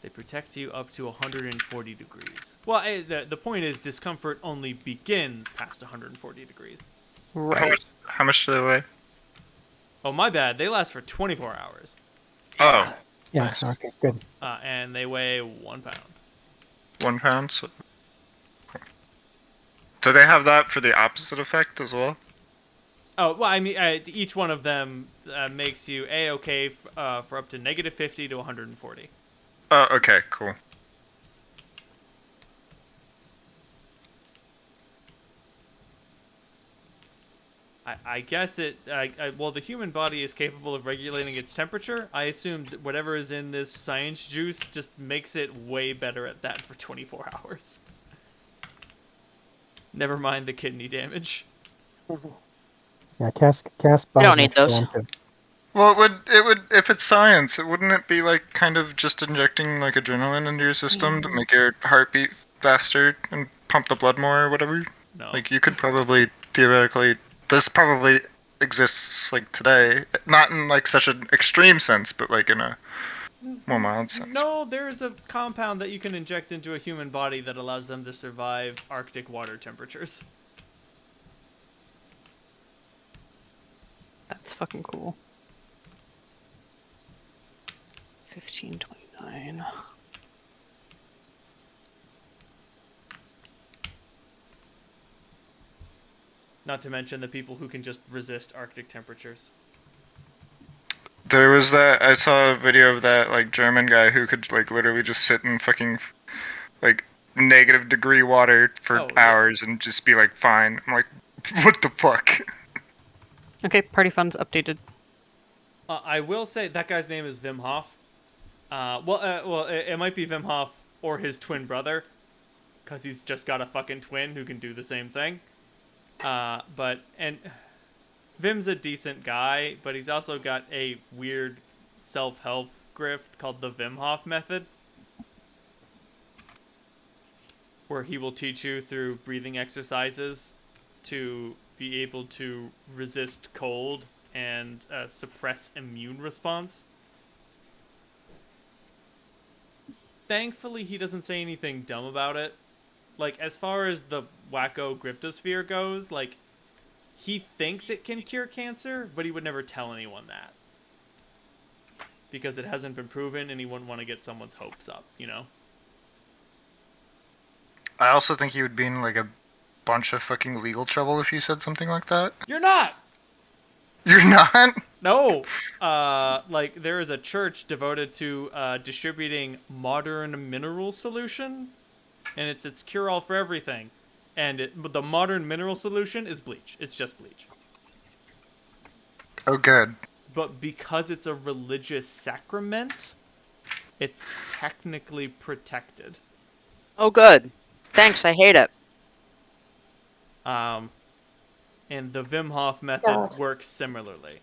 They protect you up to 140 degrees. Well, the point is discomfort only begins past 140 degrees. How Right. How much do they weigh? Oh, my bad. They last for 24 hours. Oh, Yeah. Nice. Okay. Good. And they weigh 1 pound. 1 pound. So... Do they have that for the opposite effect as well? Oh, well, I mean, each one of them makes you A-okay for up to -50 to 140. Oh, okay, cool. I guess it. Well, the human body is capable of regulating its temperature. I assumed whatever is in this science juice just makes it way better at that for 24 hours. Never mind the kidney damage. Yeah. Cast buys don't an need extra those. one too. Well, it would, if it's science, wouldn't it be like kind of just injecting like adrenaline into your system to make your heart beat faster and pump the blood more or whatever? No. Like you could probably theoretically, this probably exists like today, not in like such an extreme sense, but like in a more mild sense. No, there's a compound that you can inject into a human body that allows them to survive Arctic water temperatures. That's fucking cool. 1529. Not to mention the people who can just resist Arctic temperatures. There was that, I saw a video of that like German guy who could like literally just sit in fucking like -degree water for Oh, yeah. hours and just be like fine. I'm like, what the fuck? Okay, party funds updated. I will say that guy's name is Wim Hof. It might be Wim Hof or his twin brother, because he's just got a fucking twin who can do the same thing. And Vim's a decent guy, but he's also got a weird self-help grift called the Wim Hof method, where he will teach you through breathing exercises to be able to resist cold and suppress immune response. Thankfully, he doesn't say anything dumb about it. Like, as far as the wacko griftosphere goes, like, he thinks it can cure cancer, but he would never tell anyone that. Because it hasn't been proven, and he wouldn't want to get someone's hopes up, you know? I also think you would be in like a bunch of fucking legal trouble if you said something like that. You're not! You're not? No! Like, there is a church devoted to distributing modern mineral solution, and it's its cure-all for everything. And the modern mineral solution is bleach. It's just bleach. Oh, good. But because it's a religious sacrament, it's technically protected. Oh, good. Thanks, I hate it. And the Wim Hof method God. works similarly.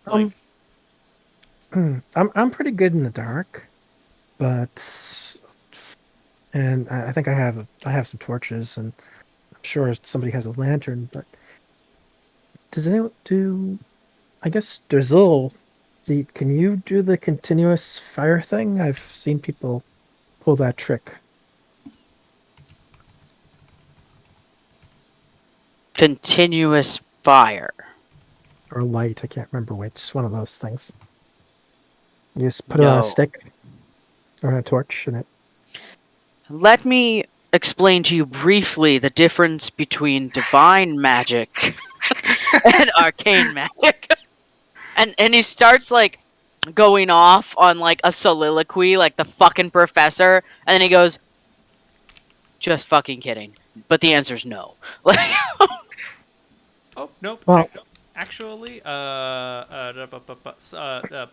I'm pretty good in the dark, but I think I have some torches, and I'm sure somebody has a lantern. But does anyone do? I guess Drizzle, can you do the continuous fire thing? I've seen people pull that trick. Continuous fire. Or light, I can't remember which. It's one of those things. You just put it on a No. stick or on a torch, and it. Let me explain to you briefly the difference between divine magic and arcane magic. And he starts like going off on like a soliloquy like the fucking professor, and then he goes, just fucking kidding. But the answer's no. Like Oh, nope. Well- Actually,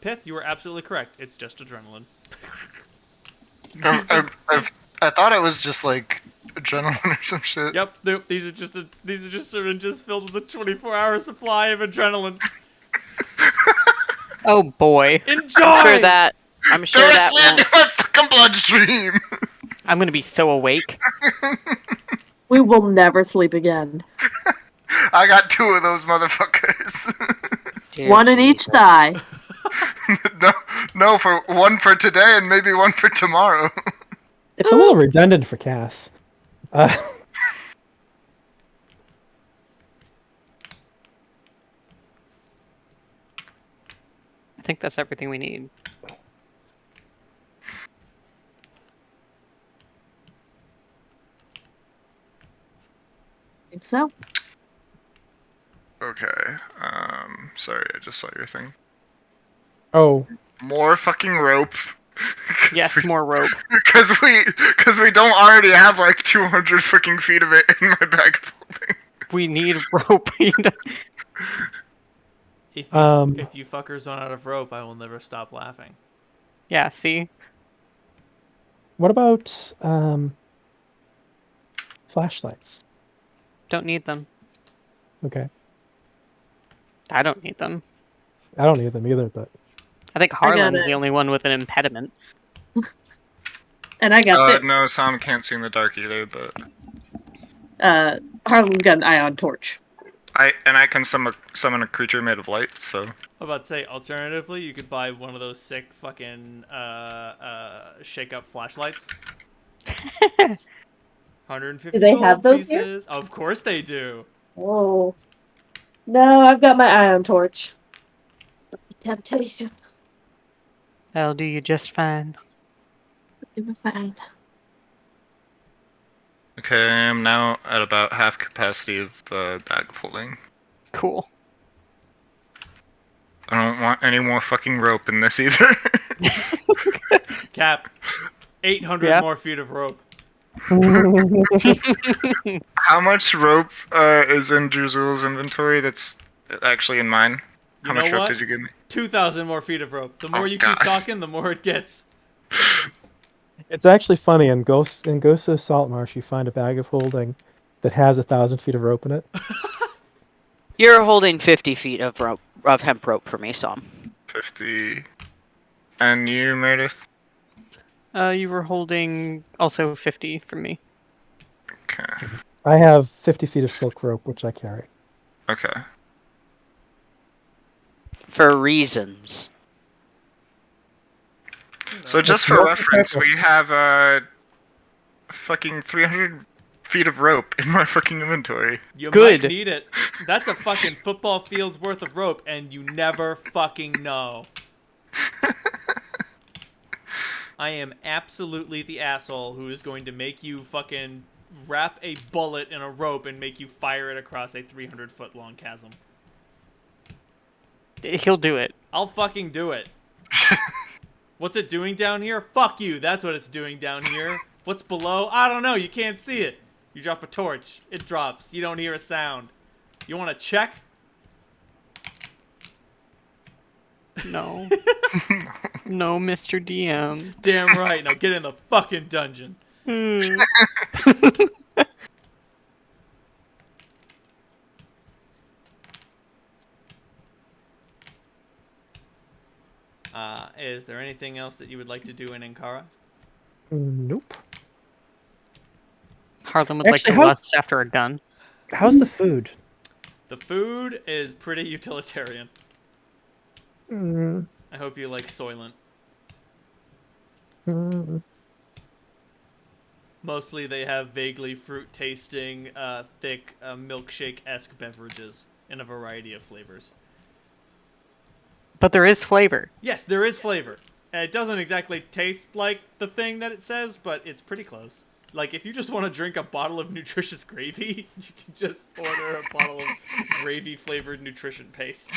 Pith, you were absolutely correct. It's just adrenaline. I thought it was just like adrenaline or some shit. Yep, nope, these are just syringes filled with a 24-hour supply of adrenaline. Oh boy. Enjoy! I'm sure that Directly won't. into my fucking bloodstream. I'm gonna be so awake. We will never sleep again. I got 2 of those motherfuckers. Dear One in each Jesus. thigh. no, for one for today and maybe one for tomorrow. It's a little redundant for Cass. think that's everything we need. think so. Okay. Sorry, I just saw your thing. Oh, More fucking rope. Yes, more rope. Because we don't already have like 200 fucking feet of it in my bag of holding. We need rope. If you fuckers run out of rope, I will never stop laughing. Yeah, see? what about flashlights? Don't need them. Okay, I don't need them. I don't need them either, but I think got Harlan's it. the only one with an impediment. And I got this. No, Sam can't see in the dark either, but Harlan's got an ion torch. I can summon a creature made of light, so I'm about to say, alternatively, you could buy one of those sick fucking shake-up flashlights. 150 Do they gold have those here? pieces. Of course they do. Whoa. No, I've got my ion torch. Temptation. That'll do you just fine. It was fine. okay, I am now at about half capacity of the bag of holding. Cool. I don't want any more fucking rope in this either. Cap, 800 Yeah. more feet of rope. How much rope is in Juzul's inventory that's actually in mine? You How know much rope what? did you give me? 2,000 more feet of rope. The more Oh, you God. keep talking, the more it gets. it's actually funny. In Ghost of Salt Marsh, you find a bag of holding that has 1,000 feet of rope in it. You're holding 50 feet of rope, of hemp rope for me, so 50. And you, Meredith? You were holding also 50 from me. Okay. I have 50 feet of silk rope, which I carry. Okay. for reasons. So just for reference, we have fucking 300 feet of rope in my fucking inventory. You Good. might need it. That's a fucking football field's worth of rope, and you never fucking know. I am absolutely the asshole who is going to make you fucking wrap a bullet in a rope and make you fire it across a 300-foot long chasm. He'll do it. I'll fucking do it. What's it doing down here? Fuck you, that's what it's doing down here. What's below? I don't know, you can't see it. You drop a torch, it drops, you don't hear a sound. You want to check? No. No, Mr. DM. Damn right, now get in the fucking dungeon. Is there anything else that you would like to do in Ankara? Nope. Harlan would Actually, like to lust after a gun. How's the food? The food is pretty utilitarian. Mm, I hope you like Soylent. mm. Mostly they have vaguely fruit-tasting, thick, milkshake-esque beverages in a variety of flavors. But there is flavor. Yes, there is flavor. And it doesn't exactly taste like the thing that it says, but it's pretty close. Like, if you just want to drink a bottle of nutritious gravy, you can just order a bottle of gravy-flavored nutrition paste.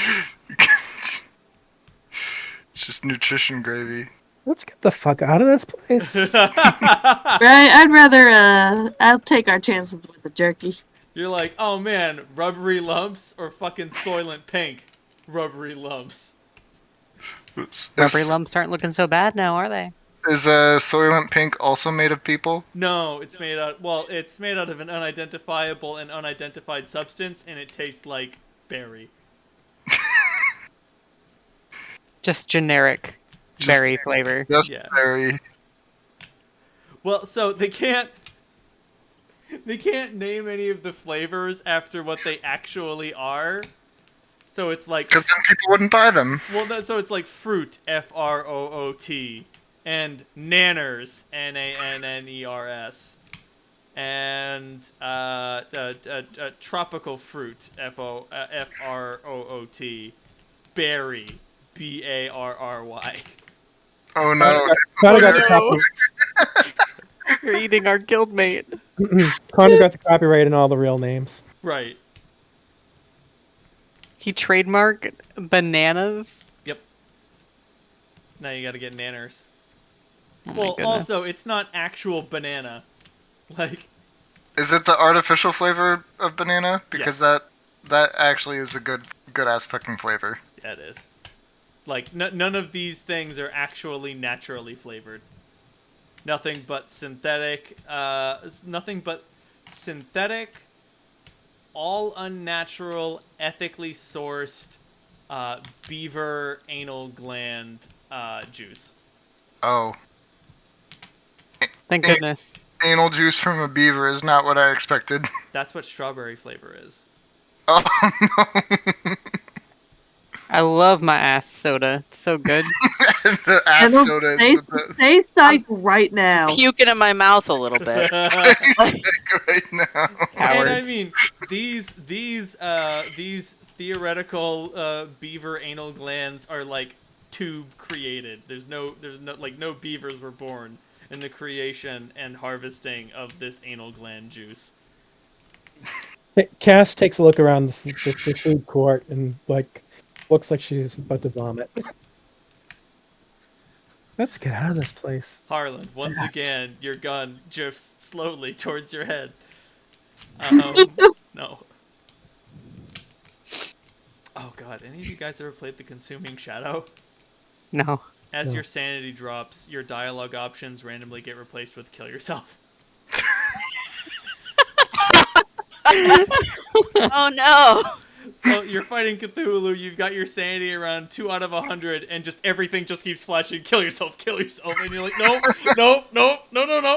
It's just nutrition gravy. Let's get the fuck out of this place. Right, I'd rather, I'll take our chances with the jerky. You're like, oh man, rubbery lumps or fucking Soylent Pink? Rubbery lumps. Rubbery lumps aren't looking so bad now, are they? Is Soylent Pink also made of people? No, it's made out. Well, it's made out of an unidentifiable and unidentified substance, and it tastes like berry. Just generic berry flavor. Just Yeah. berry. Well, so they can't name any of the flavors after what they actually are. So it's like, Because then people wouldn't buy them. well, so it's like fruit, F-R-O-O-T, and nanners, N-A-N-N-E-R-S, and tropical fruit, F-R-O-O-T, berry, Barry. Oh no. Connor got the no. copy. You're eating our guildmate. Connor got the copyright and all the real names. Right. He trademarked bananas. Yep. Now you gotta get nanners. Oh my Well, goodness. also, it's not actual banana. Like, Is it the artificial flavor of banana? Because Yes. that actually is a good ass fucking flavor. yeah, it is. Like, none of these things are actually naturally flavored. Nothing but synthetic, all unnatural, ethically sourced, beaver anal gland, juice. Oh. Thank goodness. Anal juice from a beaver is not what I expected. That's what strawberry flavor is. Oh no. I love my ass soda. It's so good. The ass soda is the best. Stay psych right now. Puking in my mouth a little bit. Stay sick right now. And I Cowards. mean, these theoretical beaver anal glands are like tube created. There's no like no beavers were born in the creation and harvesting of this anal gland juice. Cass takes a look around the food court and like looks like she's about to vomit. Let's get out of this place. Harlan, once Fast. again, your gun drifts slowly towards your head. No. Oh god, any of you guys ever played The Consuming Shadow? No. As No. your sanity drops, your dialogue options randomly get replaced with kill yourself. Oh no! So you're fighting Cthulhu, you've got your sanity around 2 out of 100, and just everything just keeps flashing, kill yourself, and you're like, no,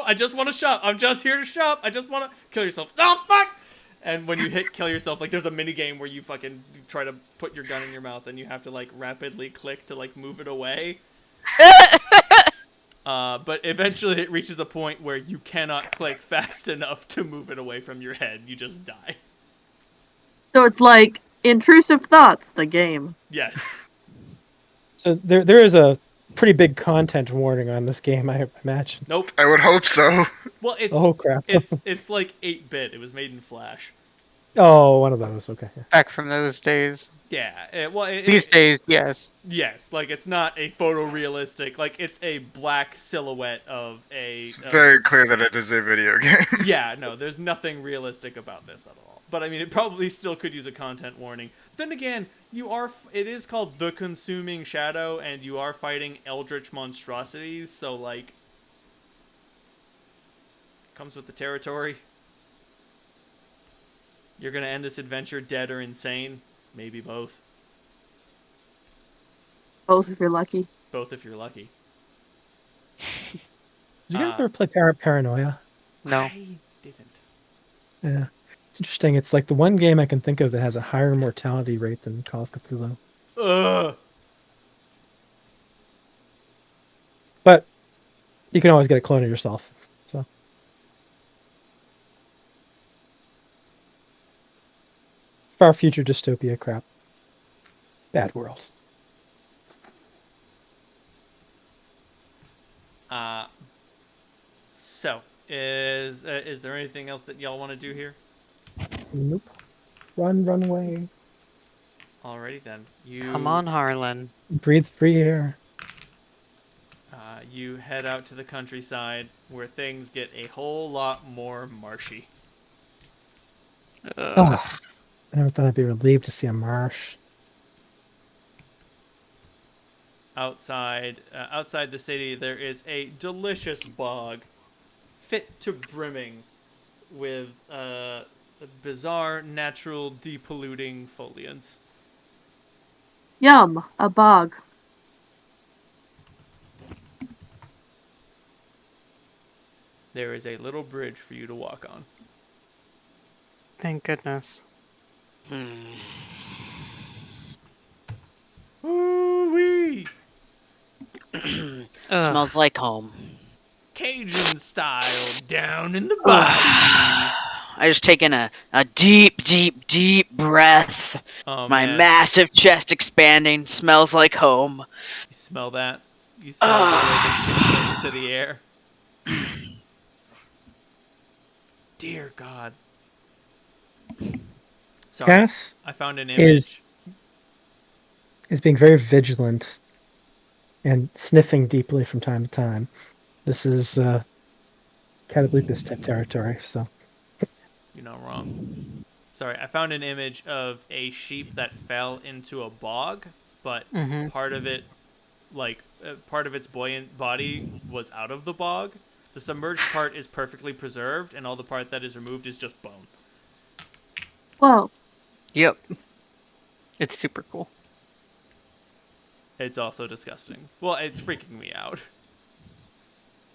I just want to shop, I'm just here to shop, I just want to kill yourself, no, fuck! And when you hit kill yourself, like there's a mini game where you fucking try to put your gun in your mouth and you have to like rapidly click to like move it away. But eventually it reaches a point where you cannot click fast enough to move it away from your head, you just die. So it's like Intrusive Thoughts, the game. Yes. So there is a pretty big content warning on this game, I imagine. Nope. I would hope so. Well, it's Oh crap! it's like 8-bit. It was made in Flash. Oh, one of those. Okay. Back from those days. Yeah. These days, yes. Yes. Like it's not a photorealistic. Like it's a black silhouette of a. It's very clear that it is a video game. Yeah. No. There's nothing realistic about this at all. But I mean, it probably still could use a content warning. Then again, it is called The Consuming Shadow, and you are fighting eldritch monstrosities. So like. Comes with the territory. You're gonna end this adventure dead or insane. Maybe both. Both if you're lucky. Both if you're lucky. Did you guys ever play Paranoia? No. I didn't. Yeah. It's interesting. It's like the one game I can think of that has a higher mortality rate than Call of Cthulhu. Ugh. But you can always get a clone of yourself. So far future dystopia crap. Bad world. So is there anything else that y'all want to do here? Nope. Run away. Alrighty then. You Come on, Harlan. Breathe free air. You head out to the countryside where things get a whole lot more marshy. I never thought I'd be relieved to see a marsh. Outside the city, there is a delicious bog, fit to brimming, with bizarre, natural, depolluting foliants. Yum, a bog. There is a little bridge for you to walk on. Thank goodness. Ooh-wee! Smells like home. Cajun style, down in the bayou. I just take in a deep, deep, deep breath. Oh My man, massive chest expanding, smells like home. you smell that? You smell the way the shit clings to the air. Dear God. Sorry, Cass I found an is image. being very vigilant and sniffing deeply from time to time. This is Catablepus type territory, so You're not wrong. Sorry, I found an image of a sheep that fell into a bog, but Mm-hmm. part of it, part of its buoyant body was out of the bog. The submerged part is perfectly preserved, and all the part that is removed is just bone. Whoa. Yep. It's super cool. It's also disgusting. Well, it's freaking me out.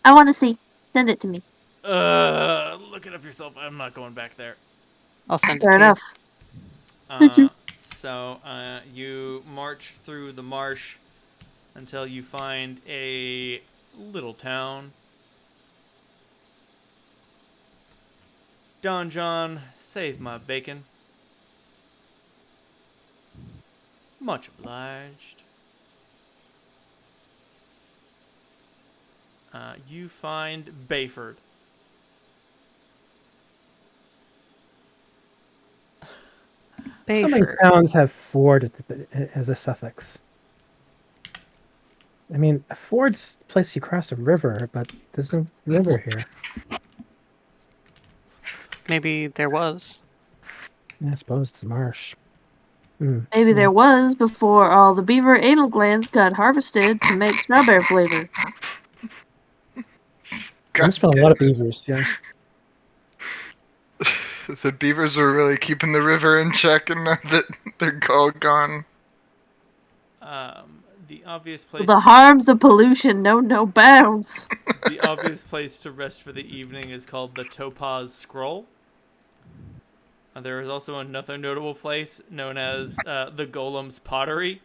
I want to see. Send it to me. Look it up yourself. I'm not going back there. I'll send it Fair to enough. So you march through the marsh until you find a little town. Don John, save my bacon. Much obliged. You find Bayford. so many Bayford. towns have ford as a suffix. I mean, a ford's the place you cross a river, but there's no river here. Maybe there was. Yeah, I suppose it's a marsh. Hmm. Maybe Yeah. there was before all the beaver anal glands got harvested to make strawberry flavor. I must found a lot of beavers. Yeah. The beavers were really keeping the river in check, and now that they're all gone. The obvious place. The harms of pollution know no bounds. The obvious place to rest for the evening is called the Topaz Scroll. There is also another notable place known as the Golem's Pottery,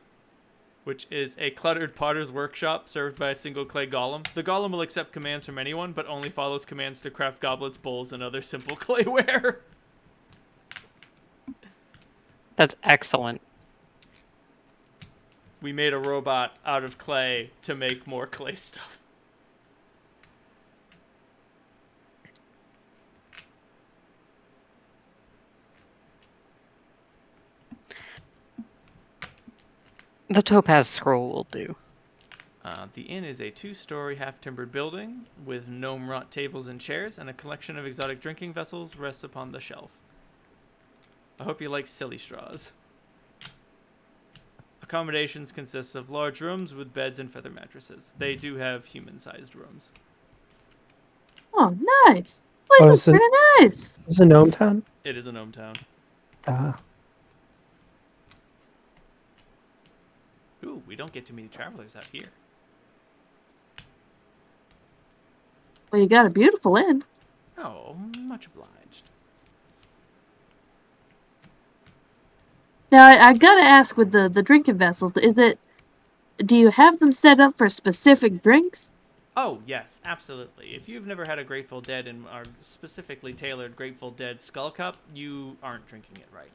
which is a cluttered potter's workshop served by a single clay golem. The golem will accept commands from anyone, but only follows commands to craft goblets, bowls, and other simple clayware. That's excellent. We made a robot out of clay to make more clay stuff. The Topaz Scroll will do. The inn is a 2-story half-timbered building with gnome-wrought tables and chairs, and a collection of exotic drinking vessels rests upon the shelf. I hope you like silly straws. Accommodations consist of large rooms with beds and feather mattresses. They do have human-sized rooms. Oh, nice. Place is is pretty nice. This is a gnome town. It is a gnome town. Ah, Ooh, we don't get too many travelers out here. Well, you got a beautiful inn. Oh, much obliged. Now, I gotta ask with the drinking vessels, do you have them set up for specific drinks? Oh, yes, absolutely. If you've never had a Grateful Dead and our specifically tailored Grateful Dead Skull Cup, you aren't drinking it right.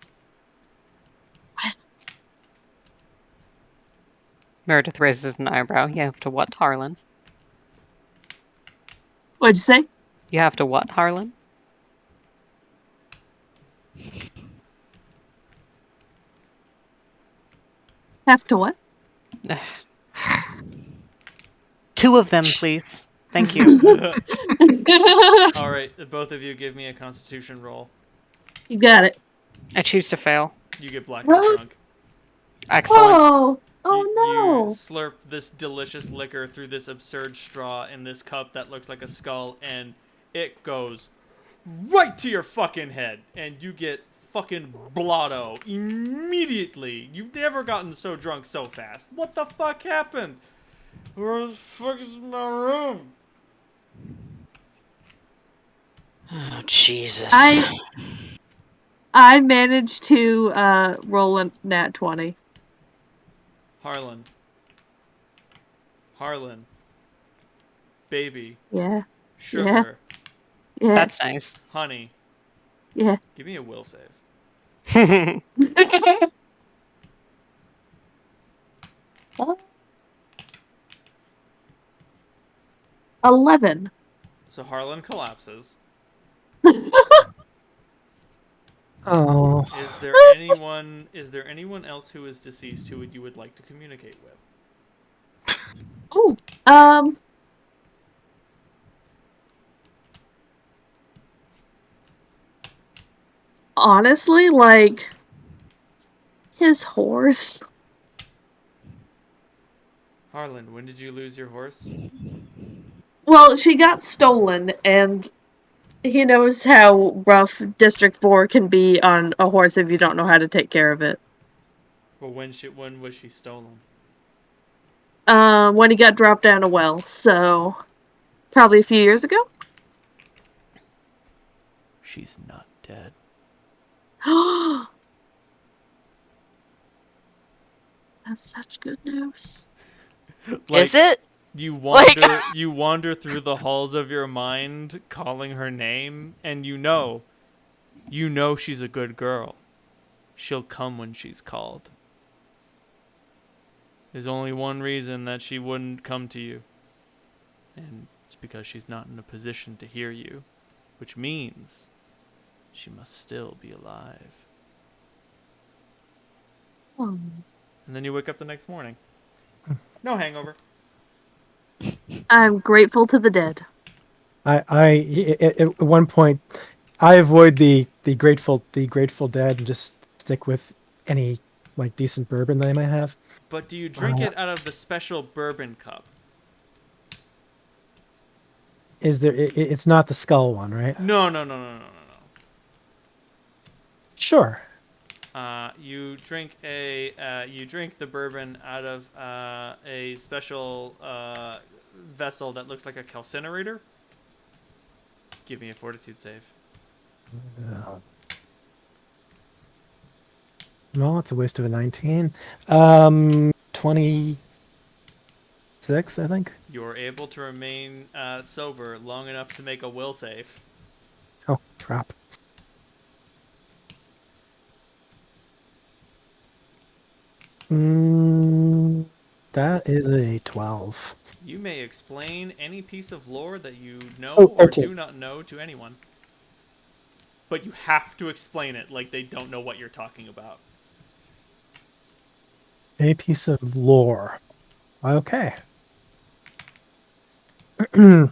Meredith raises an eyebrow. You have to what, Harlan? What'd you say? You have to what, Harlan? Have to what? 2 of them, please. Thank you. All right, both of you give me a Constitution roll. You got it. I choose to fail. You get blackout What? drunk. Excellent. Oh You no. slurp this delicious liquor through this absurd straw in this cup that looks like a skull, and it goes right to your fucking head, and you get fucking blotto immediately. You've never gotten so drunk so fast. What the fuck happened? Where the fuck is my room? Oh, Jesus. I managed to roll a nat 20. Harlan. Baby. Yeah. Sugar. Yeah. That's nice. Honey. Yeah. Give me a will save. 11. So Harlan collapses. Oh, Is there anyone? Is there anyone else who is deceased who you would like to communicate with? Oh, honestly, like his horse. Harlan, when did you lose your horse? Well, she got stolen, and he knows how rough District 4 can be on a horse if you don't know how to take care of it. Well, when was she stolen? When he got dropped down a well, so probably a few years ago. She's not dead. That's such good news. Like, Is it? you Like- wander through the halls of your mind, calling her name, and you know she's a good girl. She'll come when she's called. There's only one reason that she wouldn't come to you, and it's because she's not in a position to hear you, which means she must still be alive. Oh. And then you wake up the next morning. No hangover. I'm grateful to the dead. at one point, I avoid the grateful dead and just stick with any like decent bourbon that I might have. But do you drink it out of the special bourbon cup? Is there? It's not the skull one, right? No. Sure. You drink the bourbon out of a special vessel that looks like a calcinerator. Give me a fortitude save. Well, it's a waste of a 19. 26, I think. You're able to remain sober long enough to make a will save. Oh, crap. That is a 12. You may explain any piece of lore that you know Oh, or 13. do not know to anyone. But you have to explain it like they don't know what you're talking about. A piece of lore. Okay. That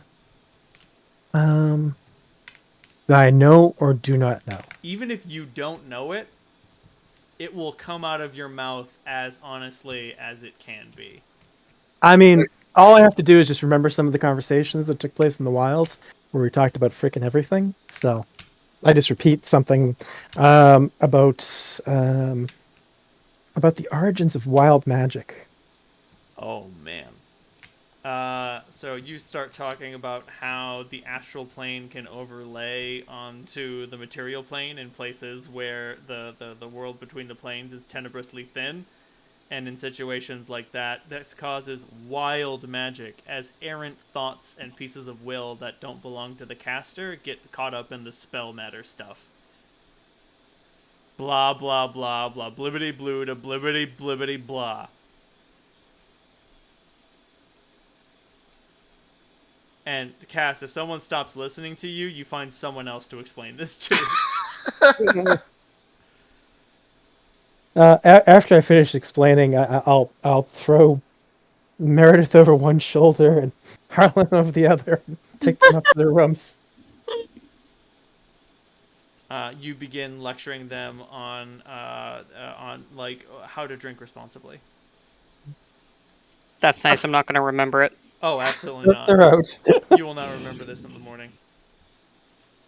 I know or do not know. Even if you don't know it, it will come out of your mouth as honestly as it can be. I mean, all I have to do is just remember some of the conversations that took place in the wilds where we talked about freaking everything. So I just repeat something about the origins of wild magic. Oh, man. So you start talking about how the astral plane can overlay onto the material plane in places where the world between the planes is tenebrously thin. And in situations like that, this causes wild magic as errant thoughts and pieces of will that don't belong to the caster get caught up in the spell matter stuff. Blah, blah, blah, blah, blibbity blue to blibbity blibbity blah. And Cass, if someone stops listening to you, you find someone else to explain this to. After I finish explaining, I'll throw Meredith over one shoulder and Harlan over the other, and take them up to their rooms. You begin lecturing them on like how to drink responsibly. That's nice. I'm not going to remember it. Oh, absolutely not. They're out. You will not remember this in the morning.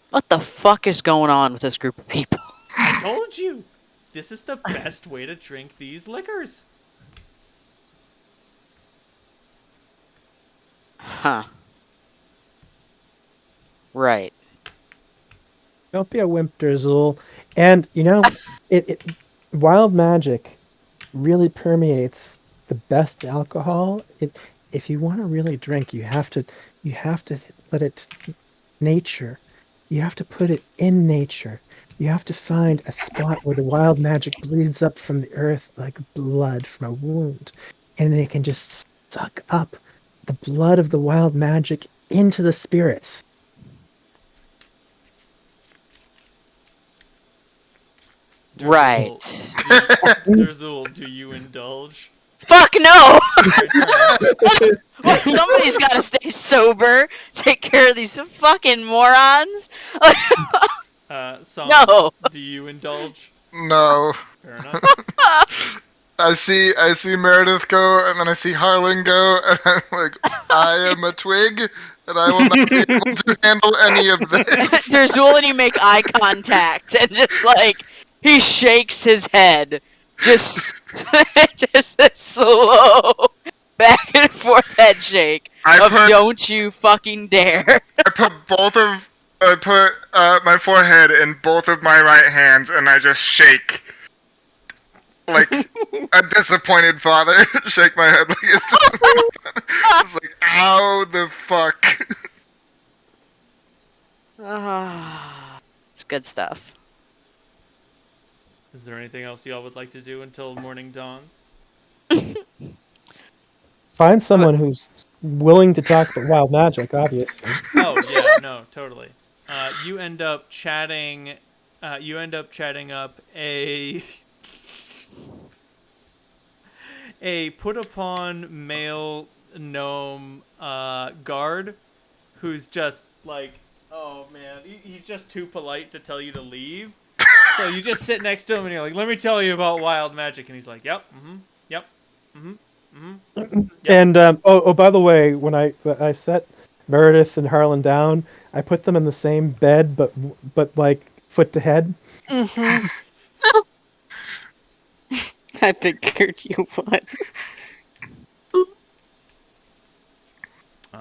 What the fuck is going on with this group of people? I told you, this is the best way to drink these liquors. Huh. Right. Don't be a wimp, Drizzle. And it wild magic really permeates the best alcohol. If you want to really drink, you have to let it nature. You have to put it in nature. You have to find a spot where the wild magic bleeds up from the earth like blood from a wound, and they can just suck up the blood of the wild magic into the spirits. Right. Durzul, do you indulge? Fuck no! Your turn. Well, somebody's gotta stay sober, take care of these fucking morons. Song, No. do you indulge? No. Fair enough. I see Meredith go, and then I see Harlan go, and I'm like, I am a twig, and I will not be able to handle any of this. Derzul and you make eye contact, and just like he shakes his head, just a slow back and forth head shake of don't you fucking dare. I put my forehead in both of my right hands, and I just shake. Like a disappointed father. Shake my head like a disappointed father. It's like, ow, the fuck. It's good stuff. Is there anything else y'all would like to do until morning dawns? Find someone who's willing to talk about wild magic, obviously. Oh yeah, no, totally. You end up chatting up a put upon male gnome guard who's just like, oh man, he's just too polite to tell you to leave. So you just sit next to him and you're like, let me tell you about wild magic, and he's like, yep, yep, yep. And by the way, when I set Meredith and Harlan down, I put them in the same bed, but like foot to head. Mm-hmm. I figured you would.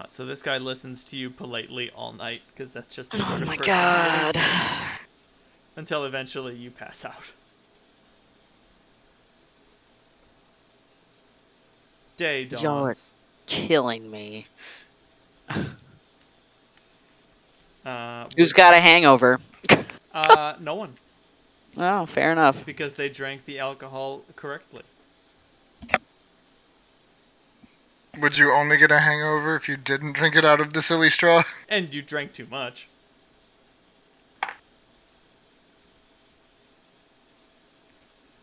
So this guy listens to you politely all night because that's just the sort Oh of my person he god. is. Until eventually you pass out. Day dawns. Y'all are killing me. Who's got a hangover? No one. Oh, fair enough. Because they drank the alcohol correctly. Would you only get a hangover if you didn't drink it out of the silly straw? And you drank too much.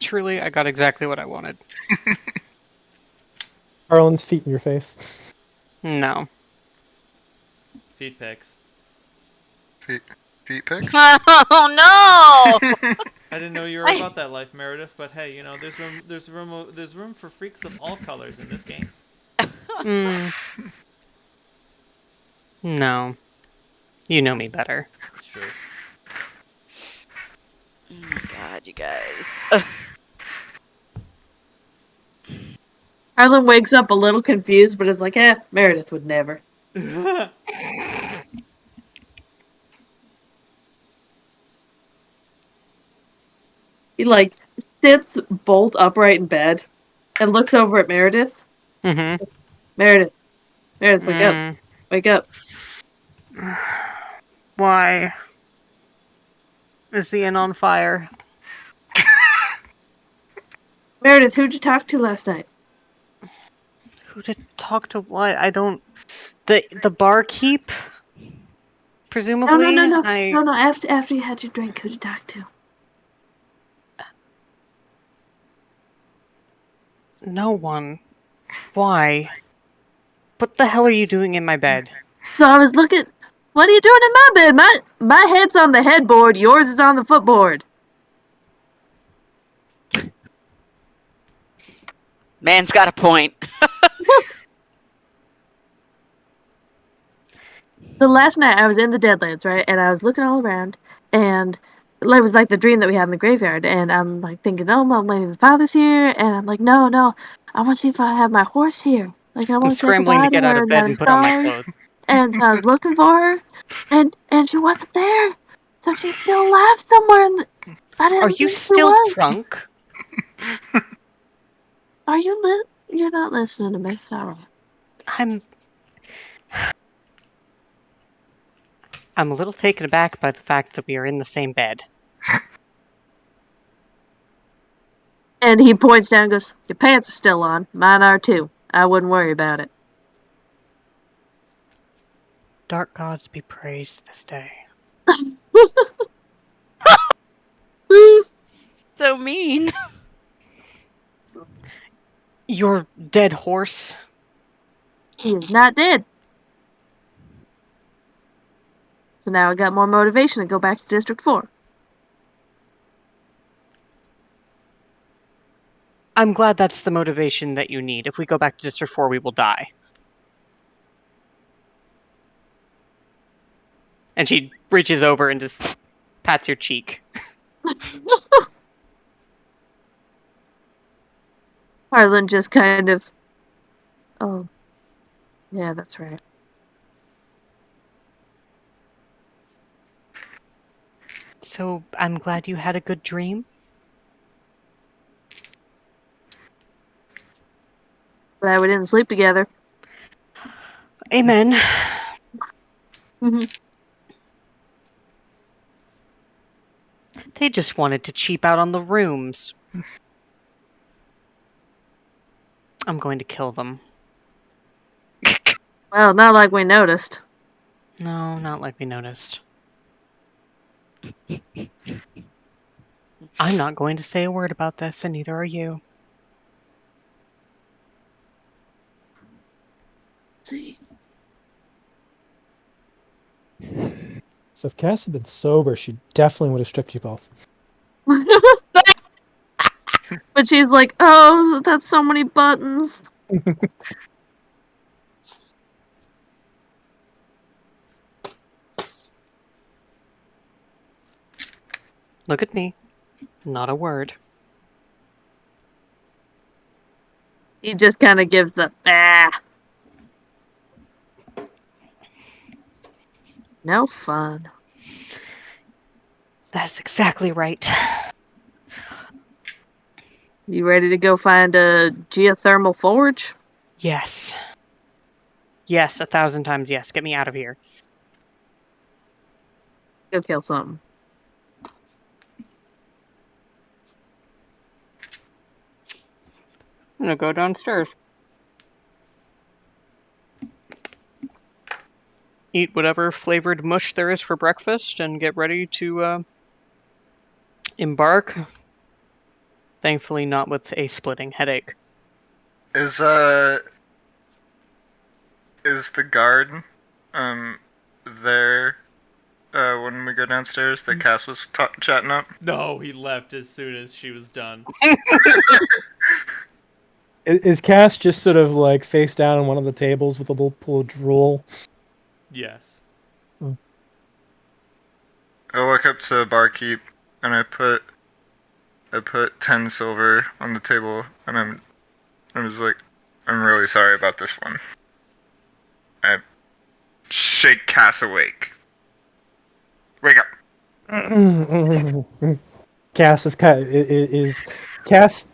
Truly, I got exactly what I wanted. Harlan's feet in your face. No. Feet pics. Feet pics? Oh no! I didn't know you were about that life, Meredith, but hey, you know, there's room for freaks of all colors in this game. No. You know me better. It's true. Oh my god, you guys. Harlan wakes up a little confused, but is like, Meredith would never. He, like, sits bolt upright in bed and looks over at Meredith. Mm-hmm. Meredith, wake up. Wake up. Why? Is the inn on fire? Meredith, who'd you talk to last night? Who to talk to what? I don't... The barkeep? Presumably? No. No, after you had your drink, who'd you talk to? No one. Why? What the hell are you doing in my bed? So I was looking... What are you doing in my bed? My head's on the headboard, yours is on the footboard. Man's got a point. So last night I was in the Deadlands, right? And I was looking all around, and it was like the dream that we had in the graveyard. And I'm like thinking, oh, maybe the father's here. And I'm like, no, I want to see if I have my horse here. Like I I'm want to scrambling to get out of bed and put on my clothes. And so I was looking for her, and she wasn't there. So she's still alive somewhere. Are you still drunk? Are you You're not listening to me. All right. I'm a little taken aback by the fact that we are in the same bed. And he points down and goes, "Your pants are still on. Mine are too. I wouldn't worry about it." Dark gods be praised this day. So mean. Your dead horse. He is not dead. So now I got more motivation to go back to District 4. I'm glad that's the motivation that you need. If we go back to District 4, we will die. And she reaches over and just pats your cheek. Harlan just kind of, oh, yeah, that's right. So I'm glad you had a good dream. Glad we didn't sleep together. Amen. They just wanted to cheap out on the rooms. I'm going to kill them. Well, not like we noticed. No, not like we noticed. I'm not going to say a word about this, and neither are you. See. So if Cass had been sober, she definitely would have stripped you both. But she's like, "Oh, that's so many buttons." Look at me. Not a word. He just kind of gives the, no fun. That's exactly right. You ready to go find a geothermal forge? Yes. Yes, 1,000 times yes. Get me out of here. Go kill something. I'm gonna go downstairs. Eat whatever flavored mush there is for breakfast and get ready to embark. Thankfully, not with a splitting headache. Is the guard there when we go downstairs that Cass was chatting up? No, he left as soon as she was done. Is Cass just sort of like face down on one of the tables with a little pool of drool? Yes. I walk up to the barkeep and I put 10 silver on the table, and I'm just like, "I'm really sorry about this one." I shake Cass awake. Wake up. Cass Cass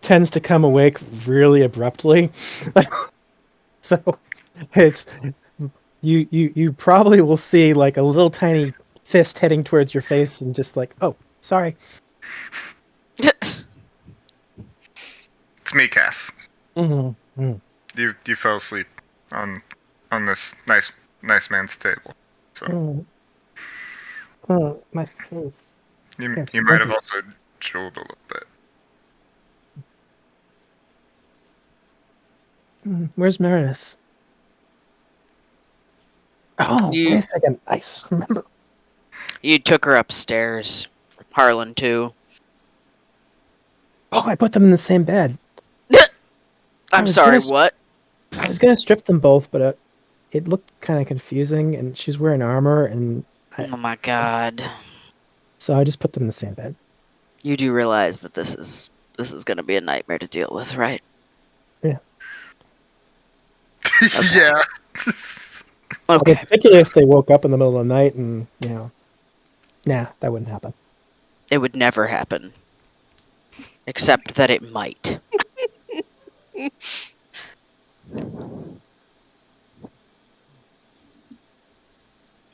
tends to come awake really abruptly. So it's you probably will see like a little tiny fist heading towards your face and just like, "Oh, sorry." It's me, Cass. Mm-hmm. You fell asleep on this nice man's table. So My face. you Yes, might have thank also chilled a little bit. Where's Meredith? Oh, You- wait a second. I remember. You took her upstairs. Harlan, too. Oh, I put them in the same bed. I'm was sorry, gonna- what? I was gonna strip them both, but it looked kind of confusing, and she's wearing armor, and Oh my god. so I just put them in the same bed. You do realize that this is gonna be a nightmare to deal with, right? Yeah. Yeah. Okay. Particularly if they woke up in the middle of the night and, nah, that wouldn't happen. It would never happen. Except that it might.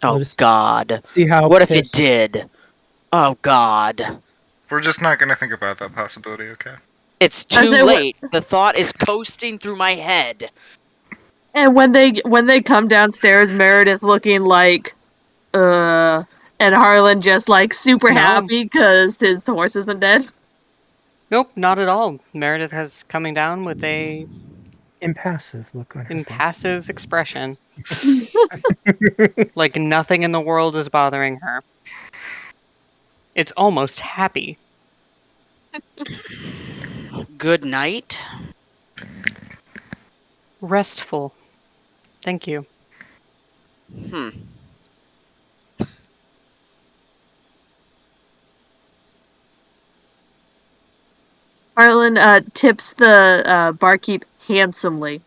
We'll Oh just god. see how What if it pissed- did? Oh god. We're just not gonna think about that possibility, okay? It's I too say, late. The thought is coasting through my head. And when they come downstairs, Meredith looking like, and Harlan just like super No. happy because his horse isn't dead. Nope, not at all. Meredith has coming down with a Impassive look on her impassive expression. Like nothing in the world is bothering her. It's almost happy. Good night. Restful. Thank you. Hmm. Harlan tips the barkeep handsomely.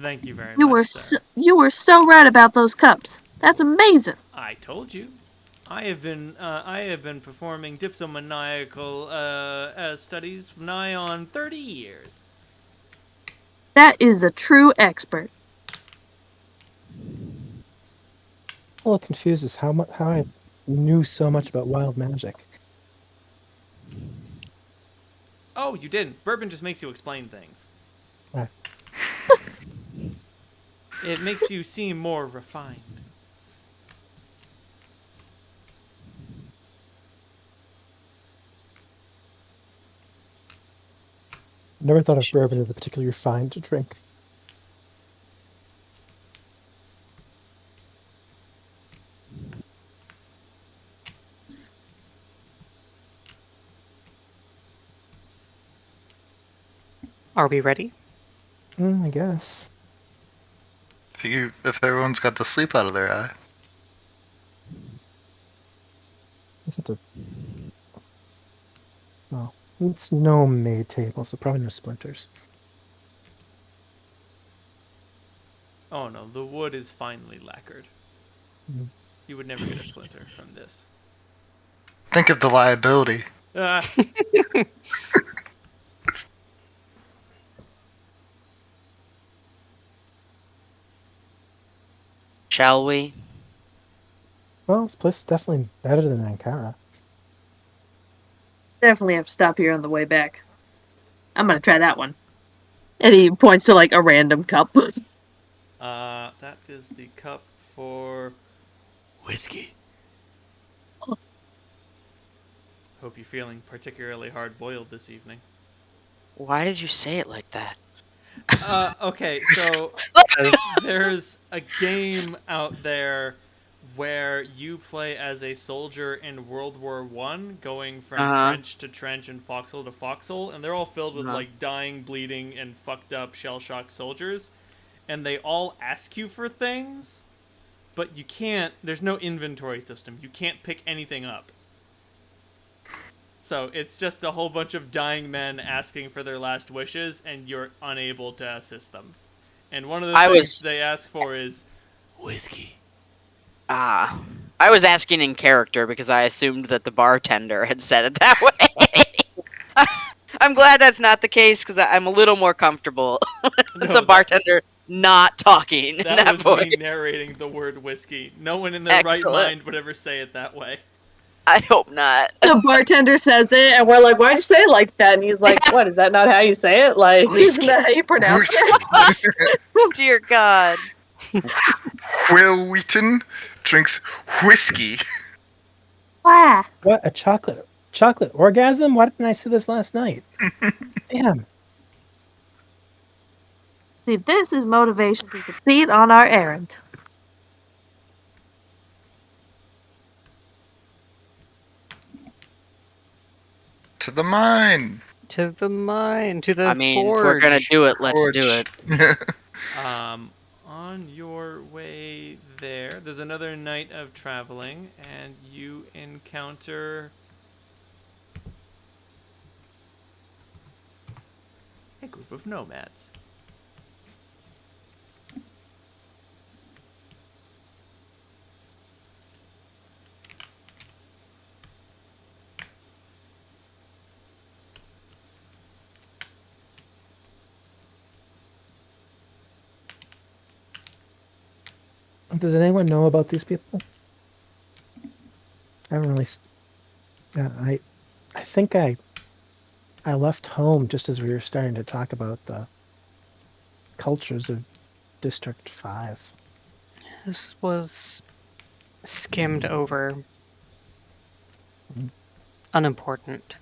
Thank you very You much, were sir. you were so right about those cups. That's amazing. I told you. I have been performing dipsomaniacal studies for nigh on 30 years. That is a true expert. A little confused as how I knew so much about wild magic. Oh, you didn't. Bourbon just makes you explain things. Ah. It makes you seem more refined. Never thought of bourbon as a particularly refined drink. Are we ready? I guess. If everyone's got the sleep out of their eye. Guess have to. Well, it's no maid table, so probably no splinters. Oh no, the wood is finely lacquered. Mm. You would never get a splinter from this. Think of the liability. Ah, Shall we? Well, this place is definitely better than Ankara. Definitely have to stop here on the way back. I'm gonna try that one. And he points to like a random cup. that is the cup for whiskey. Hope you're feeling particularly hard-boiled this evening. Why did you say it like that? Okay, so there's a game out there where you play as a soldier in World War One, going from Uh-huh. trench to trench and foxhole to foxhole, and they're all filled with Uh-huh. like dying, bleeding, and fucked up shell-shocked soldiers, and they all ask you for things, but you can't. There's no inventory system. You can't pick anything up. So it's just a whole bunch of dying men asking for their last wishes, and you're unable to assist them. And one of the things they ask for is whiskey. I was asking in character because I assumed that the bartender had said it that way. I'm glad that's not the case because I'm a little more comfortable with the bartender not talking in that was voice. me narrating the word whiskey. No one in their right mind would ever say it that way. I hope not. The bartender says it, and we're like, "Why'd you say it like that?" And he's like, "What? Is that not how you say it? Like, isn't that how you pronounce it?" Dear God. Will Wheaton drinks whiskey. Wow. What a chocolate orgasm? Why didn't I see this last night? Damn. See, this is motivation to succeed on our errand. To the mine. To the mine, to the I mean, forge. if we're gonna do it, let's do it. On your way there's another night of traveling, and you encounter a group of nomads. Does anyone know about these people? I haven't really I think I left home just as we were starting to talk about the cultures of District 5. This was skimmed over. Mm. Unimportant.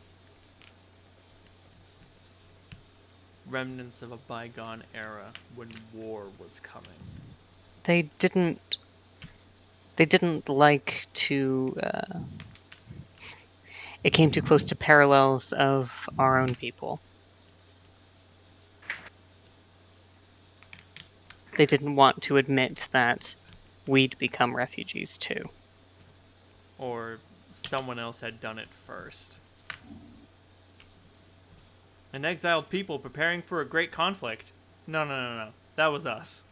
Remnants of a bygone era when war was coming. They didn't like to it came too close to parallels of our own people. They didn't want to admit that we'd become refugees too. Or someone else had done it first. An exiled people preparing for a great conflict. No. That was us.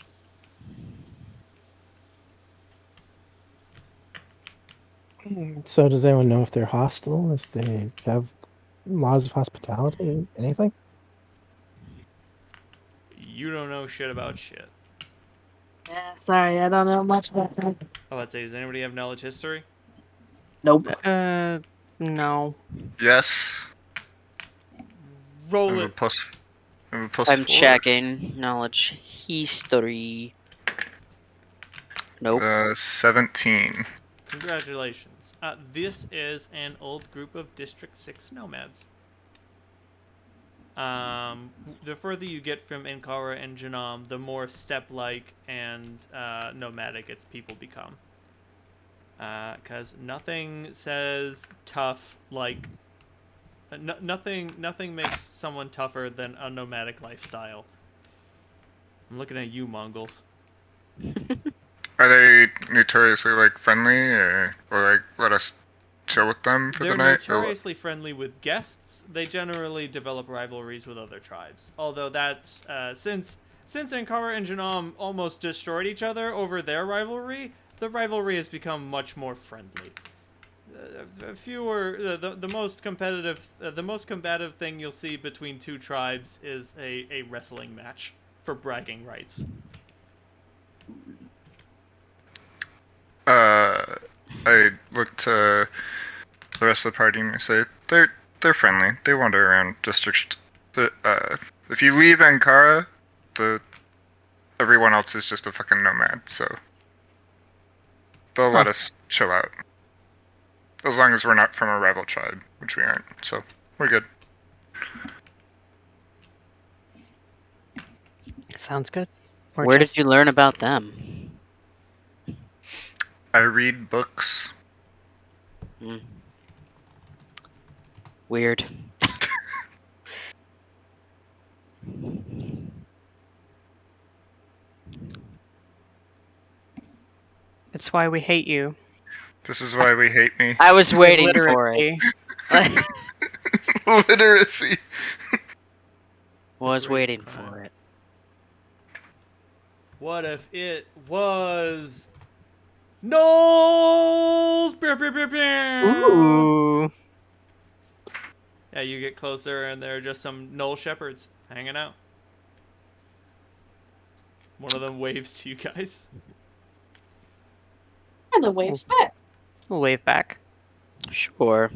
So does anyone know if they're hostile, if they have laws of hospitality, anything? You don't know shit about shit. Yeah, sorry, I don't know much about that. Oh, let's say, does anybody have knowledge history? Nope. No. Yes. I Roll have a it. plus. I have a plus I'm 4. checking knowledge history. Nope. 17. Congratulations. This is an old group of District 6 nomads. The further you get from Ankara and Janam, the more steppe-like and nomadic its people become. Because nothing says tough like... nothing makes someone tougher than a nomadic lifestyle. I'm looking at you, Mongols. Are they notoriously like friendly, or like let us chill with them for They're the night? Or what? notoriously friendly with guests. They generally develop rivalries with other tribes. Although that's since Ankara and Janam almost destroyed each other over their rivalry, the rivalry has become much more friendly. The most competitive, the most combative thing you'll see between two tribes is a wrestling match for bragging rights. I look to the rest of the party and I say they're friendly. They wander around district. If you leave Ankara, everyone else is just a fucking nomad. So they'll let us chill out, as long as we're not from a rival tribe, which we aren't. So we're good. Sounds good. Where did you learn about them? I read books. Weird. It's why we hate you. This is why we hate me. I was waiting for it. Literacy. Literacy. Was greatest waiting crime. for it. What if it was Knowles? Ooh. Yeah, you get closer and there are just some Knoll shepherds hanging out. One of them waves to you guys. And the waves back. We'll wave back. Sure.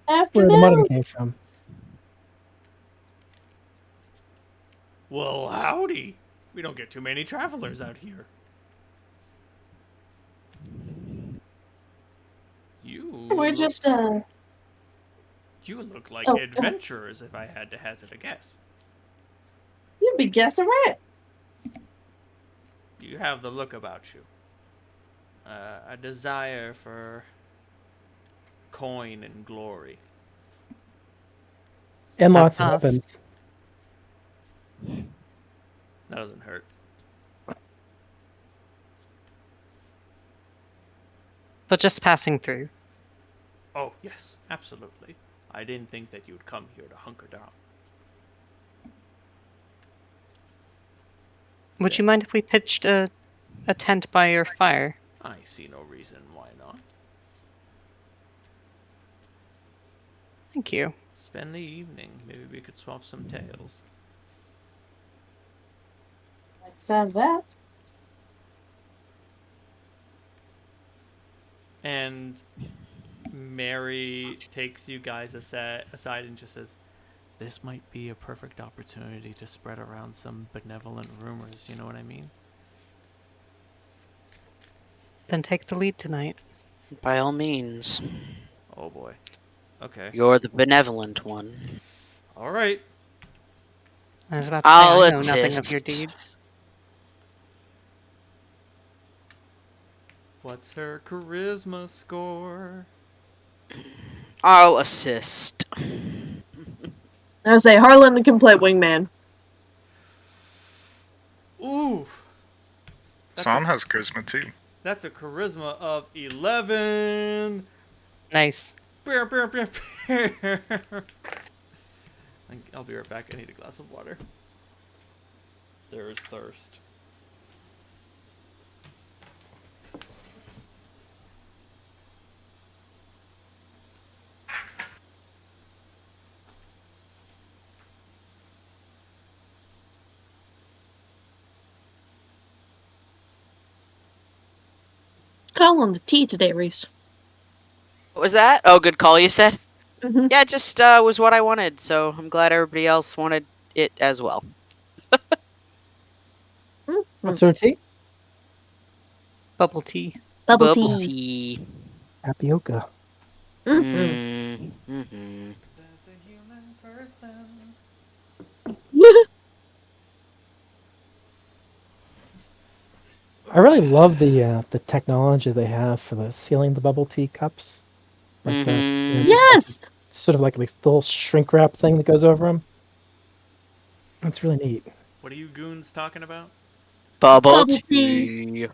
Where the money Afternoon. came from. Well, howdy. We don't get too many travelers out here. We're just You look like Oh, adventurers, if I had to hazard a guess. you'd be guessing right. You have the look about you. A desire for coin and glory. And lots That's of us. weapons. That doesn't hurt. But just passing through. Oh, yes, absolutely. I didn't think that you would come here to hunker down. Would you mind if we pitched a tent by your fire? I see no reason why not. Thank you. Spend the evening. Maybe we could swap some tales. Like sound that. And Mary takes you guys aside and just says, "This might be a perfect opportunity to spread around some benevolent rumors, you know what I mean?" Then take the lead tonight. By all means. Oh boy. Okay. You're the benevolent one. All right. I was about to say, I'll I know nothing of your assist. deeds. What's her charisma score? I'll assist. I would say Harlan can play wingman. Ooh. Psalm has charisma too. That's a charisma of 11. Nice. Bear, bear, bear, bear. I'll be right back. I need a glass of water. There is thirst. Call on the T today, Reese. What was that? Oh, good call, you said? Mm-hmm. Yeah, it just was what I wanted, so I'm glad everybody else wanted it as well. What's her tea? Bubble tea. Bubble Bubble tea. tea. Tapioca. Mm-hmm. Mm-hmm. That's a human person. I really love the technology they have for the sealing the bubble tea cups. Like the Mhm. just Yes! sort of like this little shrink wrap thing that goes over them. That's really neat. What are you goons talking about? Bubble Bubble tea.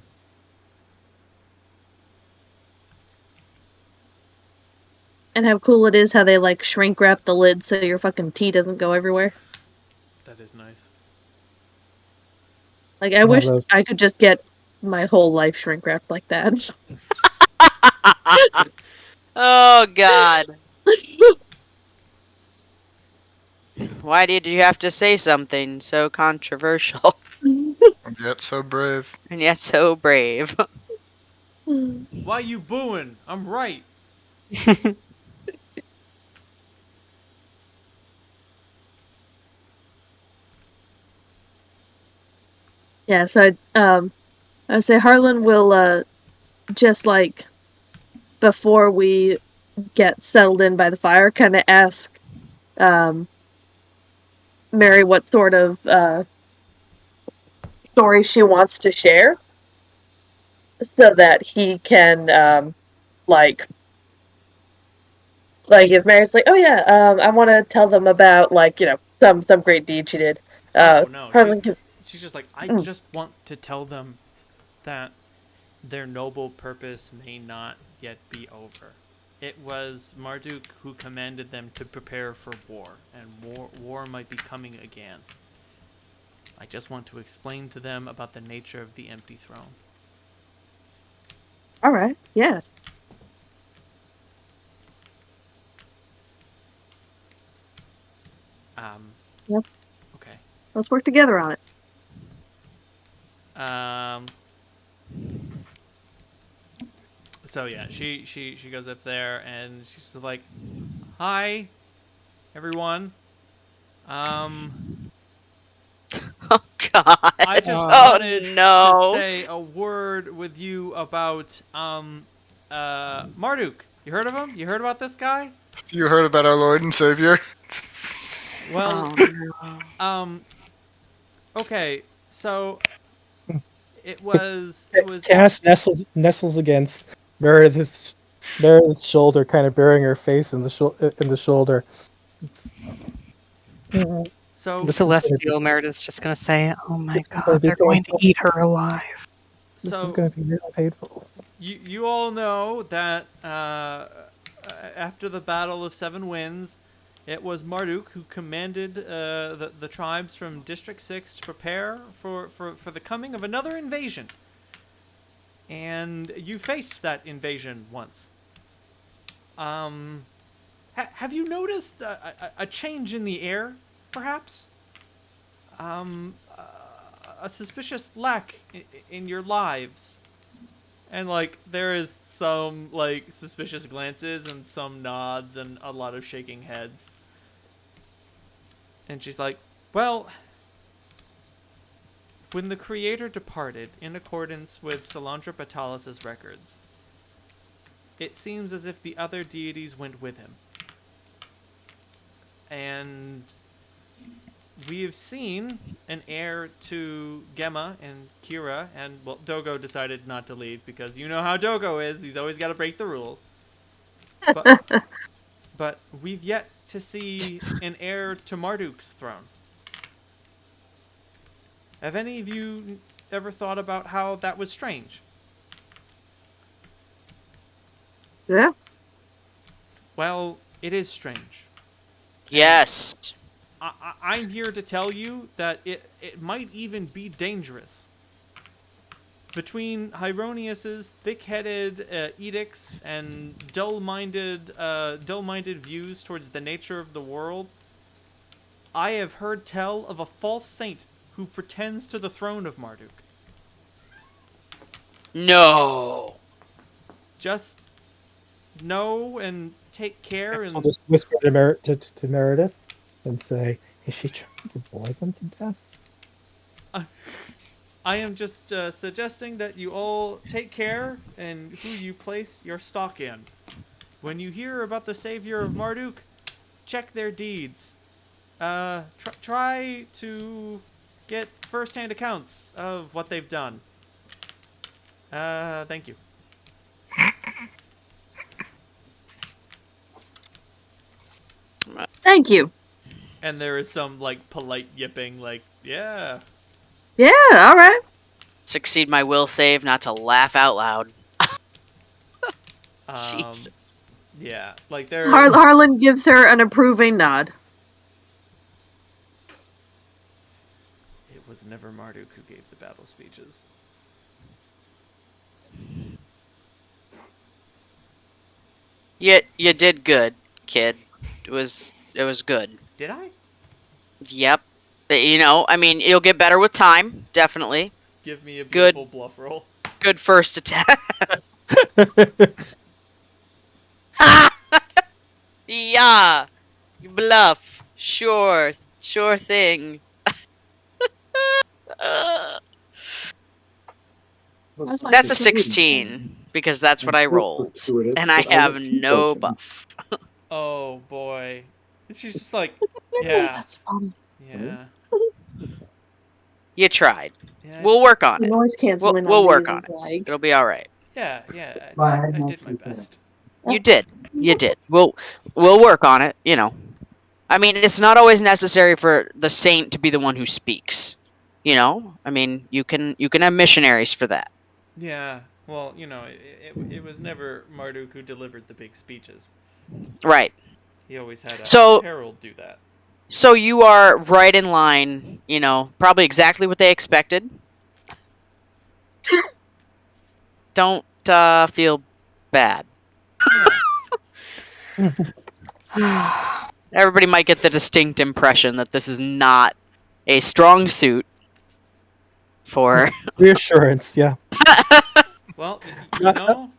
And how cool it is how they like shrink wrap the lid so your fucking tea doesn't go everywhere. That is nice. Like I One of wish those. I could just get my whole life shrink wrapped like that. Oh, God. Why did you have to say something so controversial And yet so brave. and yet so brave? Why you booing? I'm right. Yeah, so I would say Harlan will just like before we get settled in by the fire, kind of ask Mary what sort of story she wants to share, so that he can like if Mary's like, oh yeah, I want to tell them about like some great deed she did. Oh no, Harlan can. she's just like, I Mm. just want to tell them that their noble purpose may not yet be over. It was Marduk who commanded them to prepare for war, and war might be coming again. I just want to explain to them about the nature of the empty throne. All right, yeah. Yep. Okay. Let's work together on it. So yeah, she goes up there and she's like, "Hi, everyone. Oh, God. I just Oh, wanted no. to say a word with you about Marduk. You heard of him? You heard about this guy? You heard about our Lord and Savior? Well, Oh, no. okay. So it was Cass nestles against Meredith's shoulder, kind of burying her face in the shoulder. It's, so this is gonna be, Celestial Meredith's just gonna say, oh my this is gonna god, be they're going to painful. eat her alive. This is so gonna be really painful. you all know that after the Battle of Seven Winds, it was Marduk who commanded the tribes from District 6 to prepare for the coming of another invasion. And you faced that invasion once. Have you noticed a change in the air, perhaps? A suspicious lack in your lives. And like there is some like suspicious glances and some nods and a lot of shaking heads. And she's like, "Well, when the creator departed in accordance with Salandra Batalis' records, it seems as if the other deities went with him. And we have seen an heir to Gemma and Kira, and, well, Dogo decided not to leave because you know how Dogo is. He's always got to break the rules. But we've yet to see an heir to Marduk's throne. Have any of you ever thought about how that was strange? Yeah. Well, it is strange. Yes. I'm here to tell you that it might even be dangerous. Between Hieronius's thick-headed edicts and dull-minded views towards the nature of the world, I have heard tell of a false saint who pretends to the throne of Marduk. No. Just know and take care I'll and just whisper to Meredith and say, "Is she trying to bore them to death?" I am just suggesting that you all take care in who you place your stock in. When you hear about the savior of Marduk, check their deeds. Try to get first-hand accounts of what they've done. Thank you. Thank you. And there is some, like, polite yipping, like, yeah. Yeah, all right. Succeed my will save not to laugh out loud. Jesus. Yeah, like there. Harlan gives her an approving nod. It was never Marduk who gave the battle speeches. You did good, kid. It was good. Did I? Yep. You know, I mean, you'll get better with time, definitely. Give me a Good. beautiful bluff roll. Good first attack. Yeah. You bluff. Sure thing. That's a 16 because that's what I rolled, and I have no buff. Oh boy. She's just like, yeah, That's funny. yeah. You tried. Yeah, We'll work on The it. noise canceling We'll on work these on is it. like, It'll be all right. yeah. I did my best. You did. We'll work on it. You know, I mean, it's not always necessary for the saint to be the one who speaks. You know, I mean, you can have missionaries for that. Yeah. Well, you know, it was never Marduk who delivered the big speeches. Right. He always had a So- herald do that. So you are right in line. You know, probably exactly what they expected. Don't feel bad. Everybody might get the distinct impression that this is not a strong suit for. Reassurance, yeah. Well, you know,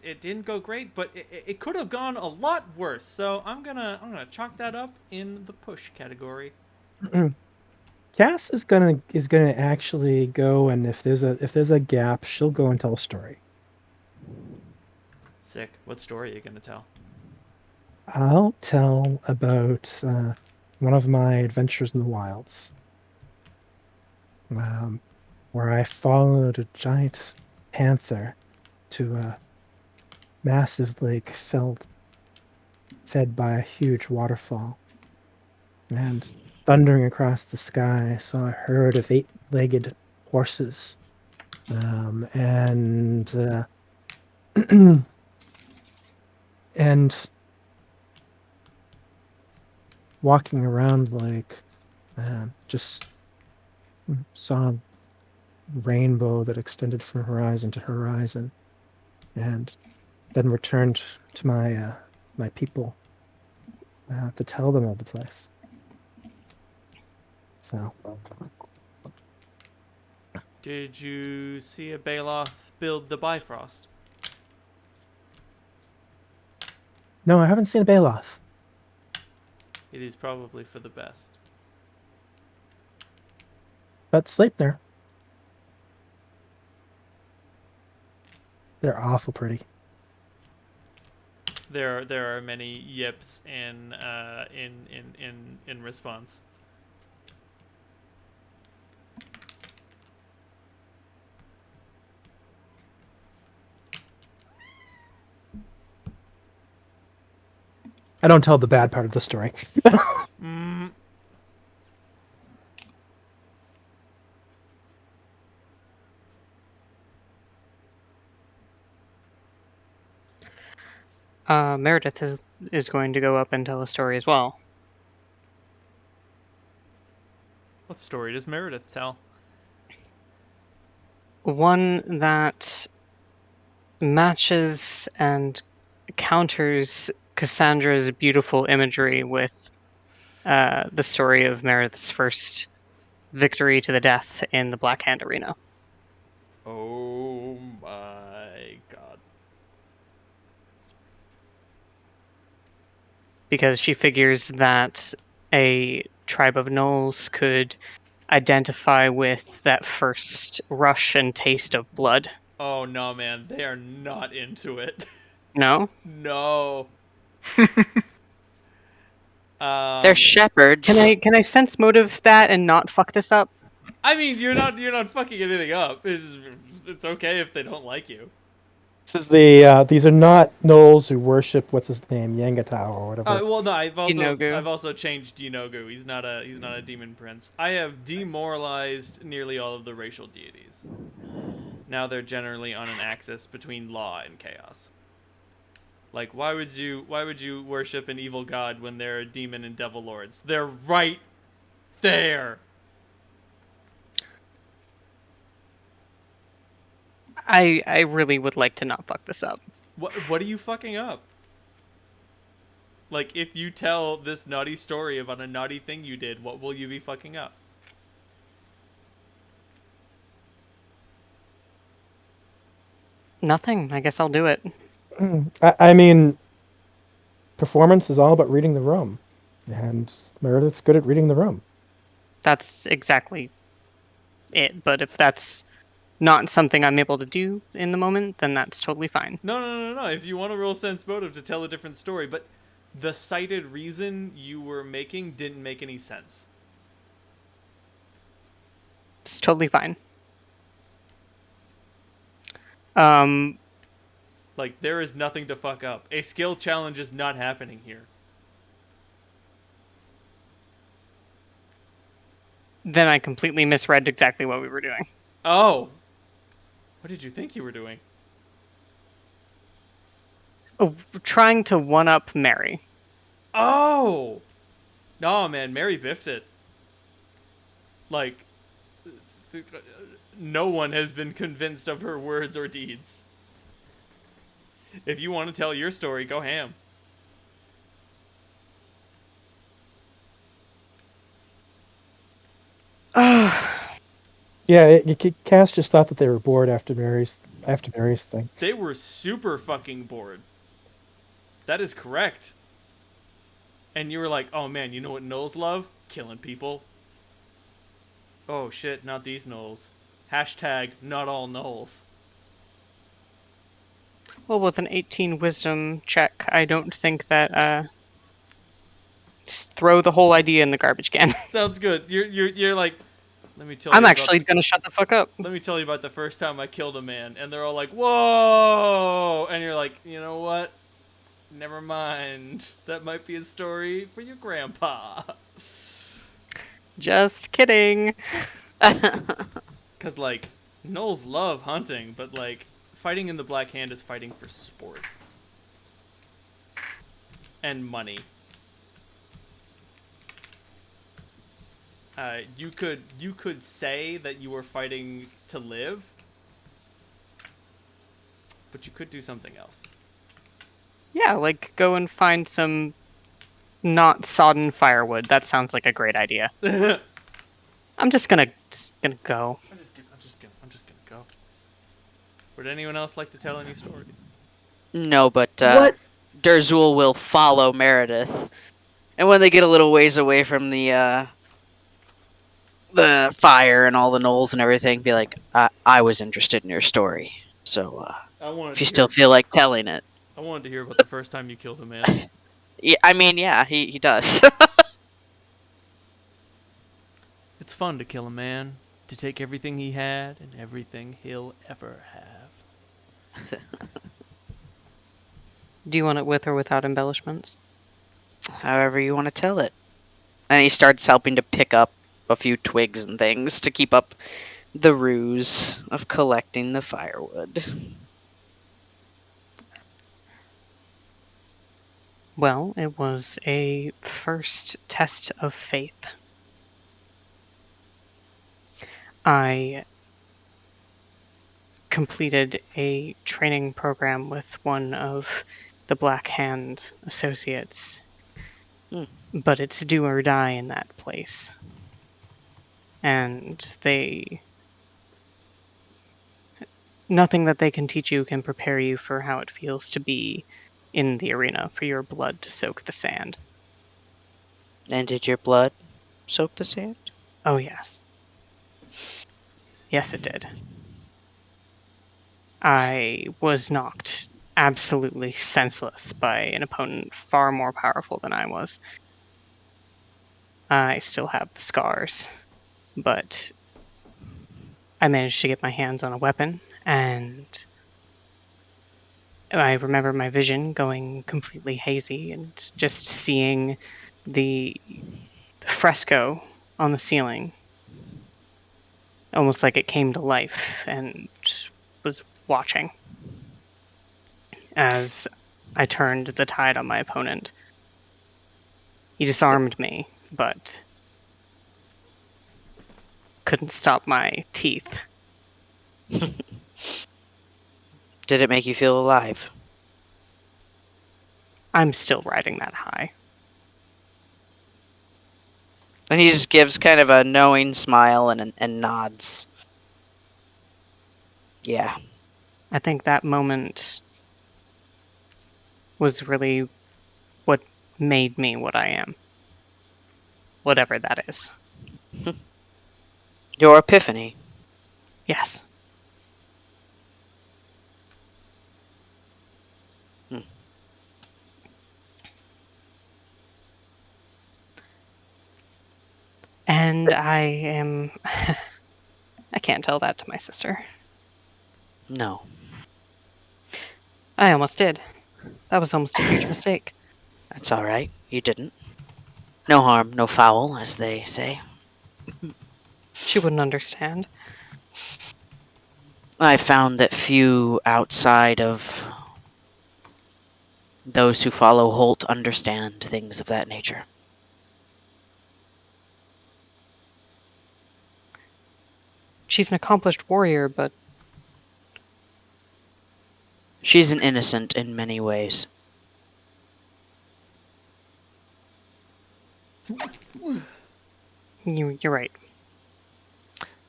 it didn't go great, but it could have gone a lot worse. So I'm gonna chalk that up in the push category. Cass is gonna actually go, and if there's a gap, she'll go and tell a story. Sick. What story are you gonna tell? I'll tell about one of my adventures in the wilds, where I followed a giant panther to a massive lake fed by a huge waterfall. And thundering across the sky, I saw a herd of 8-legged horses. And walking around the lake, just saw a rainbow that extended from horizon to horizon, and then returned to my my people to tell them of the place. So, Did you see a Baloth build the Bifrost. No, I haven't seen a Baloth. It is probably for the best. But Sleipnir. They're awful pretty. There are many yips in response. I don't tell the bad part of the story. Mm. Meredith is going to go up and tell a story as well. What story does Meredith tell? One that matches and counters Cassandra's beautiful imagery with the story of Meredith's first victory to the death in the Black Hand Arena. Oh my god. Because she figures that a tribe of gnolls could identify with that first rush and taste of blood. Oh no, man, they are not into it. No? No. They're shepherds. Can I sense motive that and not fuck this up? I mean, you're not fucking anything up. It's okay if they don't like you. This is the these are not gnolls who worship what's his name, Yangatao or whatever. Well, no, Yinogu. I've also changed Yinogu. He's not a demon prince. I have demoralized nearly all of the racial deities. Now they're generally on an axis between law and chaos. Like, why would you worship an evil god when there are demon and devil lords? They're right there. I really would like to not fuck this up. What are you fucking up? Like, if you tell this naughty story about a naughty thing you did, what will you be fucking up? Nothing. I guess I'll do it. I mean, performance is all about reading the room, and Meredith's good at reading the room. That's exactly it. But if that's not something I'm able to do in the moment, then that's totally fine. No. If you want a real sense motive to tell a different story, but the cited reason you were making didn't make any sense. It's totally fine. Like, there is nothing to fuck up. A skill challenge is not happening here. Then I completely misread exactly what we were doing. Oh. What did you think you were doing? Oh, trying to one-up Mary. Oh! No, man, Mary biffed it. Like, no one has been convinced of her words or deeds. If you want to tell your story, go ham. Yeah, Cass just thought that they were bored after Mary's thing. They were super fucking bored. That is correct. And you were like, oh man, you know what gnolls love? Killing people. Oh shit, not these gnolls. Hashtag not all gnolls. Well, with an 18 wisdom check, I don't think that just throw the whole idea in the garbage can. Sounds good. You're like, let me tell you. I'm actually gonna shut the fuck up. Let me tell you about the first time I killed a man, and they're all like, whoa! And you're like, you know what? Never mind. That might be a story for your grandpa. Just kidding. Cause like, gnolls love hunting, but like, fighting in the Black Hand is fighting for sport. And money. You could say that you were fighting to live, but you could do something else. Yeah, like go and find some not sodden firewood. That sounds like a great idea. I'm just gonna go. I'm just gonna go. Would anyone else like to tell any stories? No, but What? Derzul will follow Meredith, and when they get a little ways away from the fire and all the knolls and everything, be like, I was interested in your story, so I wanted if to you still hear. feel like telling it. I wanted to hear about the first time you killed a man. Yeah, I mean, yeah, he does. It's fun to kill a man, to take everything he had and everything he'll ever have. Do you want it with or without embellishments? However you want to tell it. And he starts helping to pick up a few twigs and things to keep up the ruse of collecting the firewood. Well, it was a first test of faith. I completed a training program with one of the Black Hand associates, but it's do or die in that place. And nothing that they can teach you can prepare you for how it feels to be in the arena, for your blood to soak the sand. And did your blood soak the sand? Oh, yes. Yes, it did. I was knocked absolutely senseless by an opponent far more powerful than I was. I still have the scars, but I managed to get my hands on a weapon, and I remember my vision going completely hazy and just seeing the fresco on the ceiling, almost like it came to life and was watching as I turned the tide on my opponent. He disarmed me, but couldn't stop my teeth. Did it make you feel alive? I'm still riding that high. And he just gives kind of a knowing smile and nods. Yeah. I think that moment was really what made me what I am. Whatever that is. Your epiphany. Yes. And I am... I can't tell that to my sister. No. I almost did. That was almost a huge mistake. That's alright. You didn't. No harm, no foul, as they say. She wouldn't understand. I found that few outside of those who follow Holt understand things of that nature. She's an accomplished warrior, but She's an innocent in many ways. you're right.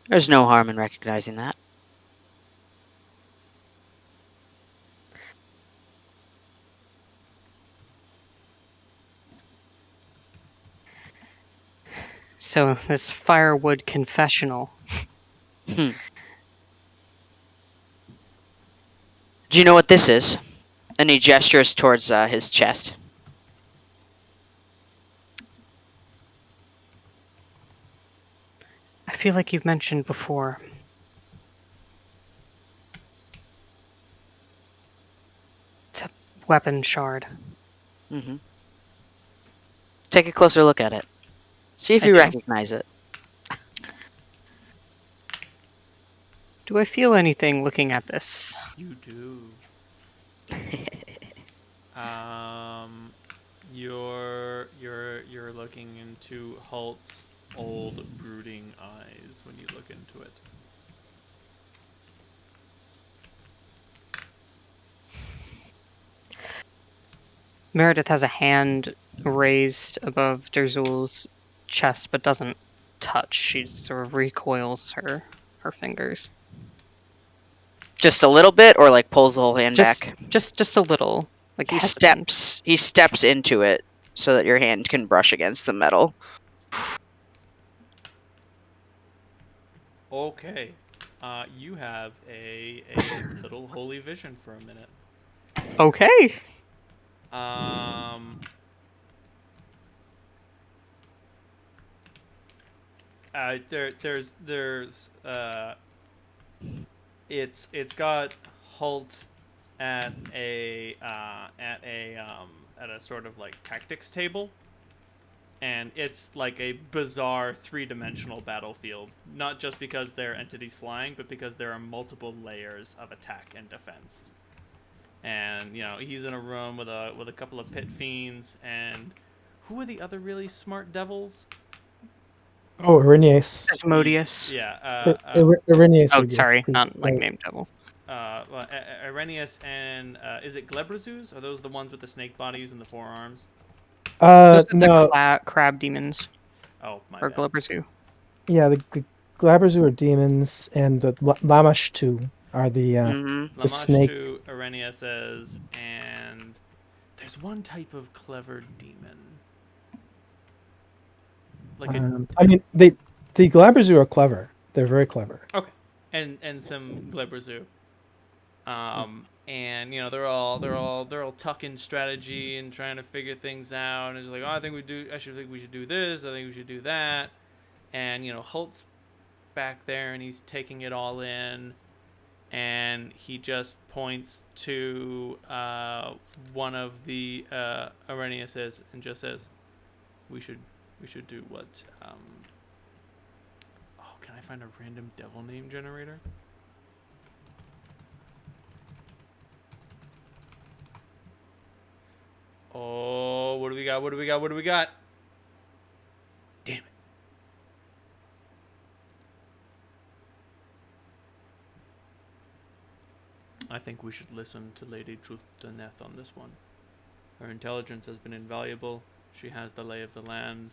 There's no harm in recognizing that. So, this firewood confessional. Do you know what this is? And he gestures towards his chest. I feel like you've mentioned before. It's a weapon shard. Mm-hmm. Take a closer look at it. See if I you do. recognize it. Do I feel anything looking at this? You do. You're looking into Halt's old brooding eyes when you look into it. Meredith has a hand raised above Derzul's chest, but doesn't touch. She sort of recoils her fingers. Just a little bit, or like pulls the whole hand back? Just a little. Like He hesitant. steps into it so that your hand can brush against the metal. Okay. You have a little holy vision for a minute. Okay. There's it's got Halt at a sort of like tactics table, and it's like a bizarre three-dimensional battlefield, not just because there are entities flying, but because there are multiple layers of attack and defense. And he's in a room with a couple of pit fiends, and who are the other really smart devils? Oh, Irenaeus. Asmodeus. Yeah. Irenaeus. Oh, would be- sorry, who- not like oh, named devil. Well, Irenaeus and is it Glebrazus? Are those the ones with the snake bodies and the forearms? Those are no. the crab demons, Oh, my or bad. Glubberzu. Yeah, the Glabberzu are demons, and the Lamashtu are the Mm-hmm. the snake. Lamashtu, Irenaeus, and there's one type of clever demon. Like I mean, the Glabberzu are clever. They're very clever. okay, and some Glebrazu. And they're all tucking strategy and trying to figure things out. And it's like, oh, I think we should do this. I think we should do that. And Holt's back there and he's taking it all in. And he just points to one of the Irenaeuses and just says, "We should do what? Oh, can I find a random devil name generator?" Oh, what do we got? Damn it. I think we should listen to Lady Truthdaneth on this one. Her intelligence has been invaluable. She has the lay of the land.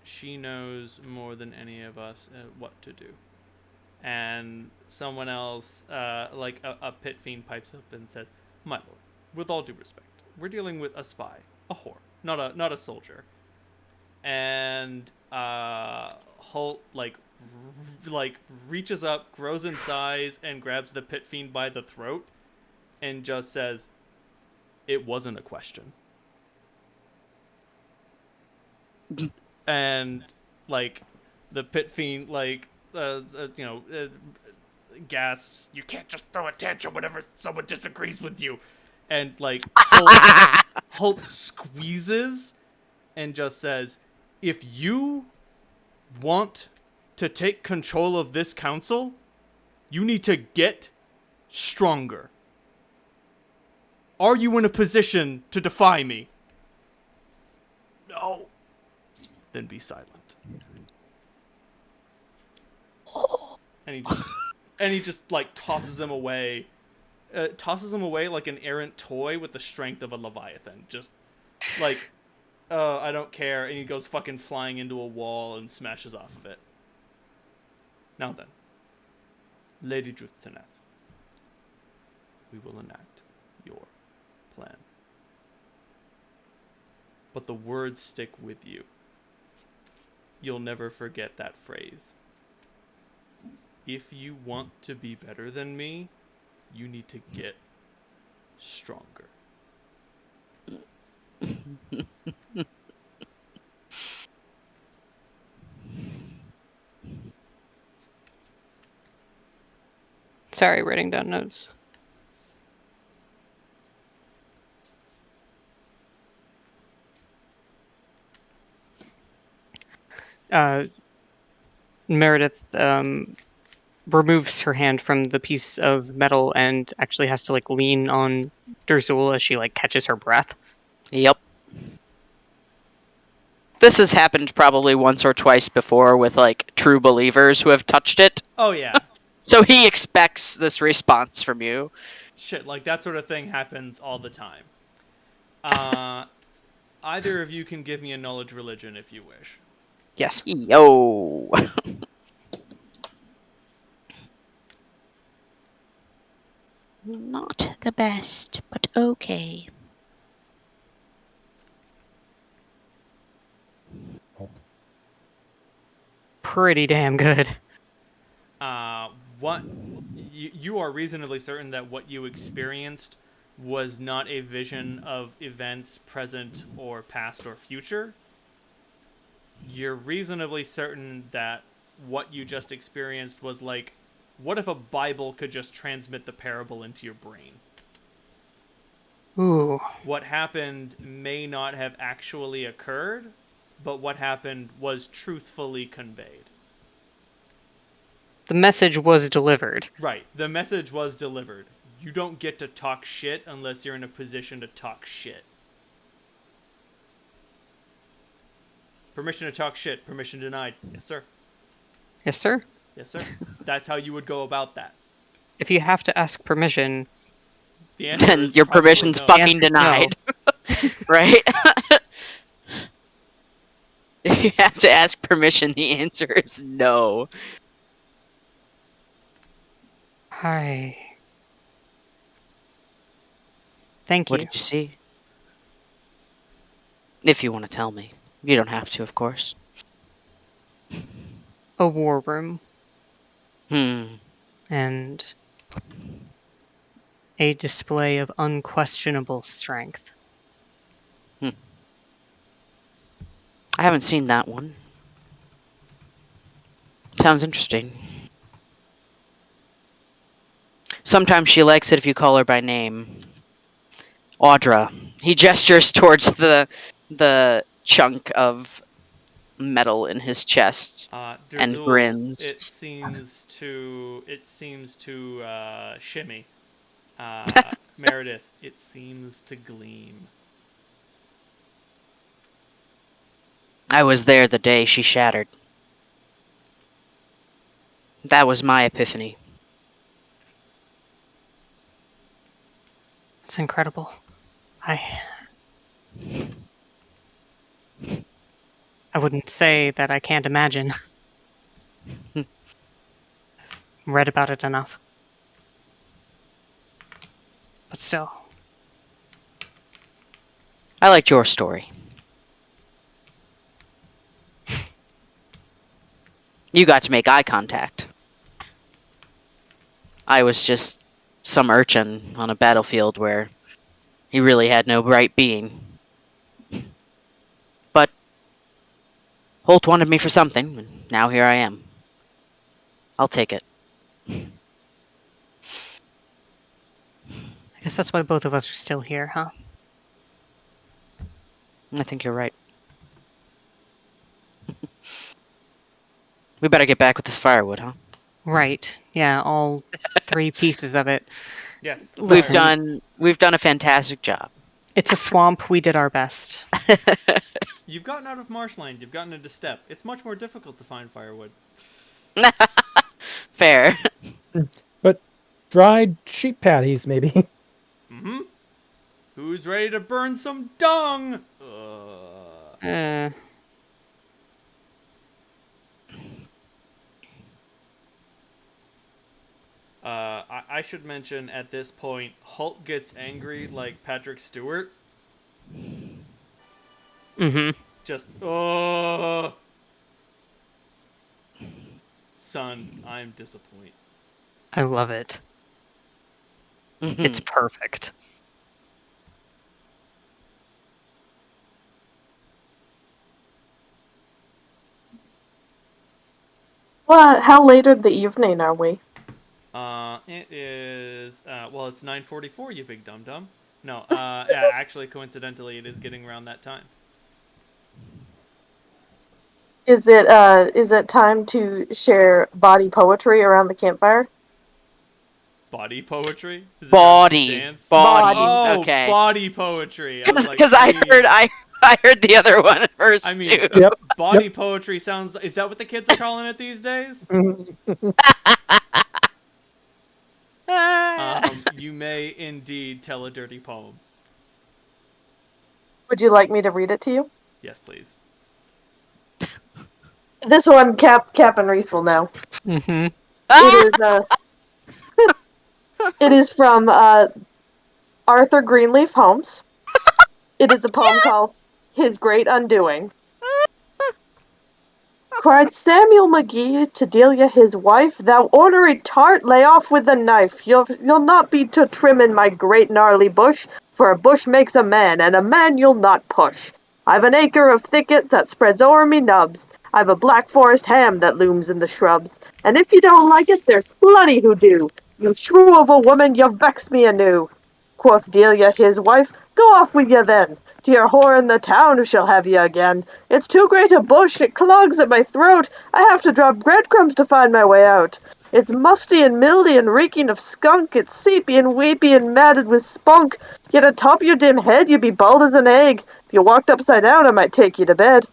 She knows more than any of us what to do. And someone else, like a pit fiend, pipes up and says, "My lord, with all due respect, we're dealing with a spy, a whore, not a soldier." And Holt reaches up, grows in size, and grabs the pit fiend by the throat, and just says, "It wasn't a question." And the pit fiend gasps, "You can't just throw a tantrum whenever someone disagrees with you." And Holt squeezes and just says, "If you want to take control of this council, you need to get stronger. Are you in a position to defy me?" "No." "Then be silent." And he just tosses him away. Tosses him away like an errant toy with the strength of a leviathan. Just I don't care. And he goes fucking flying into a wall and smashes off of it. Now then, Lady Truthdaneth, we will enact your plan. But the words stick with you. You'll never forget that phrase. If you want to be better than me, you need to get stronger. Sorry, writing down notes. Meredith removes her hand from the piece of metal and actually has to lean on Durzul as she catches her breath. Yep. This has happened probably once or twice before with true believers who have touched it. Oh yeah. So he expects this response from you. Shit, that sort of thing happens all the time. Either of you can give me a knowledge religion if you wish. Yes. Yo. Not the best, but okay. Pretty damn good. What you are reasonably certain that what you experienced was not a vision of events present or past or future. You're reasonably certain that what you just experienced was like, what if a Bible could just transmit the parable into your brain? Ooh. What happened may not have actually occurred, but what happened was truthfully conveyed. The message was delivered. Right. The message was delivered. You don't get to talk shit unless you're in a position to talk shit. Permission to talk shit. Permission denied. Yes, sir. Yes, sir? Yes, sir. That's how you would go about that. If you have to ask permission, The answer Then is your probably permission's no. fucking The answer is denied. Right? If you have to ask permission, the answer is no. hi. Thank What you. did you see? If you want to tell me. You don't have to, of course. A war room Hmm. and a display of unquestionable strength. I haven't seen that one. Sounds interesting. Sometimes she likes it if you call her by name. Audra. He gestures towards the chunk of metal in his chest and Drazul, grins. It seems to shimmy. Meredith, it seems to gleam. I was there the day she shattered. That was my epiphany. It's incredible. I wouldn't say that I can't imagine. Read about it enough. But still. I liked your story. You got to make eye contact. I was just some urchin on a battlefield where he really had no right being. But Holt wanted me for something, and now here I am. I'll take it. I guess that's why both of us are still here, huh? I think you're right. We better get back with this firewood, huh? Right. Yeah, all 3 pieces of it. Yes. the We've fire. done a fantastic job. It's a swamp. We did our best. You've gotten out of marshland. You've gotten into steppe. It's much more difficult to find firewood. Fair. But dried sheep patties, maybe. Mm-hmm. Who's ready to burn some dung? I should mention at this point, Holt gets angry like Patrick Stewart. Mm-hmm. Just, son, I'm disappointed. I love it. It's perfect. Well, how late in the evening are we? It is, well, it's 9:44, you big dum-dum. No, yeah, actually, coincidentally, it is getting around that time. Is it time to share body poetry around the campfire? Body poetry? Is it Body. dance? Body. Oh, Okay. body poetry. I was like, Because I heard the other one first, I mean, too. Yep. body poetry sounds. Is that what the kids are calling it these days? You may indeed tell a dirty poem. Would you like me to read it to you? Yes, please. This one, Cap and Reese will know. Mm-hmm. It is It is from Arthur Greenleaf Holmes. It is a poem called His Great Undoing. Cried Samuel McGee to Delia his wife, "Thou ornery tart, lay off with the knife. You'll not be to trim in my great gnarly bush, for a bush makes a man, and a man you'll not push. I've an acre of thicket that spreads o'er me nubs. I've a black forest ham that looms in the shrubs, and if you don't like it, there's plenty who do. You shrew of a woman, you've vexed me anew." Quoth Delia his wife, "Go off with ye then, to your whore in the town who shall have ye again. It's too great a bush, it clogs at my throat, I have to drop breadcrumbs to find my way out. It's musty and mildy and reeking of skunk, it's seepy and weepy and matted with spunk, yet atop your dim head you be bald as an egg. If you walked upside down I might take you to bed."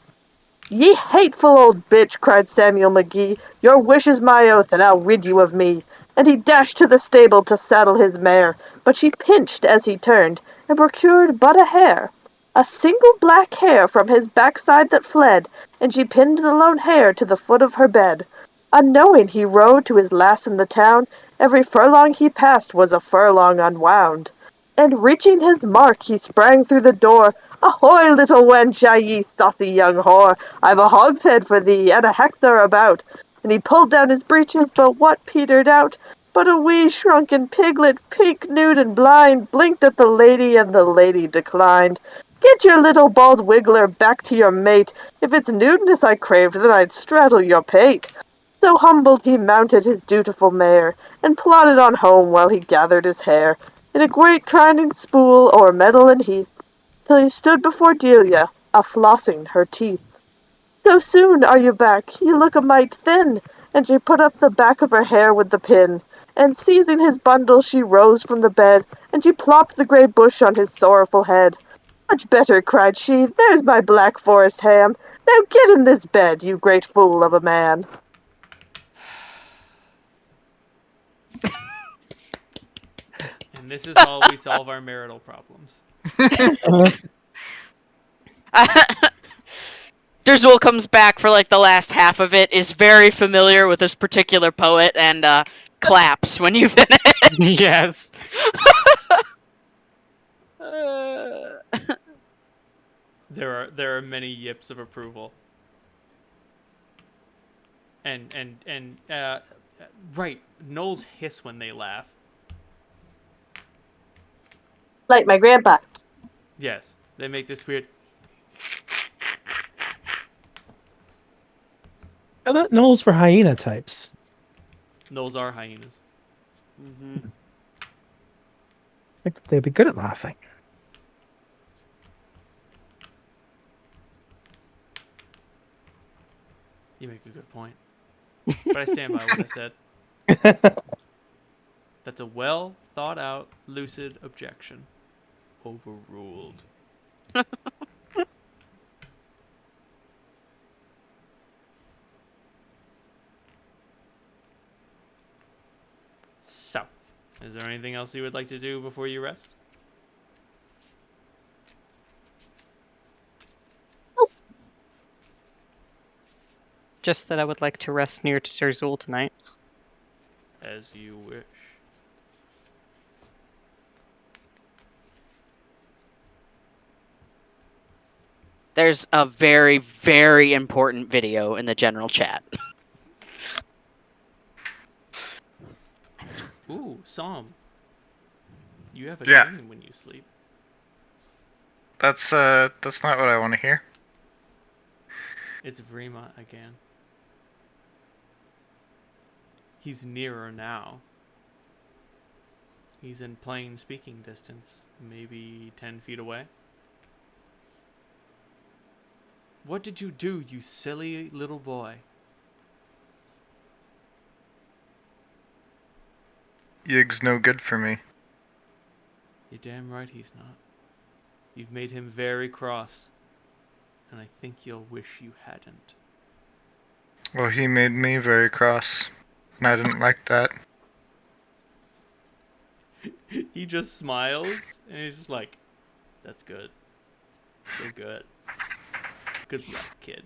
"Ye hateful old bitch," cried Samuel McGee, "your wish is my oath, and I'll rid you of me." And he dashed to the stable to saddle his mare, but she pinched as he turned, and procured but a hair, a single black hair from his backside that fled, and she pinned the lone hair to the foot of her bed. Unknowing he rode to his lass in the town, every furlong he passed was a furlong unwound. And reaching his mark, he sprang through the door. "Ahoy, little wench, ah, ye saucy young whore! I've a hogshead for thee, and a hector about." And he pulled down his breeches, but what petered out? But a wee shrunken piglet, pink, nude, and blind, blinked at the lady, and the lady declined. "Get your little bald wiggler back to your mate. If it's nudeness I craved, then I'd straddle your pate." So humbled he mounted his dutiful mare, and plodded on home while he gathered his hair, in a great crying spool o'er meadow and heath, till he stood before Delia, a-flossing her teeth. "So soon are you back? You look a mite thin." And she put up the back of her hair with the pin, and seizing his bundle she rose from the bed, and she plopped the grey bush on his sorrowful head. "Much better," cried she, "there's my black forest ham. Now get in this bed, you great fool of a man." And this is how we solve our marital problems. Derzul comes back for like the last half of it, is very familiar with this particular poet, and claps when you finish. Yes. There are many yips of approval. And right, gnolls hiss when they laugh. Like my grandpa. Yes, they make this weird. I thought gnolls were hyena types. Gnolls are hyenas. Mm-hmm. I think they'd be good at laughing. You make a good point, but I stand by what I said. That's a well thought out, lucid objection. Overruled. So, is there anything else you would like to do before you rest? Just that I would like to rest near to Terzul tonight. As you wish. There's a very, very important video in the general chat. Ooh, Psalm. You have a Yeah. dream when you sleep. That's not what I want to hear. It's Vrima again. He's nearer now. He's in plain speaking distance, maybe 10 feet away. What did you do, you silly little boy? Yig's no good for me. You're damn right he's not. You've made him very cross, and I think you'll wish you hadn't. Well, he made me very cross, and I didn't like that. He just smiles, and he's just like, that's good. You're good. Good luck, kid.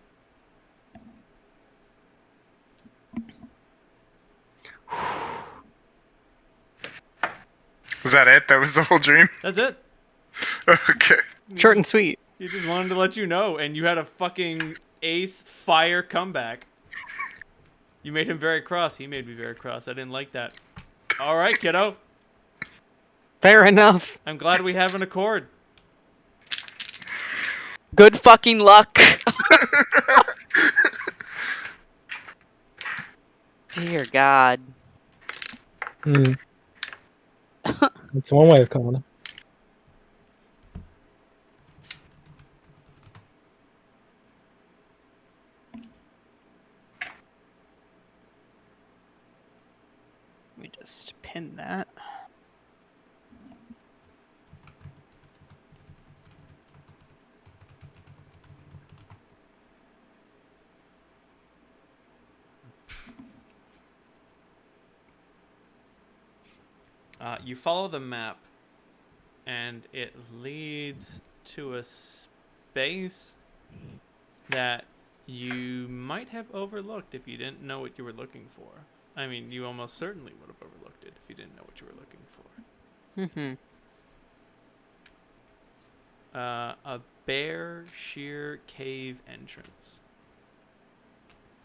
Was that it? That was the whole dream? That's it. Okay. Short and sweet. He just wanted to let you know, and you had a fucking ace fire comeback. You made him very cross. He made me very cross. I didn't like that. All right, kiddo. Fair enough. I'm glad we have an accord. Good fucking luck. Dear God. Hmm. It's one way of calling it. Let me just pin that. You follow the map, and it leads to a space that you might have overlooked if you didn't know what you were looking for. I mean, you almost certainly would have overlooked it if you didn't know what you were looking for. A bare, sheer cave entrance.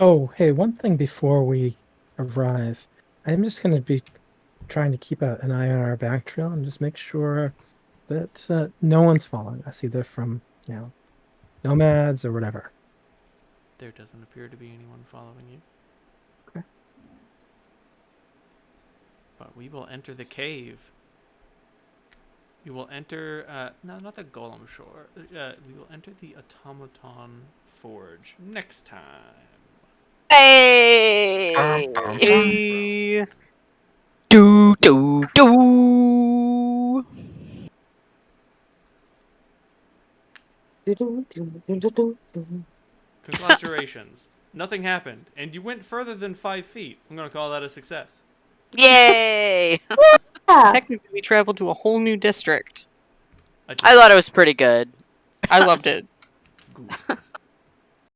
Oh, hey, one thing before we arrive. I'm just going to be trying to keep an eye on our back trail and just make sure that no one's following us, either from, nomads or whatever. There doesn't appear to be anyone following you. Okay. But we will enter the cave. We will enter, no, not the Golem Shore. We will enter the Automaton Forge next time. Hey! Bum, bum, bum. Hey. Do do do. Congratulations. Nothing happened, and you went further than 5 feet. I'm going to call that a success. Yay! Yeah. Technically, we traveled to a whole new district. I thought it was pretty good. I loved it. Good.